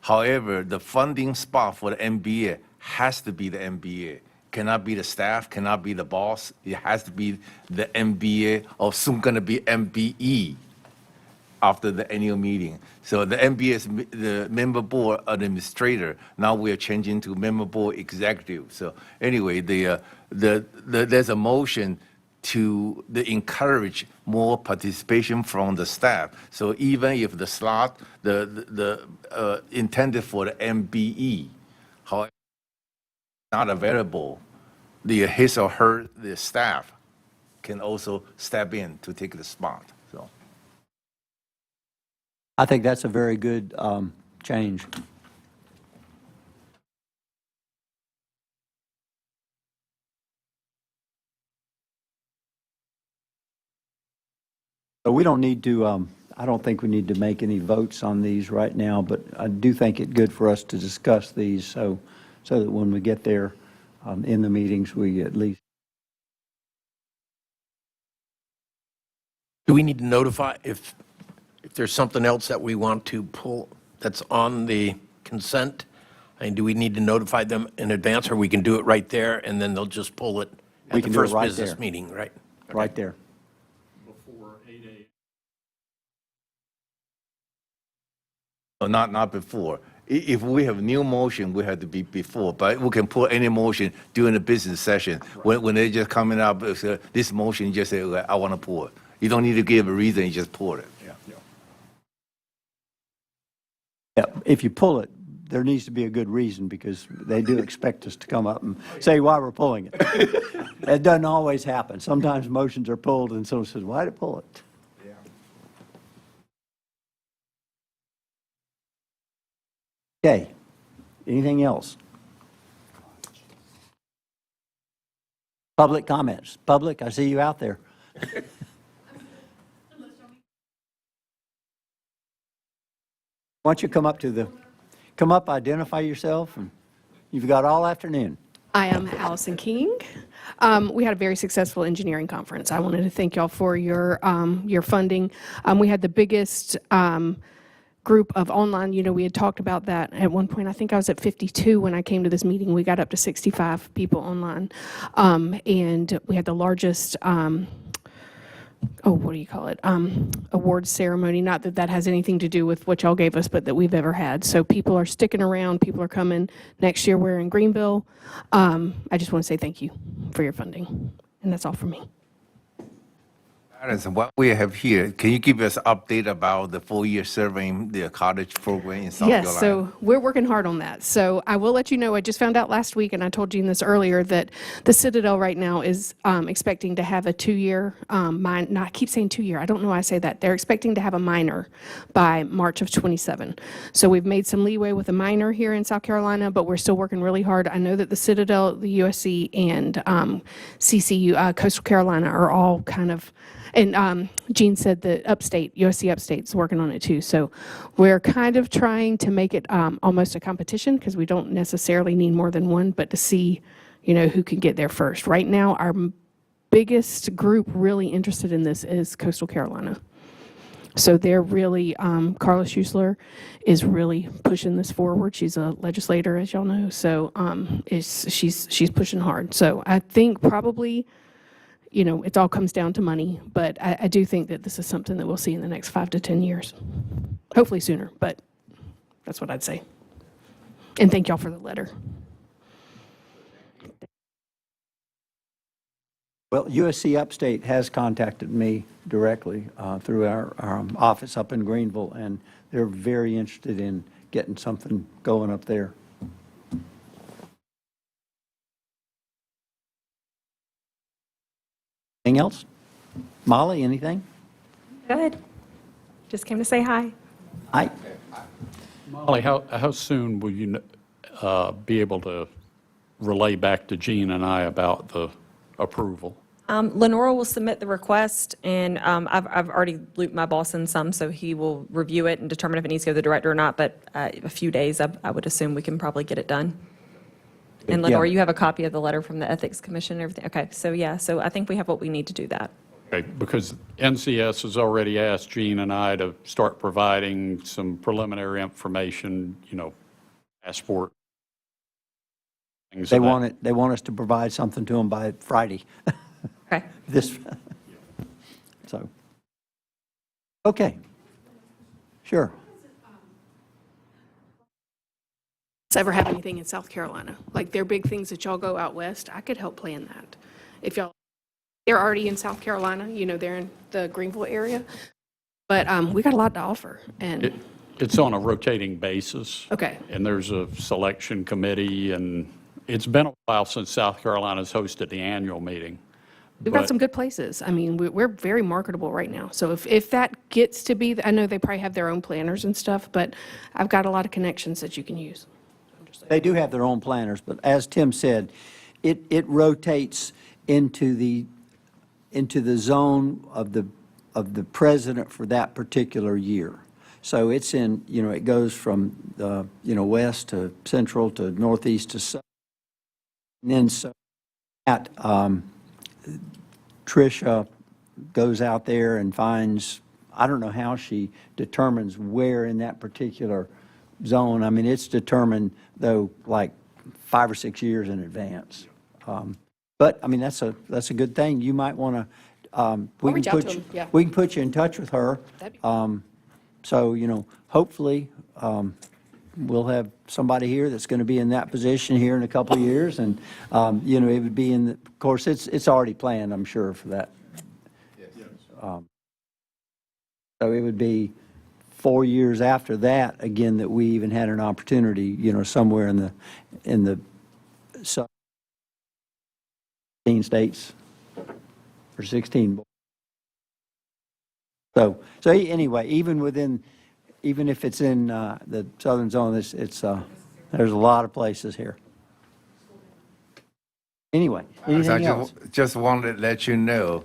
However, the funding spot for the MBA has to be the MBA. Cannot be the staff, cannot be the boss. It has to be the MBA, or soon going to be MBE after the annual meeting. So the MBA is the member board administrator. Now we are changing to member board executive. So anyway, there's a motion to encourage more participation from the staff. So even if the slot intended for the MBE, however, not available, his or her the staff can also step in to take the spot. So I think that's a very good change. So we don't need to, I don't think we need to make any votes on these right now, but I do think it's good for us to discuss these so that when we get there in the meetings, we at least. Do we need to notify if there's something else that we want to pull that's on the consent? I mean, do we need to notify them in advance, or we can do it right there and then they'll just pull it We at can the do it first right business there. meeting, right? Right there. Before 8 a.m. no, not before. If we have new motion, we have to be before, but we can put any motion during the business session. When they just coming up, this motion, you just say, I want to pull it. You don't need to give a reason, you just pull it. Yeah, if you pull it, there needs to be a good reason because they do expect us to come up and say why we're pulling it. It doesn't always happen. Sometimes motions are pulled and someone says, why did it pull it? Okay, anything else? Public comments. Public, I see you out there. Why don't you come up, identify yourself, and you've got all afternoon. I am Allison King. We had a very successful engineering conference. I wanted to thank y'all for your funding. We had the biggest group of online, we had talked about that at one point. I think I was at 52 when I came to this meeting. We got up to 65 people online. And we had the largest, what do you call it? Awards ceremony. Not that that has anything to do with what y'all gave us, but that we've ever had. So people are sticking around. People are coming next year. We're in Greenville. I just want to say thank you for your funding. And that's all for me. Madison, what we have here, can you give us an update about the 4-year surveying the college program in South Carolina? Yes, so we're working hard on that. So I will let you know, I just found out last week, and I told Gene this earlier, that the Citadel right now is expecting to have a 2-year, I keep saying 2-year, I don't know why I say that. They're expecting to have a minor by March of 27. So we've made some leeway with a minor here in South Carolina, but we're still working really hard. I know that the Citadel, the USC, and CCU, Coastal Carolina, are all kind of, and Gene said that USC Upstate's working on it too. So we're kind of trying to make it almost a competition, because we don't necessarily need more than one, but to see, who can get there first. Right now, our biggest group really interested in this is Coastal Carolina. So they're really, Carla Schuessler is really pushing this forward. She's a legislator, as y'all know. So she's pushing hard. So I think probably, it all comes down to money, but I do think that this is something that we'll see in the next 5 to 10 years. Hopefully sooner, but that's what I'd say. And thank y'all for the letter. Well, USC Upstate has contacted me directly through our office up in Greenville, and they're very interested in getting something going up there. Anything else? Molly, anything? Good. Just came to say hi. I, Molly, how soon will you be able to relay back to Gene and I about the approval? Lenora will submit the request, and I've already looped my boss in some, so he will review it and determine if it needs to go to the director or not, but a few days, I would assume we can probably get it done. And Lenore, Yeah. you have a copy of the letter from the Ethics Commission and everything? Okay, so yeah, so I think we have what we need to do that. Okay, because NCS has already asked Gene and I to start providing some preliminary information, passport. Things they of that. want it. They want us to provide something to them by Friday. Okay. So, okay. Sure. Ever have anything in South Carolina? Like their big things that y'all go out west, I could help plan that. If they're already in South Carolina, they're in the Greenville area, but we got a lot to offer. And It's on a rotating basis. Okay. And there's a selection committee, and it's been a while since South Carolina's hosted the annual meeting. we've got some good places. I mean, we're very marketable right now. So if that gets to be, I know they probably have their own planners and stuff, but I've got a lot of connections that you can use. They do have their own planners, but as Tim said, it rotates into the zone of the president for that particular year. So it's in, it goes from west to central to northeast to south. And then so that Tricia goes out there and finds, I don't know how she determines where in that particular zone. I mean, it's determined, though, like 5 or 6 years in advance. But, I mean, that's a good thing. You might want to, we reach can out put to you, them, yeah. we can put you in touch with her. That'd be So, hopefully, we'll have somebody here that's going to be in that position here in a couple of years. And, it would be of course, it's already planned, I'm sure, for that. So it would be 4 years after that, again, that we even had an opportunity, somewhere in the 16 states or 16. So anyway, even if it's in the southern zone, there's a lot of places here. Anyway, anything else? Just wanted to let you know,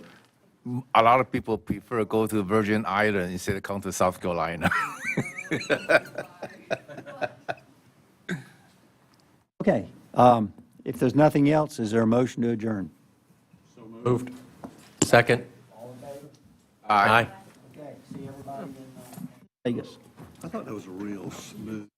a lot of people prefer to go to Virgin Islands instead of come to South Carolina. Okay. If there's nothing else, is there a motion to adjourn? Moved. Second. Aye. Okay, see everybody in Vegas. I thought that was a real smooth.